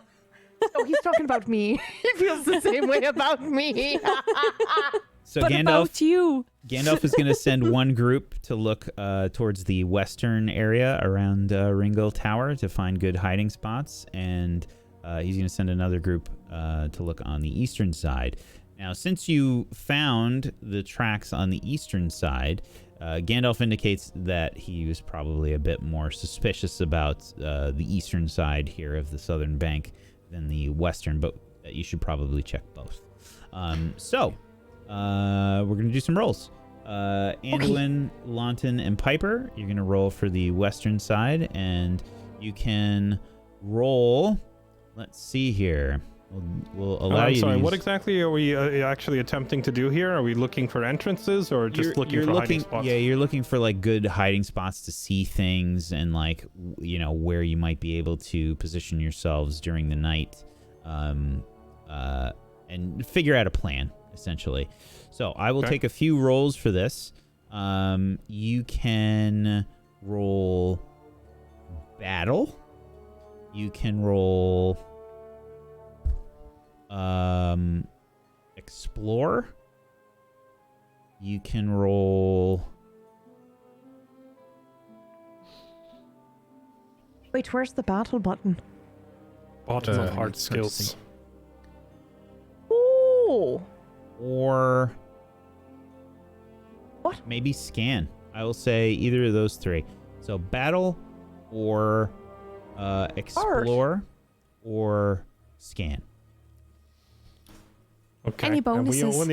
Oh, he stuck talking about me. He feels the same way about me. So But Gandalf, about you. Gandalf is going to send one group to look towards the western area around Ringel Tower to find good hiding spots, and he's going to send another group to look on the eastern side. Now, since you found the tracks on the eastern side, Gandalf indicates that he was probably a bit more suspicious about the eastern side here of the southern bank than the western, but you should probably check both. We're going to do some rolls. Anduin, Launton, and Piper, you're going to roll for the western side, and you can roll. Let's see here. We'll allow you sorry, to use... what exactly are we actually attempting to do here? Are we looking for entrances or just looking for hiding spots? Yeah, you're looking for like good hiding spots to see things and like, where you might be able to position yourselves during the night, and figure out a plan, essentially. So I will take a few rolls for this. You can roll battle. You can roll explore. You can roll... Wait, where's the battle button? Bottom of hard skills. Oh! Or... What? Maybe scan. I will say either of those three. So battle or explore or scan. Okay. Any And bonuses?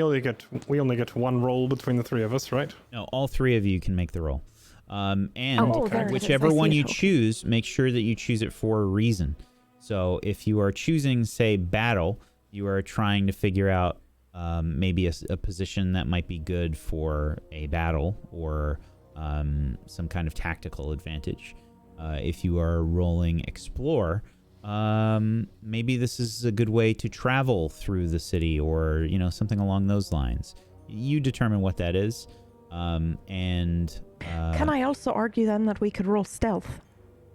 we only get one roll between the three of us, right? No, all three of you can make the roll. And there it is. whichever I see one it. you Okay. choose, make sure that you choose it for a reason. So if you are choosing, say, battle, you are trying to figure out maybe a position that might be good for a battle or some kind of tactical advantage. If you are rolling explore, maybe this is a good way to travel through the city or, something along those lines. You determine what that is. Can I also argue then that we could roll stealth?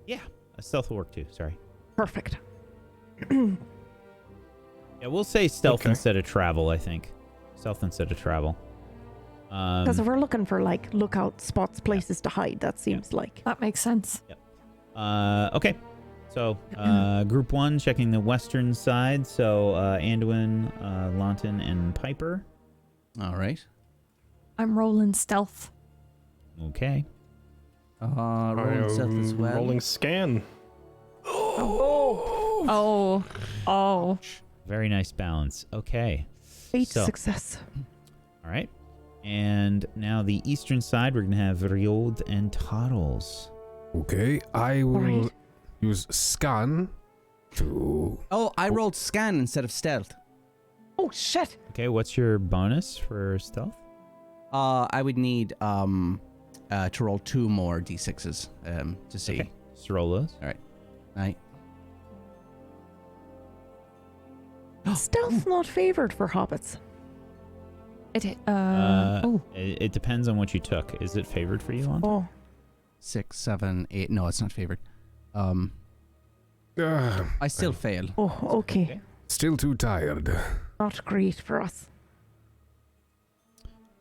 Yeah, a stealth will work too. Sorry. Perfect. Yeah, we'll say stealth Okay. instead of travel, I think. Stealth instead of travel. Because if we're looking for like lookout spots, places to hide, that seems like. That makes sense. Okay. So, group one, checking the western side. So, Anduin, Launton, and Piper. All right. I'm rolling stealth. Okay. Rolling stealth as well. Rolling scan. Oh. Very nice balance. Okay. 8 So- success. All right. And now the eastern side, we're going to have Riod and Toddles. Okay, I will Alright. use scan to... Oh, I rolled scan instead of stealth. Oh shit! Okay, what's your bonus for stealth? I would need to roll 2 more d6s to see. Okay. Just roll those. All right. Right. Stealth not favored for hobbits. It depends on what you took. Is it favored for you, Lon? Oh, 6, 7, 8. No, it's not favored. I still fail. oh, okay. Still too tired. Not great for us.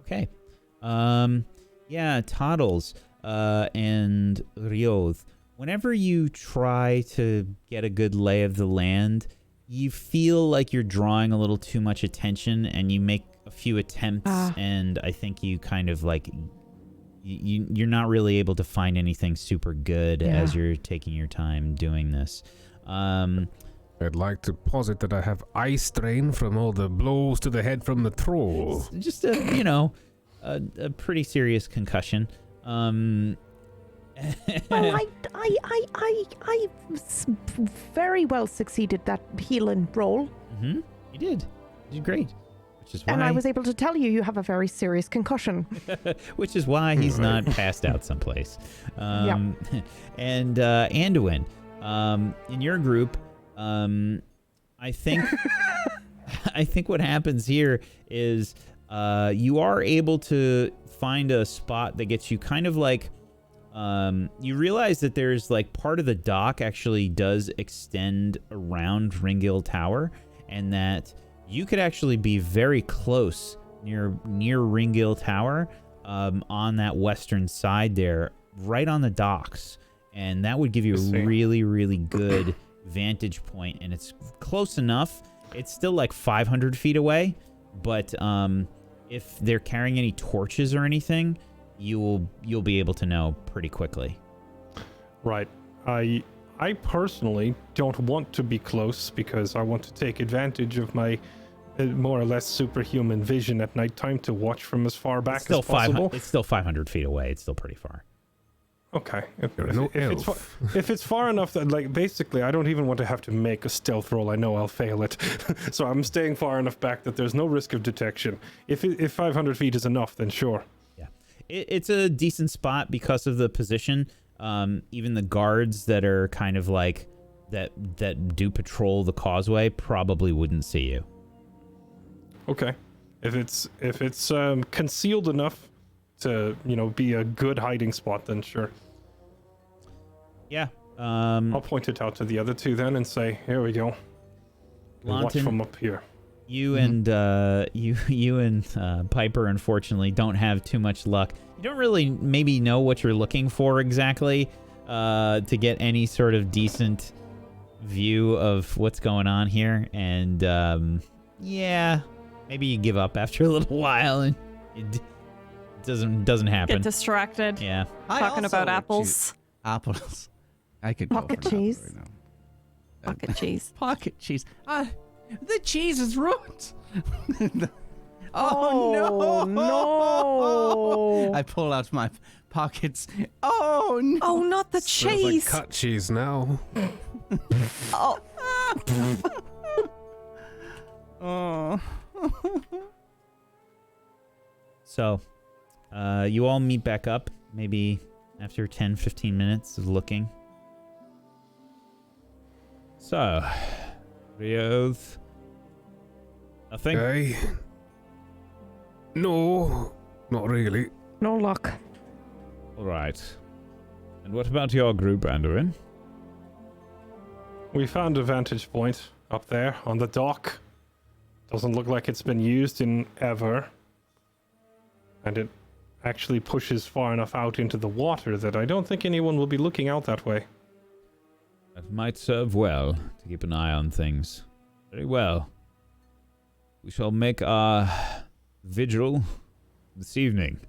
Okay. Yeah, Toddles and Rioth. Whenever you try to get a good lay of the land, you feel like you're drawing a little too much attention, and you make a few attempts, and I think you kind of like you're not really able to find anything super good as you're taking your time doing this. I'd like to posit that I have eye strain from all the blows to the head from the troll. Just a pretty serious concussion. Well, I very well succeeded that healing roll, You did. You did great. Which is why, and I was able to tell you have a very serious concussion. which is why he's not passed out someplace. And Anduin, in your group, I think I think what happens here is you are able to find a spot that gets you kind of like you realize that there's like part of the dock actually does extend around Ringil Tower, and that you could actually be very close near Ringill Tower, on that western side there, right on the docks, and that would give you a really, really good vantage point, and it's close enough. It's still like 500 feet away, but if they're carrying any torches or anything, you'll be able to know pretty quickly. Right. I personally don't want to be close because I want to take advantage of my more or less superhuman vision at nighttime to watch from as far back as possible. It's still 500 feet away. It's still pretty far. Okay. If it's far enough that, like, basically, I don't even want to have to make a stealth roll. I know I'll fail it. So I'm staying far enough back that there's no risk of detection. If 500 feet is enough, then sure. Yeah. It's a decent spot because of the position. Even the guards that are kind of like, that do patrol the causeway probably wouldn't see you. Okay. If it's concealed enough to, be a good hiding spot, then sure. Yeah. I'll point it out to the other two then and say, here we go. Watch from up here. You and you and Piper, unfortunately, don't have too much luck. You don't really maybe know what you're looking for exactly to get any sort of decent view of what's going on here. And yeah, maybe you give up after a little while and it doesn't happen. Get distracted. Yeah. Talking about apples. Apples. I could Pocket go for an cheese. apple right now. Pocket cheese. Pocket cheese. The cheese is ruined. Oh, no. I pull out my pockets. Oh, no. Oh, not the Smells cheese. like cut cheese now. Oh. Oh. So, you all meet back up, maybe after 10-15 minutes of looking. So, Rioth, nothing? Okay. No, not really. No luck. All right. And what about your group, Anduin? We found a vantage point up there on the dock. Doesn't look like it's been used in ever. And it actually pushes far enough out into the water that I don't think anyone will be looking out that way. That might serve well to keep an eye on things. Very well. We shall make our vigil this evening.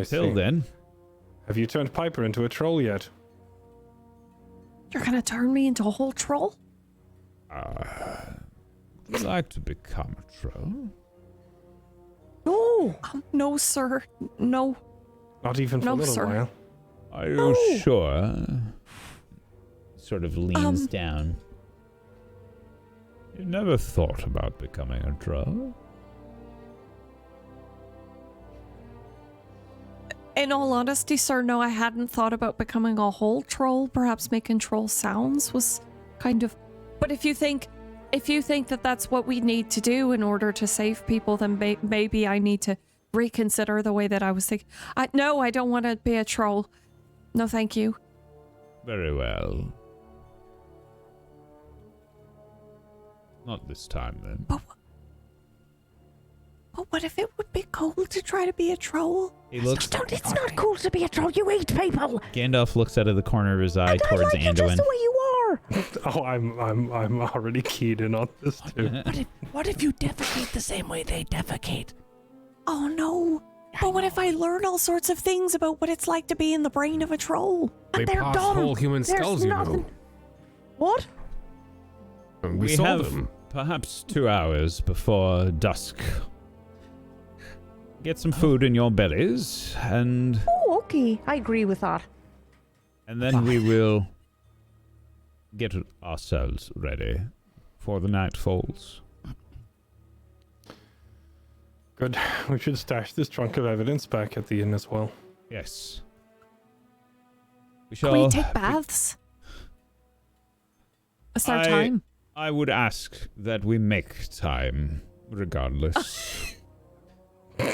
Till then. Have you turned Piper into a troll yet? You're gonna turn me into a whole troll? Would you like to become a troll? No. No, sir. No. Not even for a little while. Are you sure? Sort of leans down. You never thought about becoming a troll? In all honesty, sir, no, I hadn't thought about becoming a whole troll. Perhaps making troll sounds was kind of... But if you think that that's what we need to do in order to save people, then maybe I need to reconsider the way that I was thinking. No, I don't want to be a troll. No, thank you. Very well. Not this time, then. But what if it would be cool to try to be a troll? He looks. It's not cool to be a troll. You eat people. Gandalf looks out of the corner of his eye And towards I like you Anduin. just the way you are. Oh, I'm already keyed in on this too. What if you defecate the same way they defecate? Oh no. But what if I learn all sorts of things about what it's like to be in the brain of a troll? They they're pass dumb. whole human There's skulls, you nothing. know. What? And we We saw have them. perhaps 2 hours before dusk. Get some food in your bellies, and Oh, okay. I agree with that. then we will get ourselves ready for the night falls. Good. We should stash this trunk of evidence back at the inn as well. Yes. We Can shall. we take baths? It's our time. I would ask that we make time, regardless. Good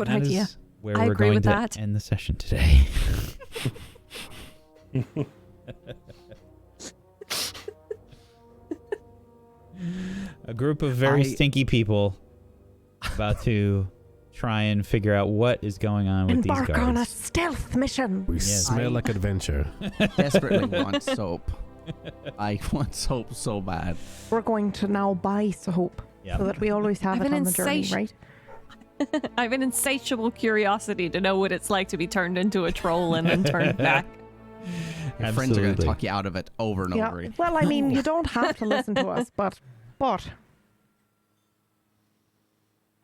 That idea. is where I we're agree going with to that. end the session today. A group of very stinky people about to try and figure out what is going on with these guards. Embark on a stealth mission. We smell like adventure. Desperately want soap. I want soap so bad. We're going to now buy soap so that we always have it on the journey, right? I have an insatiable curiosity to know what it's like to be turned into a troll and then turned back. Your friends are going to talk you out of it over and over again. Well, I mean, you don't have to listen to us, but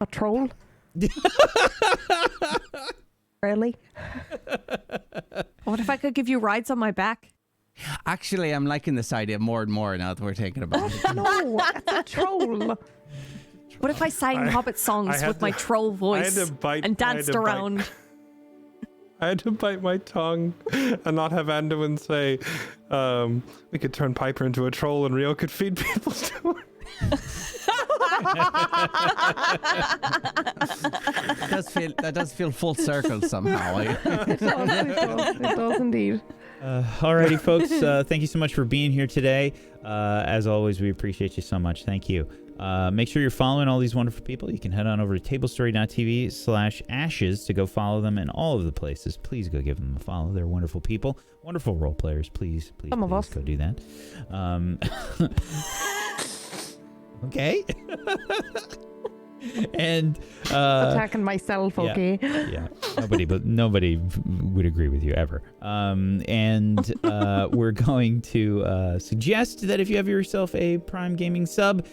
a troll? Really? What if I could give you rides on my back? Actually, I'm liking this idea more and more now that we're thinking about it. No, that's a troll. What if I sang Hobbit songs with my troll voice and danced around? I had to bite my tongue and not have Anduin say, we could turn Piper into a troll and Rio could feed people to her. That does feel full circle somehow. It does indeed. Alrighty, folks. Thank you so much for being here today. As always, we appreciate you so much. Thank you. Make sure you're following all these wonderful people. You can head on over to tablestory.tv/ashes to go follow them in all of the places. Please go give them a follow. They're wonderful people, wonderful role players. Please Some of us. go do that. Okay. And attacking myself, okay? Yeah. Nobody would agree with you ever. And we're going to suggest that if you have yourself a Prime Gaming sub,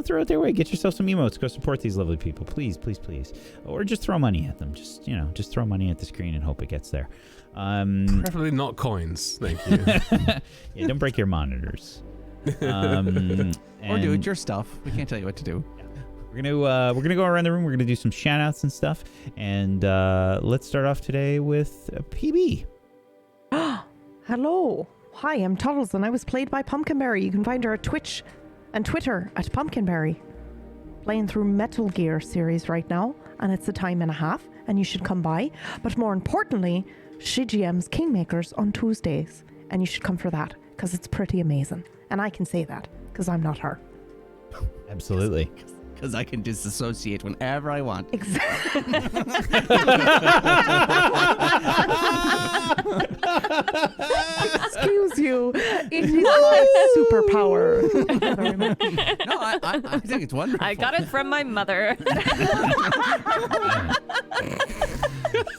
throw it their way. Get yourself some emotes. Go support these lovely people, please, please, please. Or just throw money at them. Just throw money at the screen and hope it gets there. Preferably not coins. Thank you. Yeah, don't break your monitors. Or do it your stuff. We can't tell you what to do. We're gonna go around the room. We're gonna do some shout outs and stuff. And let's start off today with PB. Hello. Hi, I'm Toddles, and I was played by Pumpkinberry. You can find her at Twitch and Twitter at Pumpkinberry. Playing through Metal Gear series right now, and it's a time and a half, and you should come by. But more importantly, she GMs Kingmakers on Tuesdays, and you should come for that, because it's pretty amazing. And I can say that, because I'm not her. Absolutely. Because I can disassociate whenever I want. Exactly. Excuse you. It is my superpower. Thank you very much. No, I think it's wonderful. I got it from my mother.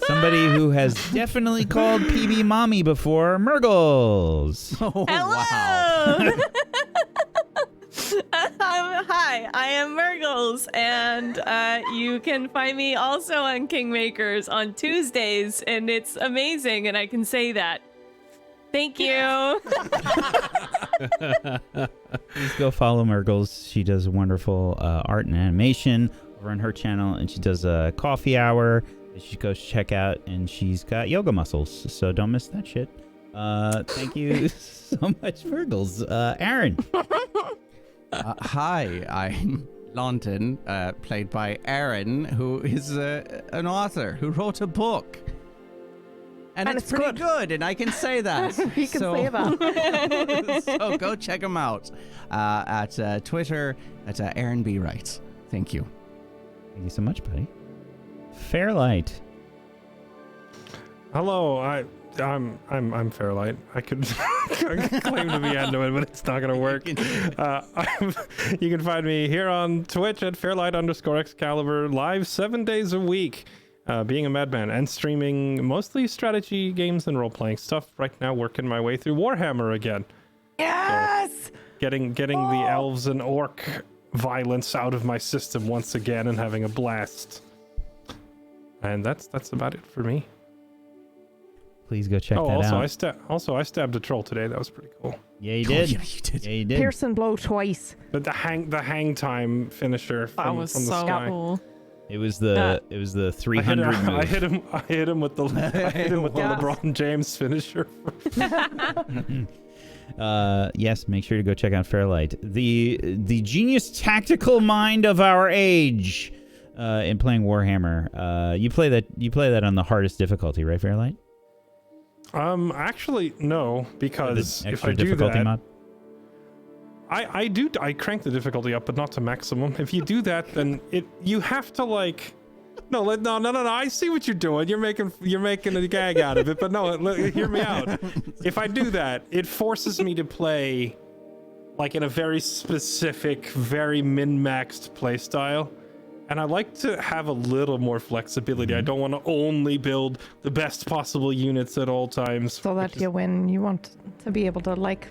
Somebody who has definitely called PB mommy before, Mirggles. Oh, Hello. wow. Hi, I am Mirggles, and you can find me also on Kingmakers on Tuesdays, and it's amazing, and I can say that. Thank you. Please go follow Mirggles. She does wonderful art and animation over on her channel, and she does a coffee hour that she goes check out, and she's got yoga muscles, so don't miss that shit. Thank you so much, Mirggles. Aaron. Hi, I'm London, played by Aaron, who is an author who wrote a book. And it's pretty good, and I can say that. You can say that. So go check him out at Twitter at Aaron B. Wright. Thank you. Thank you so much, buddy. Fairlight. Hello, I'm Fairlight. I could claim to be Anduin, but it's not gonna work. You can find me here on Twitch at Fairlight_Excalibur, live 7 days a week, being a madman and streaming mostly strategy games and role-playing stuff. Right now, working my way through Warhammer again. Yes. So getting the elves and orc violence out of my system once again and having a blast. And that's about it for me. Please go check that out. I stabbed a troll today. That was pretty cool. Yeah, you did. Yeah, you did. Yeah, you did. Piercing blow twice. But the hang time finisher from the sky. Cool. It was the 300 move. I hit him with the LeBron James finisher. Yes, make sure to go check out Fairlight, the genius tactical mind of our age, in playing Warhammer. You play that on the hardest difficulty, right, Fairlight? Actually, no, because if I do difficulty that, mod? I crank the difficulty up, but not to maximum. If you do that, then you have to like. No, I see what you're doing. You're making a gag out of it, but no, hear me out. If I do that, it forces me to play like in a very specific, very min-maxed play style. And I like to have a little more flexibility. I don't want to only build the best possible units at all times. So that you win, you want to be able to like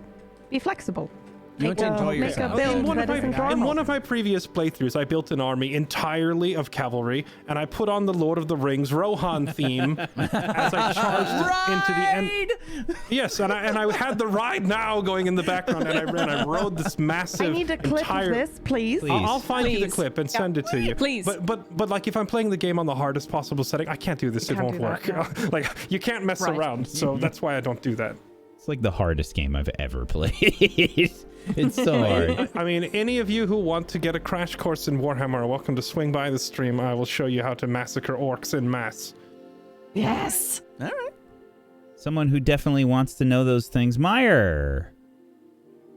be flexible. You want to enjoy Make a yourself. build In one of my normal. previous playthroughs, I built an army entirely of cavalry, and I put on the Lord of the Rings Rohan theme as I charged into the end. Yes, and I had the ride now going in the background, and I rode this massive. I need a clip entire... of this, please. I'll find you the Please. clip and send it to you. Please. But like if I'm playing the game on the hardest possible setting, I can't do this. It can't won't do work. that, no. Like you can't mess Right. around. So that's why I don't do that. It's like the hardest game I've ever played. It's so hard. I mean, any of you who want to get a crash course in Warhammer are welcome to swing by the stream. I will show you how to massacre orcs en masse. Yes. All right. Someone who definitely wants to know those things. Meyer.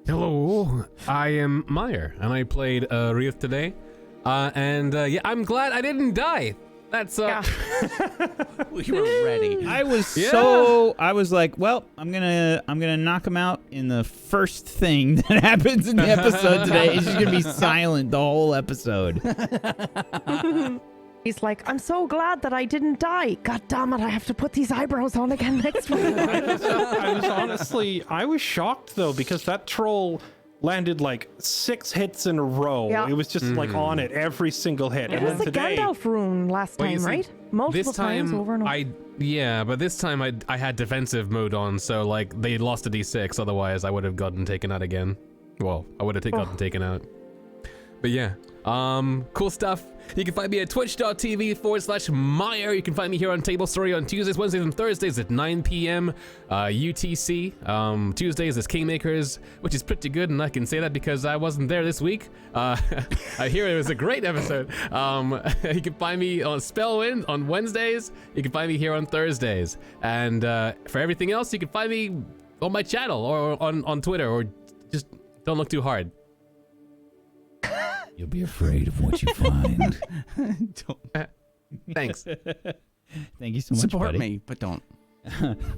Hello, I am Meyer, and I played Rieth today. Yeah, I'm glad I didn't die. That's We were ready. I was Yeah. I was like, well, I'm gonna knock him out in the first thing that happens in the episode today. He's just gonna be silent the whole episode. He's like, I'm so glad that I didn't die. God damn it, I have to put these eyebrows on again next week. I was shocked though, because that troll landed like 6 hits in a row. Yeah. It was just like on it every single hit. It And was then the today, Gandalf rune last Well, you time, see, right? Multiple this time times over and over. but this time I had defensive mode on, so like they lost a d6. Otherwise, I would have gotten taken out again. Well, I would have gotten taken out. But yeah, cool stuff. You can find me at twitch.tv/Meyer. You can find me here on Tablestory on Tuesdays, Wednesdays, and Thursdays at 9 p.m. UTC. Tuesdays is Kingmakers, which is pretty good, and I can say that because I wasn't there this week. I hear it was a great episode. You can find me on Spellwind on Wednesdays. You can find me here on Thursdays. And for everything else, you can find me on my channel or on Twitter, or just don't look too hard. You'll be afraid of what you find. Thanks. Thank you so much, Support buddy. me, but don't.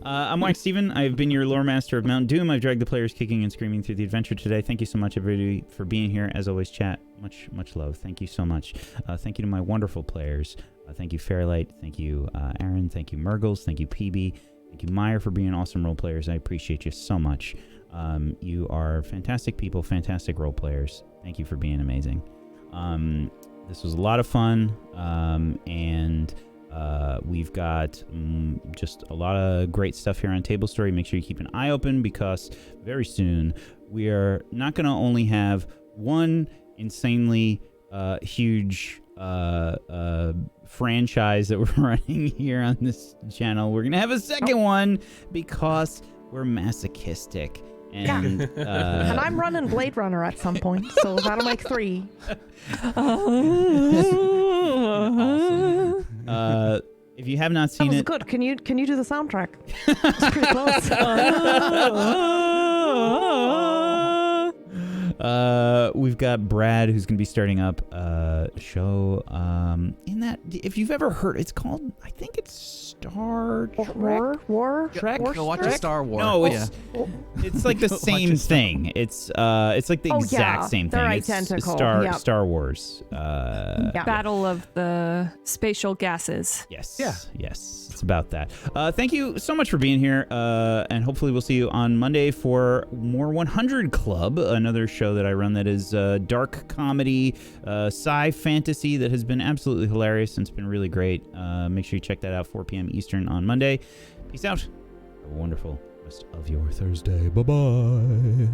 I'm Mike Steven. I've been your Loremaster of Mount Doom. I've dragged the players kicking and screaming through the adventure today. Thank you so much, everybody, for being here. As always, chat. Much love. Thank you so much. Thank you to my wonderful players. Thank you, Fairlight. Thank you, Aaron. Thank you, Mirggles. Thank you, PB. Thank you, Meyer, for being awesome role players. I appreciate you so much. You are fantastic people, fantastic role players. Thank you for being amazing. This was a lot of fun, and we've got just a lot of great stuff here on Tablestory. Make sure you keep an eye open, because very soon we are not going to only have one insanely huge franchise that we're running here on this channel. We're going to have a second one, because we're masochistic. And, And I'm running Blade Runner at some point, so that'll make 3. awesome. If you have not That seen was it, good. Can you do the soundtrack? It's pretty close. we've got Brad, who's going to be starting up a show in that, if you've ever heard, it's called, I think it's Star Trek. War? Trek? Go watch a Trek? Star Wars. No, it's like the Go watch same a Star- thing. It's like the exact same thing. they're It's identical. Star Yep. Star Wars. Yeah. Battle of the spatial gases. Yes. Yeah. Yes. It's about that. Thank you so much for being here. And hopefully we'll see you on Monday for more 100 Club, another show that I run that is dark comedy, sci fantasy that has been absolutely hilarious and it's been really great. Make sure you check that out, 4 p.m. Eastern on Monday. Peace out. Have a wonderful rest of your Thursday. Bye-bye.